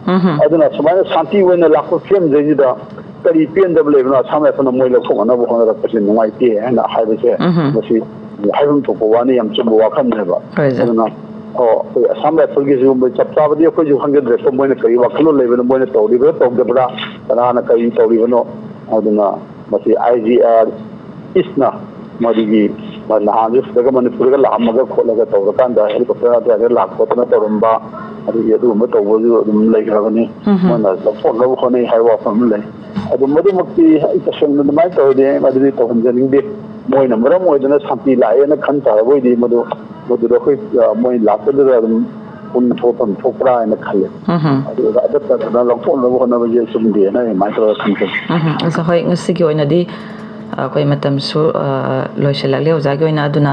ꯑꯗꯨꯅ ꯁꯨꯃꯥꯏꯅ ꯁꯥꯟꯇꯤ ꯑꯣꯏꯅ ꯂꯥꯛꯄ ꯐꯤꯕꯝꯁꯤꯗ ꯀꯔꯤ ꯄꯦꯟꯗꯕ ꯂꯩꯕꯅꯣ ꯑꯁꯥꯝ ꯔꯥꯏꯐꯜꯅ ꯃꯣꯏ ꯂꯧꯊꯣꯛꯅꯅꯕ ꯍꯣꯠꯅꯔꯛꯄꯁꯦ ꯅꯨꯡꯉꯥꯏꯇꯦ ꯍꯥꯏꯅ ꯍꯥꯏꯕꯁꯦ ꯃꯁꯤ ꯍꯥꯏꯐꯝ ꯊꯣꯛꯄ ꯋꯥꯅꯤ ꯌꯥꯝ ꯆꯨꯝꯕ ꯋꯥꯈꯜꯅꯦꯕ ꯑꯗꯨꯅ ꯑꯩꯈꯣꯏ ꯑꯁꯥꯝ ꯔꯥꯏꯐꯜꯒꯤꯁꯨ ꯆꯞ ꯆꯥꯕꯗꯤ ꯑꯩꯈꯣꯏꯁꯨ ꯈꯪꯖꯗ꯭ꯔꯦ ꯃꯣꯏꯅ ꯀꯔꯤ ꯋꯥꯈꯜꯂꯣꯟ ꯂꯩꯕꯅꯣ ꯃꯣꯏꯅ ꯇꯧꯔꯤꯕ꯭ꯔꯥ ꯇꯧꯗꯕ꯭ꯔꯥ ꯀꯅꯥꯅ ꯀꯔꯤ ꯇꯧꯔꯤꯕꯅꯣ ꯑꯗꯨꯅ ꯃꯁꯤ IGR ꯏꯁꯅ ꯃꯗꯨꯒꯤ ꯅꯍꯥꯟꯁꯨ ꯁꯤꯗꯒ ꯃꯅꯤꯄꯨꯔꯗꯒ ꯂꯥꯛꯑꯝꯃꯒ ꯈꯣꯠꯂꯒ ꯇꯧꯔꯀꯥꯟꯗ ꯍꯦꯂꯤꯀꯣꯞꯇꯔ ꯑꯗꯨꯋꯥꯏꯗ ꯂꯥꯛꯄꯗꯅ ꯇꯧꯔꯝꯕ ꯑꯗꯨꯒꯤ ꯑꯗꯨꯒꯨꯝꯕ ꯇꯧꯕꯁꯨ ꯑꯗꯨꯝ ꯂꯩꯈ꯭ꯔꯕꯅꯤ ꯃꯣꯏꯅ ꯂꯧꯊꯣꯛꯅꯕ ꯍꯣꯠꯅꯩ ꯍꯥꯏꯕ ꯋꯥꯐꯝ ꯑꯃ ꯂꯩ ꯑꯗꯨ ꯃꯗꯨꯃꯛꯇꯤ ꯑꯩ ꯇꯁꯦꯡꯅ ꯑꯗꯨꯃꯥꯏꯅ ꯇꯧꯔꯗꯤ ꯃꯗꯨꯗꯤ ꯇꯧꯍꯟꯖꯅꯤꯡꯗꯦ ꯃꯣꯏꯅ ꯃꯔꯝ ꯑꯣꯏꯗꯅ ꯁꯥꯟꯇꯤ ꯂꯥꯛꯑꯦꯅ ꯈꯟ ꯇꯥꯔꯕꯣꯏꯗꯤ ꯃꯗꯨꯗ ꯑꯩꯈꯣꯏ ꯃꯣꯏ ꯂꯥꯛꯄꯗꯨꯗ ꯑꯗꯨꯝ ꯄꯨꯛꯅꯤꯡ ꯊꯣꯛꯐꯝ ꯊꯣꯛꯄ꯭ꯔꯥ ꯍꯥꯏꯅ ꯈꯜꯂꯦ ꯑꯗꯨꯒ ꯑꯗꯨꯅ ꯂꯧꯊꯣꯛꯅꯕ ꯍꯣꯠꯅꯕꯁꯦ ꯆꯨꯝꯗꯦꯅ ꯑꯗꯨꯃꯥꯏꯅ ꯇꯧꯔꯒ ꯈꯟꯖꯩ ꯍꯣꯏ ꯉꯁꯤꯒꯤ ꯑꯣꯏꯅꯗꯤ ꯑꯩꯈꯣꯏ ꯃꯇꯝꯁꯨ ꯂꯣꯏꯁꯤꯜꯂꯛꯂꯦ ꯑꯣꯖꯥꯒꯤ ꯑꯣꯏꯅ ꯑꯗꯨꯅ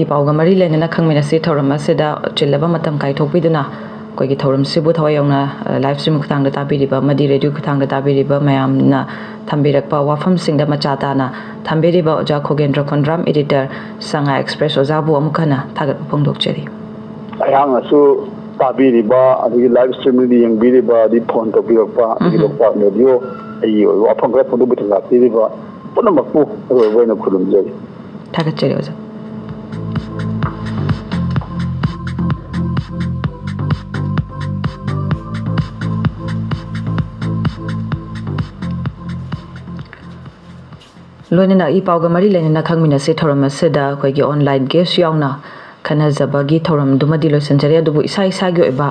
ꯏ ꯄꯥꯎꯒ ꯃꯔꯤ ꯂꯩꯅꯅ ꯈꯪꯃꯤꯟꯅꯁꯤ ꯊꯧꯔꯝ ꯑꯁꯤꯗ ꯆꯤꯜꯂꯕ ꯃꯇꯝ ꯀꯥꯏꯊꯣꯛꯄꯤꯗꯨꯅ ꯑꯩꯈꯣꯏꯒꯤ ꯊꯧꯔꯝꯁꯤꯕꯨ ꯊꯋꯥꯏ ꯌꯥꯎꯅ ꯂꯥꯏꯚ ꯁ꯭ꯇ꯭ꯔꯤꯝ ꯈꯨꯠꯊꯥꯡꯗ ꯇꯥꯕꯤꯔꯤꯕ ꯑꯃꯗꯤ ꯔꯦꯗꯤꯑꯣ ꯈꯨꯠꯊꯥꯡꯗ ꯇꯥꯕꯤꯔꯤꯕ ꯃꯌꯥꯝꯅ ꯊꯝꯕꯤꯔꯛꯄ ꯋꯥꯐꯝꯁꯤꯡꯗ ꯃꯆꯥ ꯇꯥꯅ ꯊꯝꯕꯤꯔꯤꯕ ꯑꯣꯖꯥ ꯈꯣꯒꯦꯟꯗ꯭ꯔ ꯈꯣꯟꯗ꯭ꯔꯥꯝ ꯏꯗꯤꯇꯔ ꯁꯉꯥꯏ ꯑꯦꯛꯁꯄ꯭ꯔꯦꯁ ꯑꯣꯖꯥꯕꯨ ꯑꯃꯨꯛ ꯍꯟꯅ ꯊꯥꯒꯠꯄ ꯐꯣꯡꯗꯣꯛꯆꯔꯤ ꯑꯩꯍꯥꯛꯅꯁꯨ ꯇꯥꯕꯤꯔꯤꯕ ꯑꯗꯒꯤ ꯂꯥꯏꯚ ꯁ꯭ꯇ꯭ꯔꯤꯝꯗ ꯌꯦꯡꯕꯤꯔꯤꯕ ꯑꯗꯒꯤ ꯐꯣꯟ ꯇꯧꯕꯤꯔꯛꯄ ꯑꯗꯒꯤ ꯂꯣꯛꯇꯥꯛ ꯔꯦꯗꯤꯑꯣ ꯑꯩꯒꯤ ꯑꯣꯏꯕ ꯋꯥꯐꯝ ꯈꯔ ꯐꯣꯡꯗꯣꯛꯄ ꯂꯥꯛꯄꯤꯔꯤꯕ ꯄꯨꯝꯅꯃꯛꯄꯨ ꯑꯔꯣꯏꯕ ꯑꯣꯏꯅ ꯈꯨꯔꯨꯝꯖꯔꯤ ꯊꯥꯒꯠꯆꯔꯤ ꯑꯣꯖꯥ ꯂꯣꯏꯅꯅ ꯏ ꯄꯥꯎꯒ ꯃꯔꯤ ꯂꯩꯅꯅ ꯈꯪꯃꯤꯟꯅꯁꯤ ꯊꯧꯔꯝ ꯑꯁꯤꯗ ꯑꯩꯈꯣꯏꯒꯤ ꯑꯣꯟꯂꯥꯏꯟ ꯒꯦꯁ ꯌꯥꯎꯅ ꯈꯟꯅꯖꯕꯒꯤ ꯊꯧꯔꯝꯗꯨꯃꯗꯤ ꯂꯣꯏꯁꯤꯟꯖꯔꯦ ꯑꯗꯨꯕꯨ ꯏꯁꯥ ꯏꯁꯥꯒꯤ ꯑꯣꯏꯕ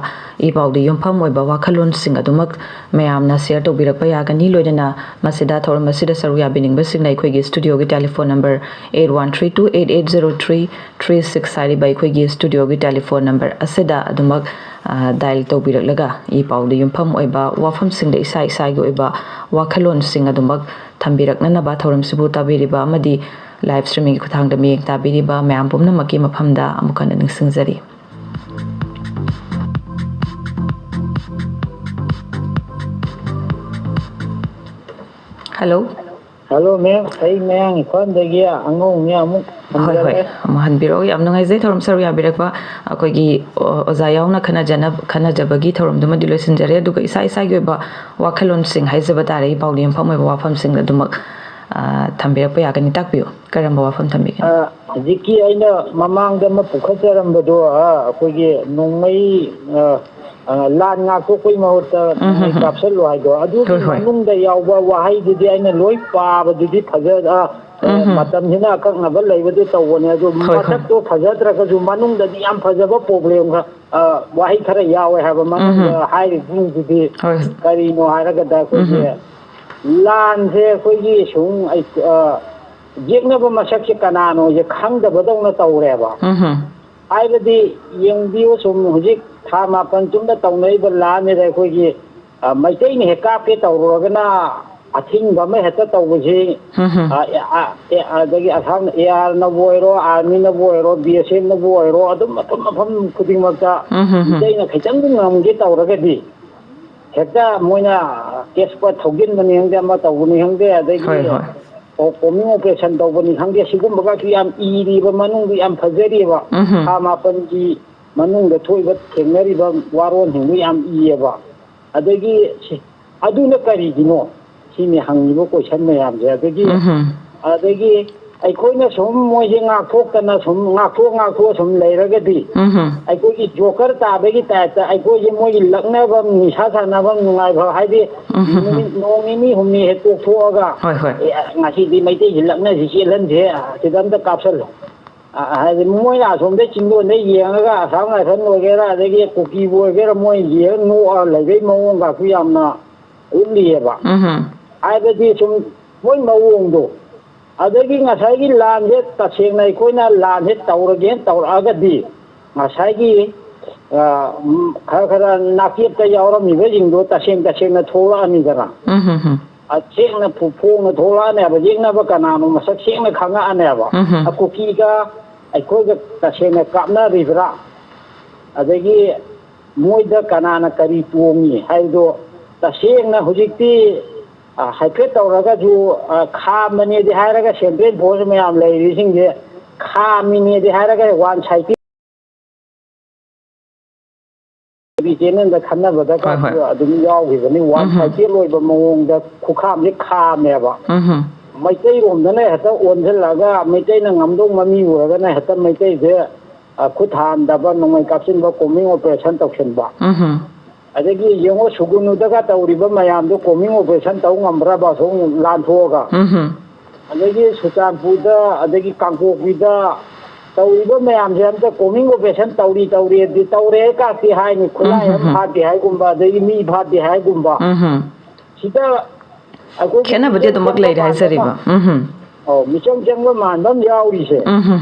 ꯏ ꯄꯥꯎꯗ ꯌꯨꯝꯐꯝ ꯑꯣꯏꯕ ꯋꯥꯈꯜꯂꯣꯟꯁꯤꯡ ꯑꯗꯨꯃꯛ ꯃꯌꯥꯝꯅ ꯁꯦꯌꯔ ꯇꯧꯕꯤꯔꯛꯄ ꯌꯥꯒꯅꯤ ꯂꯣꯏꯅꯅ ꯃꯁꯤꯗ ꯊꯧꯔꯝ ꯑꯁꯤꯗ ꯁꯔꯨꯛ ꯌꯥꯕꯤꯅꯤꯡꯕꯁꯤꯡꯅ ꯑꯩꯈꯣꯏꯒꯤ ꯁ꯭ꯇꯨꯗꯤꯑꯣꯒꯤ ꯇꯦꯂꯤꯐꯣꯟ ꯅꯝꯕꯔ 8132880336 ꯍꯥꯏꯔꯤꯕ ꯑꯩꯈꯣꯏꯒꯤ ꯁ꯭ꯇꯨꯗꯤꯑꯣꯒꯤ ꯇꯦꯂꯤꯐꯣꯟ ꯅꯝꯕꯔ ꯑꯁꯤꯗ ꯑꯗꯨꯃꯛ ꯗꯥꯏꯜ ꯇꯧꯕꯤꯔꯛꯂꯒ ꯏ ꯄꯥꯎꯗ ꯌꯨꯝꯐꯝ ꯑꯣꯏꯕ ꯋꯥꯐꯝꯁꯤꯡꯗ ꯏꯁꯥ ꯏꯁꯥꯒꯤ ꯑꯣꯏꯕ ꯋꯥꯈꯜꯂꯣꯟꯁꯤꯡ ꯑꯗꯨꯃꯛ ꯊꯝꯕꯤꯔꯛꯅꯅꯕ ꯊꯧꯔꯝꯁꯤꯕꯨ ꯇꯥꯕꯤꯔꯤꯕ ꯑꯃꯗꯤ ꯂꯥꯏꯚ ꯁ꯭ꯇ꯭ꯔꯤꯃꯤꯡꯒꯤ ꯈꯨꯠꯊꯥꯡꯗ ꯃꯤꯠꯌꯦꯡ ꯇꯥꯕꯤꯔꯤꯕ ꯃꯌꯥꯝ ꯄꯨꯝꯅꯃꯛꯀꯤ ꯃꯐꯝꯗ ꯑꯃꯨꯛ ꯍꯟꯅ ꯅꯤꯡꯁꯤꯡꯖꯔꯤ ꯍꯜꯂꯣ ꯍꯜꯂꯣ ꯃꯦꯝ ꯑꯩ ꯃꯌꯥꯡ ꯏꯝꯐꯥꯜꯗꯒꯤ ꯑꯉꯧꯅꯦ ꯑꯃꯨꯛ ꯍꯣꯏ ꯑꯃꯨꯛ ꯍꯟꯕꯤꯔꯛꯑꯣ ꯌꯥꯝ ꯅꯨꯡꯉꯥꯏꯖꯩ ꯊꯧꯔꯝ ꯁꯔꯨꯛ ꯌꯥꯕꯤꯔꯛꯄ ꯑꯩꯈꯣꯏꯒꯤ ꯑꯣꯖꯥ ꯌꯥꯎꯅ ꯈꯟꯅꯖꯕꯒꯤ ꯊꯧꯔꯝꯗꯨꯃꯗꯤ ꯂꯣꯏꯁꯤꯟꯖꯔꯦ ꯑꯗꯨꯒ ꯏꯁꯥ ꯏꯁꯥꯒꯤ ꯑꯣꯏꯕ ꯋꯥꯈꯜꯂꯣꯟꯁꯤꯡ ꯍꯥꯏꯖꯕ ꯇꯥꯔꯦ ꯏ ꯄꯥꯎꯗ ꯌꯨꯝꯐꯝ ꯑꯣꯏꯕ ꯋꯥꯐꯝꯁꯤꯡ ꯑꯗꯨꯃꯛ ꯊꯝꯕꯤꯔꯛꯄ ꯌꯥꯒꯅꯤ ꯇꯥꯛꯄꯤꯌꯨ ꯀꯔꯝꯕ ꯋꯥꯐꯝ ꯊꯝꯕꯤꯒꯅꯤ ꯍꯧꯖꯤꯛꯀꯤ ꯑꯩꯅ ꯃꯃꯥꯡꯗ ꯑꯃ ꯄꯨꯈꯠꯆꯔꯝꯕꯗꯣ ꯑꯩꯈꯣꯏꯒꯤ ꯅꯣꯡꯃꯩ ꯂꯥꯟ ꯉꯥꯛꯊꯣꯛꯄꯒꯤ ꯃꯍꯨꯠꯇ ꯅꯣꯡꯃꯩ ꯀꯥꯞꯁꯜꯂꯨ ꯍꯥꯏꯗꯣ ꯑꯗꯨꯒꯤ ꯃꯅꯨꯡꯗ ꯌꯥꯎꯕ ꯋꯥꯍꯩꯗꯨꯗꯤ ꯑꯩꯅ ꯂꯣꯏ ꯄꯥꯕꯗꯨꯗꯤ ꯃꯇꯝꯁꯤꯅ ꯑꯀꯛꯅꯕ ꯂꯩꯕꯗꯨ ꯇꯧꯕꯅꯦ ꯑꯗꯨ ꯃꯁꯛꯇꯣ ꯐꯖꯗ꯭ꯔꯒꯁꯨ ꯃꯅꯨꯡꯗꯗꯤ ꯌꯥꯝ ꯐꯖꯕ ꯄ꯭ꯔꯣꯕ꯭ꯂꯦꯝ ꯋꯥꯍꯩ ꯈꯔ ꯌꯥꯎꯋꯦ ꯍꯥꯏꯕ ꯃꯅꯨꯡꯗ ꯍꯥꯏꯔꯤꯁꯤꯡꯗꯨꯗꯤ ꯀꯔꯤꯅꯣ ꯍꯥꯏꯔꯒꯗ ꯑꯩꯈꯣꯏꯒꯤ ꯂꯥꯟꯁꯦ ꯑꯩꯈꯣꯏꯒꯤ ꯁꯨꯝ ꯌꯦꯛꯅꯕ ꯃꯁꯛꯁꯦ ꯀꯅꯥꯅꯣꯁꯦ ꯈꯪꯗꯕꯗꯧꯅ ꯇꯧꯔꯦꯕ ꯍꯥꯏꯕꯗꯤ ꯌꯦꯡꯕꯤꯌꯨ ꯁꯨꯝ ꯍꯧꯖꯤꯛ ꯊꯥ 9 ꯆꯨꯝꯅ ꯇꯧꯅꯔꯤꯕ ꯂꯥꯟꯁꯤꯗ ꯑꯩꯈꯣꯏꯒꯤ ꯃꯩꯇꯩꯅ ꯍꯦꯛ ꯀꯥꯞꯀꯦ ꯇꯧꯔꯨꯔꯒꯅ ꯑꯊꯤꯡꯕ ꯑꯃ ꯍꯦꯛꯇ ꯇꯧꯕꯁꯤ ꯑꯗꯒꯤ ꯑꯁꯥꯝ ARꯅꯕꯨ ꯑꯣꯏꯔꯣ ꯑꯥꯔꯃꯤꯅꯕꯨ ꯑꯣꯏꯔꯣ BSFꯅꯕꯨ ꯑꯣꯏꯔꯣ ꯑꯗꯨꯝ ꯃꯐꯝ ꯈꯨꯗꯤꯡꯃꯛꯇ ꯃꯩꯇꯩꯅ ꯈꯤꯇꯪ ꯉꯝꯒꯦ ꯇꯧꯔꯒꯗꯤ ꯍꯦꯛꯇ ꯃꯣꯏꯅ ꯀꯦꯁꯄ ꯊꯧꯖꯤꯟꯕꯅꯤ ꯈꯪꯗꯦ ꯑꯃ ꯇꯧꯕꯅꯤ ꯈꯪꯗꯦ ꯑꯗꯒꯤ ꯀꯣꯃꯤꯡ ꯑꯣꯄꯔꯦꯁꯟ ꯇꯧꯕꯅꯤ ꯈꯪꯗꯦ ꯁꯤꯒꯨꯝꯕꯒꯁꯨ ꯌꯥꯝ ꯏꯔꯤꯕ ꯃꯅꯨꯡꯗ ꯌꯥꯝ ꯐꯖꯔꯤꯕ ꯊꯥ 9ꯒꯤ ꯃꯅꯨꯡꯗ ꯊꯣꯛꯏꯕ ꯊꯦꯡꯅꯔꯤꯕ ꯋꯥꯔꯣꯜꯁꯤꯡꯗꯨ ꯌꯥꯝ ꯏꯌꯦꯕ ꯑꯗꯒꯤ ꯑꯗꯨꯅ ꯀꯔꯤꯒꯤꯅꯣ ꯁꯤꯅꯤ ꯍꯪꯉꯤꯕ ꯀꯣꯏꯁꯟ ꯃꯌꯥꯝꯁꯦ ꯑꯗꯒꯤ ꯑꯩꯈꯣꯏꯅ ꯁꯨꯝ ꯃꯣꯏꯁꯦ ꯉꯥꯛꯊꯣꯛꯇꯅ ꯁꯨꯝ ꯉꯥꯛꯊꯣꯛ ꯁꯨꯝ ꯂꯩꯔꯒꯗꯤ ꯑꯩꯈꯣꯏꯒꯤ ꯖꯣꯀꯔ ꯇꯥꯕꯒꯤ ꯇꯥꯏꯞꯇ ꯑꯩꯈꯣꯏꯁꯦ ꯃꯣꯏꯒꯤ ꯂꯛꯅꯕ ꯅꯤꯁꯥ ꯁꯥꯟꯅꯕ ꯅꯨꯡꯉꯥꯏꯕ ꯍꯥꯏꯗꯤ ꯅꯣꯡ ꯅꯤꯅꯤ ꯍꯨꯝꯅꯤ ꯍꯦꯛ ꯇꯣꯛꯊꯣꯛꯑꯒ ꯉꯁꯤꯗꯤ ꯃꯩꯇꯩꯁꯤ ꯂꯛꯅꯁꯤ ꯆꯦꯜꯍꯟꯁꯦ ꯁꯤꯗ ꯑꯝꯇ ꯀꯥꯞꯁꯜꯂꯨ ꯍꯥꯏꯗꯤ ꯃꯣꯏꯅ ꯑꯁꯣꯝꯗ ꯆꯤꯡꯗꯣꯟꯗ ꯌꯦꯡꯉꯒ ꯑꯁꯥꯝ ꯔꯥꯏꯐꯜ ꯑꯣꯏꯒꯦꯔꯥ ꯑꯗꯒꯤ ꯀꯨꯀꯤꯕꯨ ꯑꯣꯏꯒꯦꯔꯥ ꯃꯣꯏ ꯌꯦꯡꯉ ꯅꯣꯛꯑ ꯂꯩꯕꯩ ꯃꯑꯣꯡꯒꯁꯨ ꯌꯥꯝꯅ ꯎꯠꯂꯤꯑꯕ ꯍꯥꯏꯕꯗꯤ ꯁꯨꯝ ꯃꯣꯏ ꯃꯑꯣꯡꯗꯣ ꯑꯗꯒꯤ ꯉꯁꯥꯏꯒꯤ ꯂꯥꯟꯁꯦ ꯇꯁꯦꯡꯅ ꯑꯩꯈꯣꯏꯅ ꯂꯥꯟꯁꯦ ꯇꯧꯔꯒꯦꯅ ꯇꯧꯔꯛꯑꯒꯗꯤ ꯉꯁꯥꯏꯒꯤ ꯈꯔ ꯅꯥꯀꯦꯠꯇ ꯌꯥꯎꯔꯝꯃꯤꯕꯁꯤꯡꯗꯣ ꯇꯁꯦꯡꯅ ꯊꯣꯛꯂꯛꯑꯅꯤꯗꯅ ꯁꯦꯡꯅ ꯐꯣꯡꯅ ꯊꯣꯛꯂꯛꯑꯅꯦꯕ ꯌꯦꯛꯅꯕ ꯀꯅꯥꯅꯣ ꯃꯁꯛ ꯁꯦꯡꯅ ꯈꯪꯉꯛꯑꯅꯦꯕ ꯀꯨꯀꯤꯒ ꯑꯩꯈꯣꯏꯒ ꯇꯁꯦꯡꯅ ꯀꯥꯞꯅꯔꯤꯕ꯭ꯔꯥ ꯑꯗꯒꯤ ꯃꯣꯏꯗ ꯀꯅꯥꯅꯀꯔꯤ ꯇꯣꯡꯉꯤ ꯍꯥꯏꯕꯗꯣ ꯇꯁꯦꯡꯅ ꯍꯧꯖꯤꯛꯇꯤ ꯍꯥꯏꯐꯦꯠ ꯇꯧꯔꯒꯁꯨ ꯈꯥꯝꯕꯅꯦꯗꯤ ꯍꯥꯏꯔꯒ ꯁꯦꯟꯇ꯭ꯔꯦꯜ ꯐꯣꯔꯁ ꯃꯌꯥꯝ ꯂꯩꯔꯤꯁꯤꯡꯁꯦ ꯈꯥꯝꯃꯤꯅꯦꯗꯤ ꯍꯥꯏꯔꯒ ꯋꯥꯟ ꯁꯥꯏꯠꯀꯤ ꯆꯦꯅꯦꯜꯗ ꯈꯟꯅꯕꯗ ꯑꯗꯨꯝ ꯌꯥꯎꯈꯤꯕꯅꯤ ꯋꯥꯟ ꯁꯥꯏꯠꯀꯤ ꯑꯣꯏꯕ ꯃꯑꯣꯡꯗ ꯈꯨꯈꯥꯝꯁꯦ ꯈꯥꯝꯃꯦꯕ ꯃꯩꯇꯩꯔꯣꯝꯗꯅ ꯍꯦꯛꯇ ꯑꯣꯟꯁꯤꯜꯂꯒ ꯃꯩꯇꯩꯅ ꯉꯝꯗꯧ ꯃꯃꯤ ꯑꯣꯏꯔꯒꯅ ꯍꯦꯛꯇ ꯃꯩꯇꯩꯁꯦ ꯈꯨꯠ ꯍꯥꯟꯗꯕ ꯅꯣꯡꯃꯩ ꯀꯥꯞꯁꯤꯟꯕ ꯀꯣꯃꯤꯡ ꯑꯣꯄꯔꯦꯁꯟ ꯇꯧꯁꯤꯟꯕ ꯑꯗꯒꯤ ꯌꯦꯡꯉꯣ ꯁꯨꯒꯨꯅꯨꯗꯒ ꯇꯧꯔꯤꯕ ꯃꯌꯥꯝꯗꯣ ꯀꯣꯃꯤꯡ ꯑꯣꯄꯔꯦꯁꯟ ꯇꯧ ꯉꯝꯕ꯭ꯔꯕ ꯁꯨꯝ ꯂꯥꯟꯊꯣꯛꯑꯒ ꯑꯗꯒꯤ ꯆꯨꯔꯆꯥꯟꯄꯨꯔꯗ ꯑꯗꯒꯤ ꯀꯥꯡꯄꯣꯛꯄꯤꯗ ꯇꯧꯔꯤꯕ ꯃꯌꯥꯝꯁꯦ ꯑꯝꯇ ꯀꯣꯃꯤꯡ ꯑꯣꯄꯔꯦꯁꯟ ꯇꯧꯔꯦꯗꯤ ꯇꯧꯔꯦ ꯀꯥꯇꯤ ꯍꯥꯏꯅꯤ ꯈꯨꯠꯂꯥꯏ ꯑꯃ ꯐꯥꯗꯦ ꯍꯥꯏꯒꯨꯝꯕ ꯑꯗꯒꯤ ꯃꯤ ꯐꯥꯗꯦ ꯍꯥꯏꯒꯨꯝꯕ ꯁꯤꯗ ꯑꯩꯈꯣꯏꯒꯤ ꯈꯦꯠꯅꯕꯗꯤ ꯑꯗꯨꯃꯛ ꯂꯩꯔꯦ ꯍꯥꯏꯖꯔꯤꯕ ꯃꯤꯆꯪ ꯆꯪꯕ ꯃꯥꯟꯕ ꯑꯃ ꯌꯥꯎꯔꯤꯁꯦ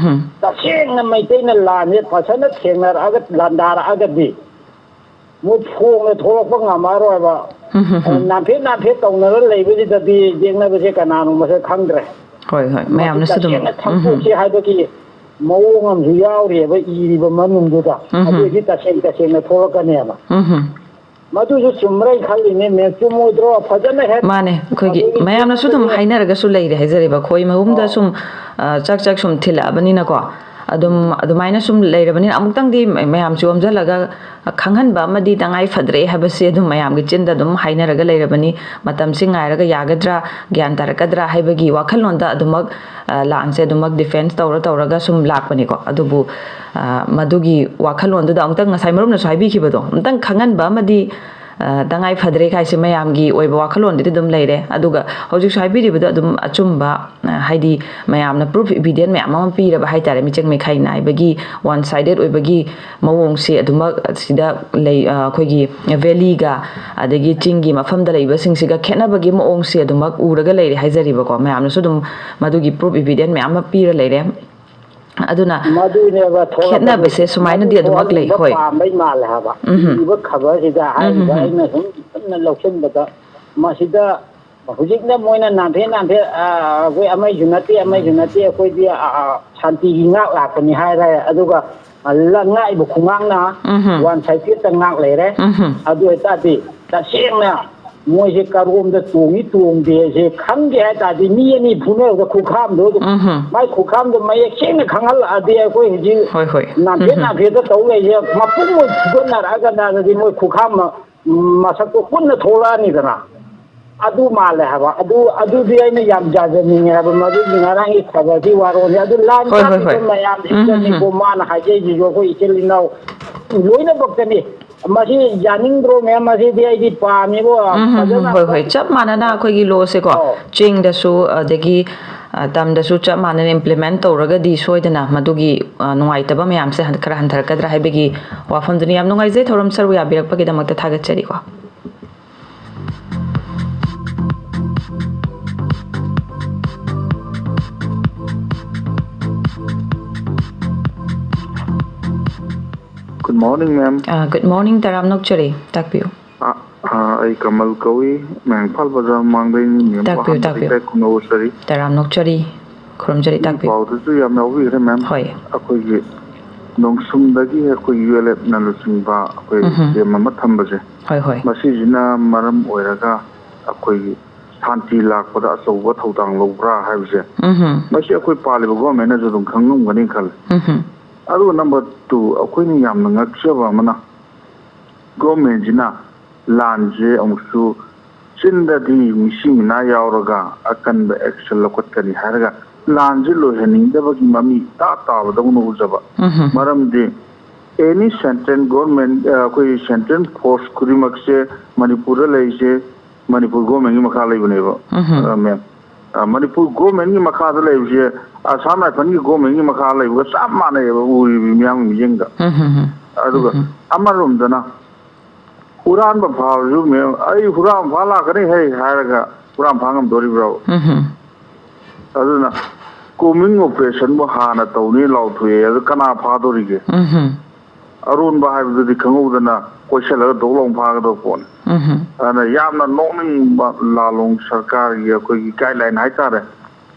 ꯇꯁꯦꯡꯅ ꯃꯩꯇꯩꯅ ꯂꯥꯟꯁꯦ ꯐꯖꯅ ꯊꯦꯡꯅꯔꯛꯑꯒ ꯂꯥꯟꯗꯥꯔꯛꯑꯒꯗꯤ ꯃꯣꯏ ꯐꯣꯡꯅ ꯊꯣꯛꯂꯛꯄ ꯉꯝꯃꯔꯣꯏꯕ ꯅꯥꯐꯦꯠ ꯇꯧꯅꯔ ꯂꯩꯕꯁꯤꯗꯗꯤ ꯌꯦꯡꯅꯕꯁꯦ ꯀꯅꯥꯅꯣ ꯃꯁꯛ ꯈꯪꯗ꯭ꯔꯦ ꯃꯌꯥꯝꯅꯁꯨ ꯑꯗꯨꯝ ꯇꯁꯦꯡꯅ ꯊꯛꯇꯣꯛꯁꯤ ꯍꯥꯏꯕꯒꯤ ꯃꯑꯣꯡ ꯑꯃꯁꯨ ꯌꯥꯎꯔꯤꯑꯕ ꯏꯔꯤꯕ ꯃꯅꯨꯡꯗꯨꯗ ꯑꯗꯨꯗꯤ ꯇꯁꯦꯡꯅ ꯊꯣꯛꯂꯛꯀꯅꯦꯕ ꯃꯗꯨꯁꯨ ꯆꯨꯝꯕ꯭ꯔꯥ ꯈꯜꯂꯤꯅꯦ ꯃꯦꯝ ꯆꯨꯝꯃꯣꯏꯗ꯭ꯔꯣ ꯐꯖꯅ ꯍꯦꯛ ꯃꯥꯅꯦ ꯑꯩꯈꯣꯏꯒꯤ ꯃꯌꯥꯝꯅꯁꯨ ꯑꯗꯨꯝ ꯍꯥꯏꯅꯔꯒꯁꯨ ꯂꯩꯔꯦ ꯍꯥꯏꯖꯔꯤꯕ ꯈꯣꯏ ꯃꯍꯨꯝꯗ ꯁꯨꯝ ꯆꯥꯛ ꯁꯨꯝ ꯊꯤꯜꯂꯛꯑꯕꯅꯤꯅꯀꯣ ꯑꯗꯨꯃꯥꯏꯅ ꯁꯨം ꯂꯩꯔꯕꯅꯤꯅ ꯑꯃꯨꯛꯇꯪꯗꯤ ꯃꯌꯥꯝꯁꯨ ꯌꯣꯝꯁꯤꯜꯂꯒ ꯈꯪꯍꯟꯕ ꯑꯃꯗꯤ ꯇꯉꯥꯏ ꯐꯗ꯭ꯔꯦ ꯍꯥꯏꯕꯁꯤ ꯑꯗꯨꯝ ꯃꯌꯥꯝꯒꯤ ꯆꯤꯟꯗ ꯑꯗꯨꯝ ꯍꯥꯏꯅꯔꯒ ꯂꯩꯔꯕꯅꯤ ꯃꯇꯝꯁꯤ ꯉꯥꯏꯔꯒ ꯌꯥꯒꯗ꯭ꯔꯥ ꯒ꯭ꯌꯥꯟ ꯇꯥꯔꯛꯀꯗ꯭ꯔꯥ ꯍꯥꯏꯕꯒꯤ ꯋꯥꯈꯜꯂꯣꯟꯗ ꯑꯗꯨꯃꯛ ꯂꯥꯟꯁꯦ ꯑꯗꯨꯃꯛ ꯗꯤꯐꯦꯟꯁ ꯇꯧꯔꯒ ꯁꯨꯝ ꯂꯥꯛꯄꯅꯤꯀꯣ ꯑꯗꯨꯕꯨ ꯃꯗꯨꯒꯤ ꯋꯥꯈꯜꯂꯣꯟꯗꯨꯗ ꯑꯃꯨꯛꯇꯪ ꯉꯁꯥꯏ ꯃꯔꯨꯞꯅꯁꯨ ꯍꯥꯏꯕꯤꯈꯤꯕꯗꯣ ꯑꯃꯨꯛꯇꯪ ꯈꯪꯍꯟꯕ ꯑꯃꯗꯤ ꯇꯉꯥꯏ ꯐꯗ꯭ꯔꯦ ꯍꯥꯏꯁꯦ ꯃꯌꯥꯝꯒꯤ ꯑꯣꯏꯕ ꯋꯥꯈꯜꯂꯣꯟꯗꯗꯤ ꯑꯗꯨꯝ ꯂꯩꯔꯦ ꯑꯗꯨꯒ ꯍꯧꯖꯤꯛꯁꯨ ꯍꯥꯏꯕꯤꯔꯤꯕꯗꯣ ꯑꯗꯨꯝ ꯑꯆꯨꯝꯕ ꯍꯥꯏꯗꯤ ꯃꯌꯥꯝꯅ ꯄ꯭ꯔꯨꯐ ꯏꯚꯤꯗꯦꯟ ꯃꯌꯥꯝ ꯑꯃ ꯄꯤꯔꯕ ꯍꯥꯏꯇꯥꯔꯦ ꯃꯤꯆꯪ ꯃꯤꯈꯥꯏ ꯅꯥꯏꯕꯒꯤ ꯋꯥꯟ ꯁꯥꯏꯗꯦꯠ ꯑꯣꯏꯕꯒꯤ ꯃꯑꯣꯡꯁꯤ ꯑꯗꯨꯃꯛ ꯁꯤꯗ ꯂꯩ ꯑꯩꯈꯣꯏꯒꯤ ꯚꯦꯂꯤꯒ ꯑꯗꯒꯤ ꯆꯤꯡꯒꯤ ꯃꯐꯝꯗ ꯂꯩꯕꯁꯤꯡꯁꯤꯒ ꯈꯦꯠꯅꯕꯒꯤ ꯃꯑꯣꯡꯁꯤ ꯑꯗꯨꯃꯛ ꯎꯔꯒ ꯂꯩꯔꯦ ꯍꯥꯏꯖꯔꯤꯕꯀꯣ ꯃꯌꯥꯝꯅꯁꯨ ꯑꯗꯨꯝ ꯃꯗꯨꯒꯤ ꯄ꯭ꯔꯨꯐ ꯏꯚꯤꯗꯦꯟ ꯃꯌꯥꯝ ꯑꯃ ꯄꯤꯔ ꯂꯩꯔꯦ ꯑꯗꯨꯅ ꯈꯦꯠꯅꯕꯁꯦ ꯁꯨꯃꯥꯏꯅꯗꯤ ꯑꯗꯨꯃꯛ ꯂꯩ ꯍꯣꯏ ꯄꯥꯝꯕꯩ ꯃꯥꯜꯂꯦ ꯍꯥꯏꯕ ꯏꯕ ꯈꯕꯔꯁꯤꯗ ꯍꯥꯏꯔꯤꯕ ꯑꯩꯅ ꯁꯨꯝ ꯀꯟꯅ ꯂꯧꯁꯤꯟꯕꯗ ꯃꯁꯤꯗ ꯍꯧꯖꯤꯛꯅ ꯃꯣꯏꯅ ꯅꯥꯟꯊꯦ ꯑꯩꯈꯣꯏ ꯑꯃꯩꯁꯨ ꯅꯠꯇꯦ ꯑꯩꯈꯣꯏꯗꯤ ꯁꯥꯟꯇꯤꯒꯤ ꯉꯥꯛ ꯂꯥꯛꯄꯅꯤ ꯍꯥꯏꯔꯦ ꯑꯗꯨꯒ ꯉꯥꯛꯏꯕ ꯈꯨꯉꯥꯛꯅ ꯋꯥꯟ ꯁꯥꯏꯗꯦꯠꯇ ꯉꯥꯛ ꯂꯩꯔꯦ ꯑꯗꯨ ꯑꯣꯏꯇꯥꯔꯗꯤ ꯇꯁꯦꯡꯅ ꯃꯣꯏꯁꯦ ꯀꯔꯣꯝꯗ ꯇꯣꯡꯗꯦꯁꯦ ꯈꯪꯒꯦ ꯍꯥꯏꯇꯥꯔꯗꯤ ꯃꯤ ꯑꯅꯤ ꯐꯨꯅꯕꯗ ꯈꯨꯈꯥꯝꯗꯣ ꯃꯥꯏ ꯈꯨꯈꯥꯝꯗꯣ ꯃꯌꯦꯛ ꯁꯦꯡꯅ ꯈꯪꯍꯜꯂꯛꯑꯗꯤ ꯑꯩꯈꯣꯏ ꯍꯧꯖꯤꯛ ꯅꯥꯐꯦꯠꯇ ꯇꯧ ꯂꯩꯁꯦ ꯃꯄꯨꯡ ꯑꯣꯏ ꯐꯨꯒꯠꯅꯔꯛꯑꯒꯗꯤ ꯃꯣꯏ ꯈꯨꯈꯥꯝ ꯃꯁꯛꯇꯣ ꯄꯨꯟꯅ ꯊꯣꯛꯂꯛꯑꯅꯤꯗꯅ ꯑꯗꯨ ꯃꯥꯜꯂꯦ ꯍꯥꯏꯕ ꯑꯗꯨꯗꯤ ꯑꯩꯅ ꯌꯥꯝ ꯌꯥꯖꯅꯤꯡꯉꯦ ꯍꯥꯏꯕ ꯃꯗꯨꯒꯤ ꯉꯔꯥꯡꯒꯤ ꯈꯕꯔꯒꯤ ꯋꯥꯔꯣꯜꯁꯦ ꯑꯗꯨ ꯂꯥꯟ ꯀꯥꯞꯄꯤꯕ ꯃꯌꯥꯝꯁꯤꯡꯅꯤꯀꯣ ꯃꯥꯅ ꯍꯥꯏꯖꯩꯁꯤꯁꯨ ꯑꯩꯈꯣꯏ ꯏꯆꯤꯜ ꯏꯅꯥꯎ ꯂꯣꯏꯅꯃꯛꯇꯅꯤ ꯃꯁꯤ ꯌꯥꯅꯤꯡꯗ꯭ꯔꯣ ꯃꯌꯥꯝ ꯃꯁꯤꯗꯤ ꯑꯩꯗꯤ ꯄꯥꯝꯃꯦꯕꯣ ꯍꯣꯏ ꯆꯞ ꯃꯥꯟꯅꯅ ꯑꯩꯈꯣꯏꯒꯤ ꯂꯣꯁꯦꯀꯣ ꯆꯤꯡꯗꯁꯨ ꯑꯗꯒꯤ ꯇꯝꯗꯁꯨ ꯆꯞ ꯃꯥꯟꯅꯅ ꯏꯝꯄ꯭ꯂꯤꯃꯦꯟ ꯇꯧꯔꯒꯗꯤ ꯁꯣꯏꯗꯅ ꯃꯗꯨꯒꯤ ꯅꯨꯡꯉꯥꯏꯇꯕ ꯃꯌꯥꯝꯁꯦ ꯈꯔ ꯍꯟꯊꯔꯛꯀꯗ꯭ꯔꯥ ꯍꯥꯏꯕꯒꯤ ꯋꯥꯐꯝꯗꯨꯅꯤ ꯌꯥꯝ ꯅꯨꯡꯉꯥꯏꯖꯩ ꯊꯧꯔꯝ ꯁꯔꯨꯛ ꯌꯥꯕꯤꯔꯛꯄꯒꯤꯗꯃꯛꯇ ꯊꯥꯒꯠꯆꯔꯤꯀꯣ Good morning, ma'am. Good morning, Taram Nokchari. Takpiu. I Kamal Kawi, Mangpal Bazaar Mangdani, Takpiu. Taram Nokchari. Kurumjari Takpiu. Powder, you have no way, ma'am. Hoi. Akoy Nongsum Dagi, Akoy ULF Nalusimba, Akoy Mamatambaze. Hoi. Masijina Maram Oiraga, Akoy Santi Lak, but also what Hotang Lobra has it. Mashi Akoy Pali government as a Kangum Ganikal. Adu number 2, akwai yam ngakshaba mana government jina lanje amsu chinda di mishimina yauraga akan ba action lokot kani haraga lanje lo heninda bagi mami ta badawno uzaba maram de any central government akwai central force kurimakse manipur laise manipur government makha laibuneba ma'am Manipur government ni makha da laibje Assam Rifle ni government ni makha laibu chap mane uri myang yinga aduga amarum dana uran ba phawju me ai huram phala kare hai haraga uran phangam dori bro aduna coming operation bo hana tawni law thuye adu kana phadorige arun ba haibdu di khangudana koisala dolong phaga do pon ana yamna noning lalong sarkar gi koi guideline hai tare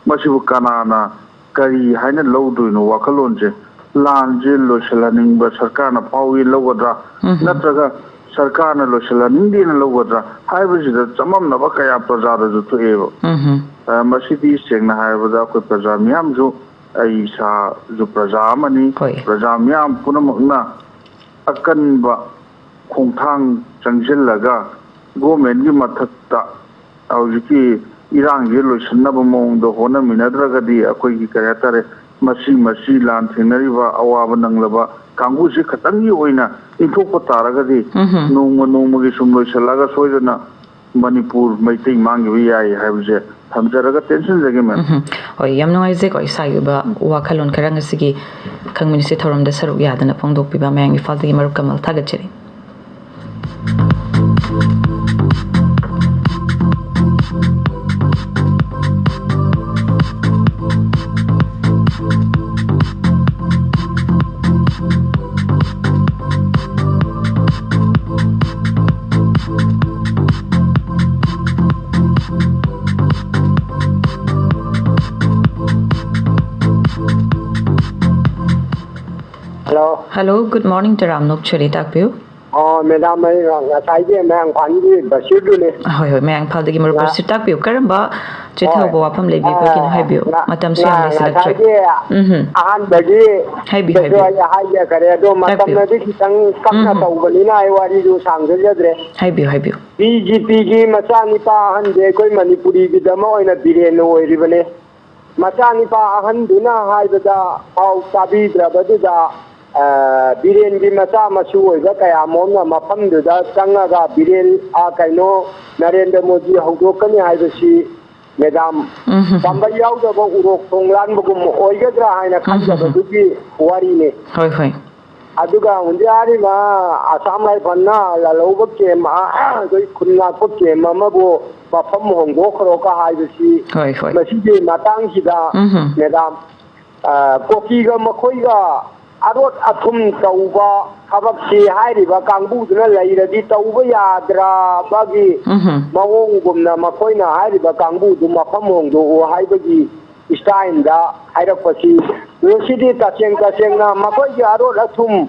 masibu kanana kari haina lowduino wakalonje lanje losalaning ba sarkar na pawi logodra natraga sarkar na losalaning din logodra haibisi da chamam na ba kaya prajada ju thuebo masidi sengna haibada koi praja miyam ju ꯑꯩ ꯏꯁꯥꯁꯨ ꯄ꯭ꯔꯖꯥ ꯑꯃꯅꯤ ꯍꯣꯏ. ꯄ꯭ꯔꯖꯥ ꯃꯤꯌꯥꯝ ꯄꯨꯝꯅꯃꯛꯅ ꯑꯀꯟꯕ ꯈꯣꯡꯊꯥꯡ ꯆꯪꯁꯤꯜꯂꯒ ꯒꯣꯔꯃꯦꯟꯒꯤ ꯃꯊꯛꯇ ꯍꯧꯖꯤꯛꯀꯤ ꯏꯔꯥꯡꯁꯦ ꯂꯣꯏꯁꯤꯟꯅꯕ ꯃꯑꯣꯡꯗ ꯍꯣꯠꯅꯃꯤꯟꯅꯗ꯭ꯔꯒꯗꯤ ꯑꯩꯈꯣꯏꯒꯤ ꯀꯔꯤ ꯍꯥꯏꯇꯥꯔꯦ ꯃꯁꯤ ꯂꯥꯟ ꯊꯦꯡꯅꯔꯤꯕ ꯑꯋꯥꯕ ꯅꯪꯂꯕ ꯀꯥꯡꯕꯨꯁꯤ ꯈꯇꯪꯒꯤ ꯑꯣꯏꯅ ꯏꯟꯊꯣꯛꯄ ꯇꯥꯔꯒꯗꯤ ꯅꯣꯡꯃ ꯅꯣꯡꯃꯒꯤ ꯁꯨꯝ ꯂꯣꯏꯁꯤꯜꯂꯒ ꯁꯣꯏꯗꯅ ꯃꯅꯤꯄꯨꯔ ꯃꯩꯇꯩ ꯃꯥꯡꯈꯤꯕ ꯌꯥꯏ ꯍꯥꯏꯕꯁꯦ ꯊꯝꯖꯔꯒ ꯇꯦꯟꯁꯤꯟꯖꯒꯦ ꯃꯦꯝ. ꯍꯣꯏ, ꯌꯥꯝ ꯅꯨꯡꯉꯥꯏꯖꯩꯀꯣ ꯏꯁꯥꯒꯤ ꯑꯣꯏꯕ ꯋꯥꯈꯜꯂꯣꯟ ꯈꯔ ꯉꯁꯤꯒꯤ ꯈꯪꯃꯤꯟꯅꯁꯤ ꯊꯧꯔꯝꯗ ꯁꯔꯨꯛ ꯌꯥꯗꯅ ꯐꯣꯡꯗꯣꯛꯄꯤꯕ ꯃꯌꯥꯝ ꯏꯝꯐꯥꯜꯗꯒꯤ ꯃꯔꯨꯞ ꯀꯃꯜ ꯊꯥꯒꯠꯆꯔꯤ. Hello, good morning to Ramnok Churi Takpiu. Madam, ngasai mayang pandi basirune. Hoi, mayang paldagi maru basir takpiu. Karamba chithau bo wapam lebi bakin haibiu. Matam siam le select. Ahan bagi haibi. Haiya kare do matam na di kitang kapna tawbalina ai wari do sangjadre. Haibiu. BJP gi macha nipa ahan de koi Manipuri gi dama oina bireno oiribane. Macha nipa ahan duna haibada pau tabidra Biren gi macha masu oiga kaya momna mafamduda changaga biren kaino Narendra Modi hawdokani haibasi Madam Bamba yaudaba urok thonglanbagum oigadra haina khanjabadugi wari ne. Hoi. Aduga undiari ma Assam Rifle lalauba kema goi khunna ko kema mabo mafam hongdokro ka haibasi masigi matang sida Madam koki ga makhoi ga Arot atum tauba kabak si hairiba kangbuduna lairadi tauba yadra bagi mawongumna makoina hairiba kangbudu mafamongdo o haibagi style hairapasi yosidi taseng na makoigi arot atum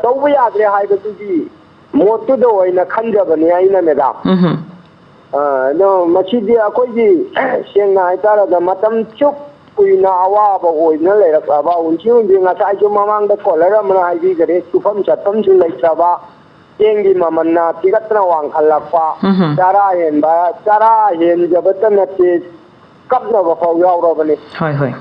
tauba yadre haibagi motudo oina khanjabani aina Madam. No masidi akoigi sengna haitara da matam chuk Kuina awaba oina lerakaba unchi ngasai jo mamangda kolera mana haibi gare sufam chatam chu leikaba tengi mamanna tigatna wangkhalakpa chara hen jabatana te kapna ba fau yaurabani hoi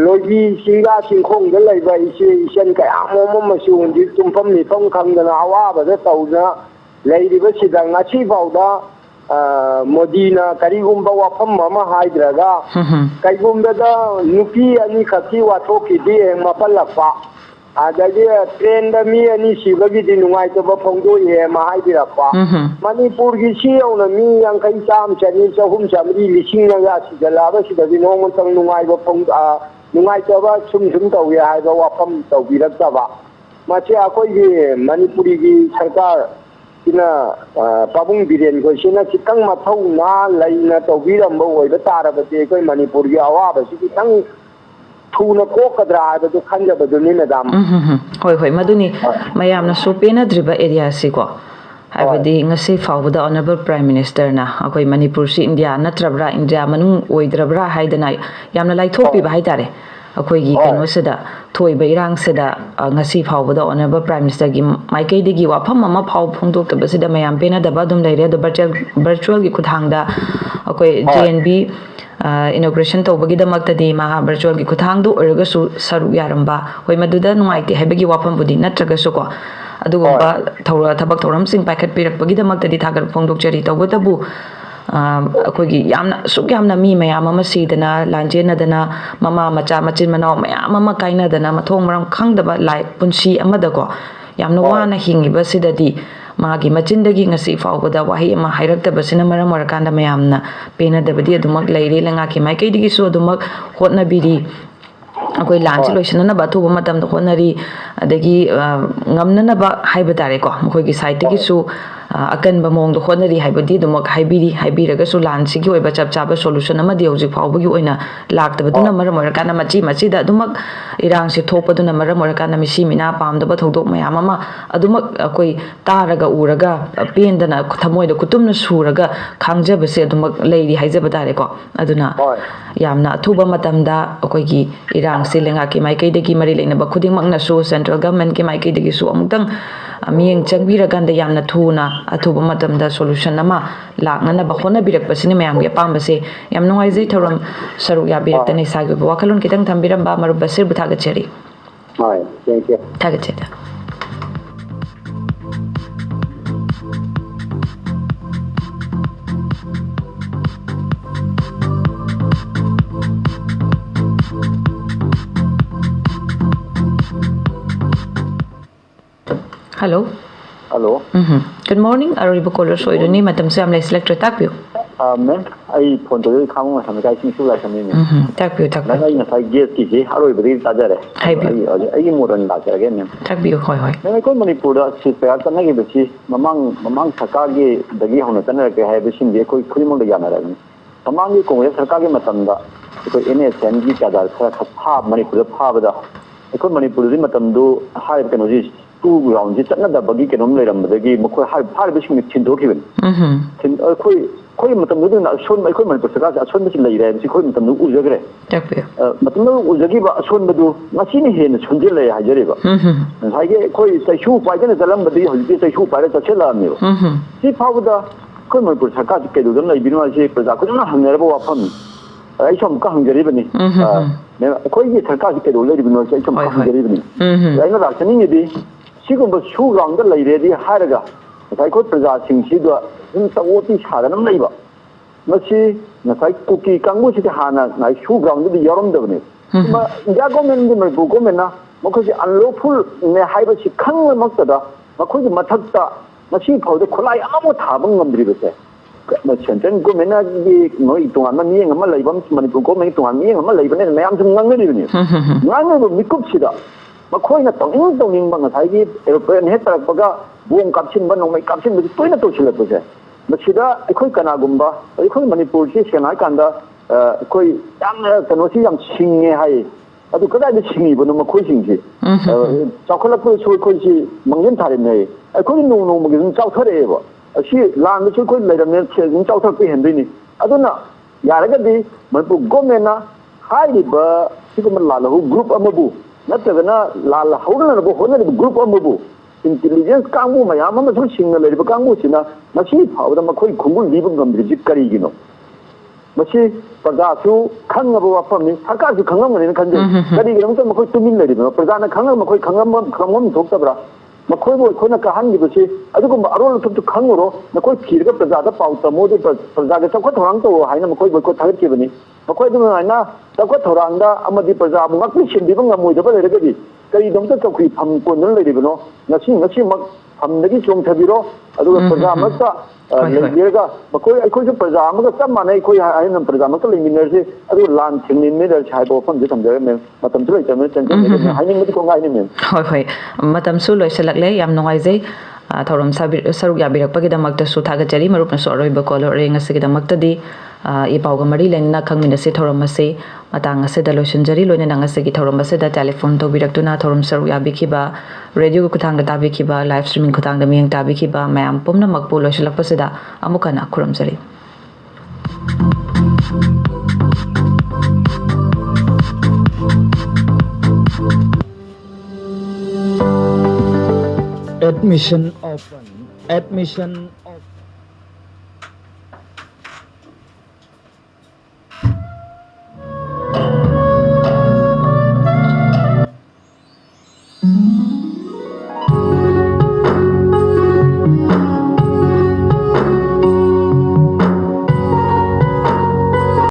logi singa singkhong da leiba isen ka amom masu undi tumfam ni fam khangdana awaba da tauna leiriba sidang ngachi fauda Modina karigumba wafam mama haidraga kaigumba da nupi ani khaki wathoki di mapalakpa adagi train da mi ani sibagi di nungai to ba phongdo ye ma haidirapa Manipur gi si ona mi yang kai cham chani chahum chamri lising na ya si dalaba si da nong tang nungai ba phong nungai to ba sum taw ya hai ba wafam taw birak ta ba ma che akoi gi Manipuri gi sarkar ina pabung biren ko sina kitang mathau na laina tawbirambo oiba tarabate koi Manipur gi awaba si kitang thuna kokadra habadu khanjabaduni Madam. Hoi maduni mayamna so penadriba area si ko habadi ngasi fawbada Honorable Prime Minister na akoi Manipur si India natrabra India manung oidrabra haidana yamna laithopi ba haidare ꯑꯩꯈꯣꯏꯒꯤ ꯀꯩꯅꯣꯁꯤꯗ ꯊꯣꯏꯕ ꯏꯔꯥꯡꯁꯤꯗ ꯉꯁꯤ ꯐꯥꯎꯕꯗ honourable prime ꯃꯤꯅꯤꯁꯇꯔꯒꯤ ꯃꯥꯏꯀꯩꯗꯒꯤ ꯋꯥꯐꯝ ꯑꯃ ꯐꯥꯎ ꯐꯣꯡꯗꯣꯛꯇꯕꯁꯤꯗ ꯃꯌꯥꯝ ꯄꯦꯟꯅꯗꯕ ꯑꯗꯨꯝ ꯂꯩꯔꯦ ꯑꯗꯣ ꯚꯔꯆꯨꯋꯦꯜꯒꯤ ꯈꯨꯠꯊꯥꯡꯗ ꯑꯩꯈꯣꯏ JNB inauguration ꯇꯧꯕꯒꯤꯗꯃꯛꯇꯗꯤ ꯃꯍꯥ ꯚꯔꯆꯨꯋꯦꯜꯒꯤ ꯈꯨꯠꯊꯥꯡꯗ ꯑꯣꯏꯔꯒꯁꯨ ꯁꯔꯨꯛ ꯌꯥꯔꯝꯕ ꯍꯣꯏ ꯃꯗꯨꯗ ꯅꯨꯡꯉꯥꯏꯇꯦ ꯍꯥꯏꯕꯒꯤ ꯋꯥꯐꯝꯕꯨꯗꯤ ꯅꯠꯇ꯭ꯔꯒꯁꯨꯀꯣ ꯑꯗꯨꯒꯨꯝꯕ ꯊꯕꯛ ꯊꯧꯔꯝꯁꯤꯡ ꯄꯥꯏꯈꯠꯄꯤꯔꯛꯄꯒꯤꯗꯃꯛꯇꯗꯤ ꯊꯥꯒꯠ ꯐꯣꯡꯗꯣꯛꯆꯔꯤ ꯇꯧꯕꯇꯕꯨ ꯑꯩꯈꯣꯏꯒꯤ ꯌꯥꯝꯅ ꯃꯤ ꯃꯌꯥꯝ ꯑꯃ ꯁꯤꯗꯅ ꯂꯥꯟꯖꯦꯟꯅꯗꯅ ꯃꯃꯥ ꯃꯆꯥ ꯃꯆꯤꯟ ꯃꯅꯥꯎ ꯃꯌꯥꯝ ꯑꯃ ꯀꯥꯏꯅꯗꯅ ꯃꯊꯣꯡ ꯃꯔꯝ ꯈꯪꯗꯕ ꯄꯨꯟꯁꯤ ꯑꯃꯗꯀꯣ ꯌꯥꯝꯅ ꯋꯥꯅ ꯍꯤꯡꯉꯤꯕꯁꯤꯗꯗꯤ ꯃꯥꯒꯤ ꯃꯆꯤꯟꯗꯒꯤ ꯉꯁꯤ ꯐꯥꯎꯕꯗ ꯋꯥꯍꯩ ꯑꯃ ꯍꯥꯏꯔꯛꯇꯕꯁꯤꯅ ꯃꯔꯝ ꯑꯣꯏꯔꯀꯥꯟꯗ ꯃꯌꯥꯝꯅ ꯄꯦꯟꯅꯗꯕꯗꯤ ꯑꯗꯨꯃꯛ ꯂꯩꯔꯦ ꯂꯩꯉꯥꯛꯀꯤ ꯃꯥꯏꯀꯩꯗꯒꯤꯁꯨ ꯑꯗꯨꯃꯛ ꯍꯣꯠꯅꯕꯤꯔꯤ ꯑꯩꯈꯣꯏ ꯂꯥꯟꯁꯤ ꯂꯣꯏꯁꯤꯟꯅꯅꯕ ꯑꯊꯨꯕ ꯃꯇꯝꯗ ꯍꯣꯠꯅꯔꯤ ꯑꯗꯒꯤ ꯉꯝꯅꯅꯕ ꯍꯥꯏꯕ ꯇꯥꯔꯦꯀꯣ ꯃꯈꯣꯏꯒꯤ ꯁꯥꯏꯠꯇꯒꯤꯁꯨ ꯑꯀꯟꯕ ꯃꯑꯣꯡꯗ ꯍꯣꯠꯅꯔꯤ ꯍꯥꯏꯕꯗꯤ ꯑꯗꯨꯃꯛ ꯍꯥꯏꯕꯤꯔꯒꯁꯨ ꯂꯥꯟꯁꯤꯒꯤ ꯑꯣꯏꯕ ꯆꯞ ꯆꯥꯕ ꯁꯣꯂꯨꯁꯟ ꯑꯃꯗꯤ ꯍꯧꯖꯤꯛ ꯐꯥꯎꯕꯒꯤ ꯑꯣꯏꯅ ꯂꯥꯛꯇꯕꯗꯨꯅ ꯃꯔꯝ ꯑꯣꯏꯔꯀꯥꯟꯗ ꯃꯆꯤꯗ ꯑꯗꯨꯃꯛ ꯏꯔꯥꯡꯁꯤ ꯊꯣꯛꯄꯗꯨꯅ ꯃꯔꯝ ꯑꯣꯏꯔꯀꯥꯟꯗ ꯃꯤꯁꯤ ꯃꯤꯅꯥ ꯄꯥꯝꯗꯕ ꯊꯧꯗꯣꯛ ꯃꯌꯥꯝ ꯑꯃ ꯑꯗꯨꯃꯛ ꯑꯩꯈꯣꯏ ꯇꯥꯔꯒ ꯎꯔꯒ ꯄꯦꯟꯗꯅ ꯊꯃꯣꯏꯗ ꯈꯨꯇꯨꯝꯅ ꯁꯨꯔꯒ ꯈꯥꯡꯖꯕꯁꯦ ꯑꯗꯨꯃꯛ ꯂꯩꯔꯤ ꯍꯥꯏꯖꯕ ꯇꯥꯔꯦꯀꯣ ꯑꯗꯨꯅ ꯌꯥꯝꯅ ꯑꯊꯨꯕ ꯃꯇꯝꯗ ꯑꯩꯈꯣꯏꯒꯤ ꯏꯔꯥꯡꯁꯤ ꯂꯩꯉꯥꯛꯀꯤ ꯃꯥꯏꯀꯩꯗꯒꯤ ꯃꯔꯤ ꯂꯩꯅꯕ ꯈꯨꯗꯤꯡꯃꯛꯅꯁꯨ ꯁꯦꯟꯇ꯭ꯔꯦꯜ ꯒꯚꯔꯟꯃꯦꯟꯠꯀꯤ ꯃꯥꯏꯀꯩꯗꯒꯤꯁꯨ ꯑꯃꯨꯛꯇꯪ ꯃꯤꯠꯌꯦꯡ ꯆꯪꯕꯤꯔꯀꯥꯟꯗ ꯌꯥꯝꯅ ꯊꯨꯅ ꯑꯊꯨꯕ ꯃꯇꯝꯗ ꯁꯣꯂꯨꯁꯟ ꯑꯃ ꯂꯥꯛꯅꯅꯕ ꯍꯣꯠꯅꯕꯤꯔꯛꯄꯁꯤꯅ ꯃꯌꯥꯝꯒꯤ ꯑꯄꯥꯝꯕꯁꯦ ꯌꯥꯝ ꯅꯨꯡꯉꯥꯏꯖꯩ ꯊꯧꯔꯝ ꯁꯔꯨꯛ ꯌꯥꯕꯤꯔꯛꯇꯅ ꯏꯁꯥꯒꯤ ꯑꯣꯏꯕ ꯋꯥꯈꯜꯂꯣꯟ ꯈꯤꯇꯪ ꯊꯝꯕꯤꯔꯝꯕ ꯃꯔꯨꯞ ꯕꯁꯤꯔꯕꯨ ꯊꯥꯒꯠꯆꯔꯤ ꯊꯥꯒꯠꯆꯩ Hello. Hello. Good morning. Ariba caller soiruni matam se amla select takpiu. Ma'am, I phone to khamu ma samai kai su la samai me. Takpiu. Na na sai guest ki ji haroi bari ta jare. Ai modern la jare gen. Takpiu hoi. Na ko Manipur da si pa ta na gi bi mamang sarkar gi dagi hona tan ra ke hai bi sin gi koi khrimong da yana ra ni. Mamang gi Congress sarkar gi matam da ko NSN gi ka da kha pha Manipur pha ba da ko Manipur di matam do hai ka no ji two ground ji chana da bagi ke nom leram da gi mokoi har bi sin thin do ki ben. Thin koi matam do na shon mai koi Manipur sarkar a shon bi lai ra bi koi matam do u jagre. Takpiu. Matam do u jagi ba shon ba do ngasi ni he na shon ji lai ha jare ba. Hai ge koi sai shu pai da zalam ba di ho ji sai shu pai da chela me. Si pha da koi Manipur sarkar ke do lai bi no ji praja ko na hang ra ba wa pham. Ai som ka hang jari ba ni. Koi gi sarkar ke do lai bi no sai som ka hang jari ba ni. Ai na ra chani ni di सिगुंब सुगांग लेरेदी हारगा नसाई को प्रजा सिंह इन तवोती साधन लेबा मसी नसाई cookie कांगु सिते हाना नाई सुगांग दि यरमदबने मा India government दि मबु government ना मखोसि unlawful ने हाइबा सि खंग मक्तदा मखोसि मथक्ता मसी फाउदे खुलाई Amo थाबं ngमद्रिबसे central government दि नोई तोंगान मियेंग अमा लेबम मणिपुर गवर्नमेंट तोंगान मियेंग अमा लेबने मयाम सम ngangरिबनि ngangबो मिकुप सिदा मखोइना तोंगिंग ngसाई एरोप्लेन हे तरपगा बोम कापसिनबा नोंमै कापसिनबा तोइना तोसिलपसे मसिदा अखोइ कनागुंबा अखोइ मणिपुर सि सेनाय कांदा अखोइ यामना कनोसि याम सिंगे हाय अदु कदाइ सिंगिबो नो मखोइ सिंगि चाखलपो सोखोइ सि मंगन थारिनै अखोइ नो नो मगिन चाउथरेबो असि लांग सु खोइ लेरमने सेजिं चाउथरपे हेंदैनि अदुना यारगदि मणिपुर गवर्नमेंटना हाइबा सिगम लालहु ग्रुप अमबु नत्रगना लाल हौरनबो होनरि ग्रुप अमबु इंटेलिजेंस कांगु मयाम अम सु सिंग लेरिबा कांगु सिना मसी फावदा मखोइ खुंगुल लिबा गमद्रि करिगिनो मसी प्रजासु खंगबो वाफमनि सरकारसु खंगमनि खंजे करिगिनो त मखोइ तुमिन लेरिबा प्रजाना खंगम मखोइ खंगम थोक्तबरा मखोइबो खोना कहानगिबसि अदुगुम अरोल थुतु खंगरो मखोइ फिरगा प्रजादा पाउता मोदे प्रजागा चौखा थोरांग तो हाइना मखोइ बको थागतकिबनि मखोइ दुम हाइना चौखा थोरांदा अमदि प्रजा मक्ति सिंदिबा ngमोइदबा लेरगदि कई दमता चौखि फम कोन लेरिबनो ngasi mak famdagi chongthabiro aduga praja amakta leirga mखोइ अखोइ प्रजा अमगा चम मानै अखोइ आइन प्रजा अमका लेमिनरसे अदु लान थिंगनिन मेदर छाइबो फम जे समजरे मे मतम सुलै चम चंचन हाइनिंग मति कोंगा हाइनि मे होय मतम सु लोइसलकले याम नोंगाइजै थौरम सरुक याबिरकपगिदमक्तसु थागतजरि मरुपनसु अरोइबा कॉलर रेंगसिगिदमक्तदि इपाउगा मरि लेना खंगमिनसे थौरम असे matang aseda loisunjari loina nangasegi thauram aseda telephone to biraktuna thauram saru yabikiba radio kuthang da tabikiba live streaming kuthang da miyang tabikiba mayam pumna makpu loisulakpaseda amukana khuramjari admission open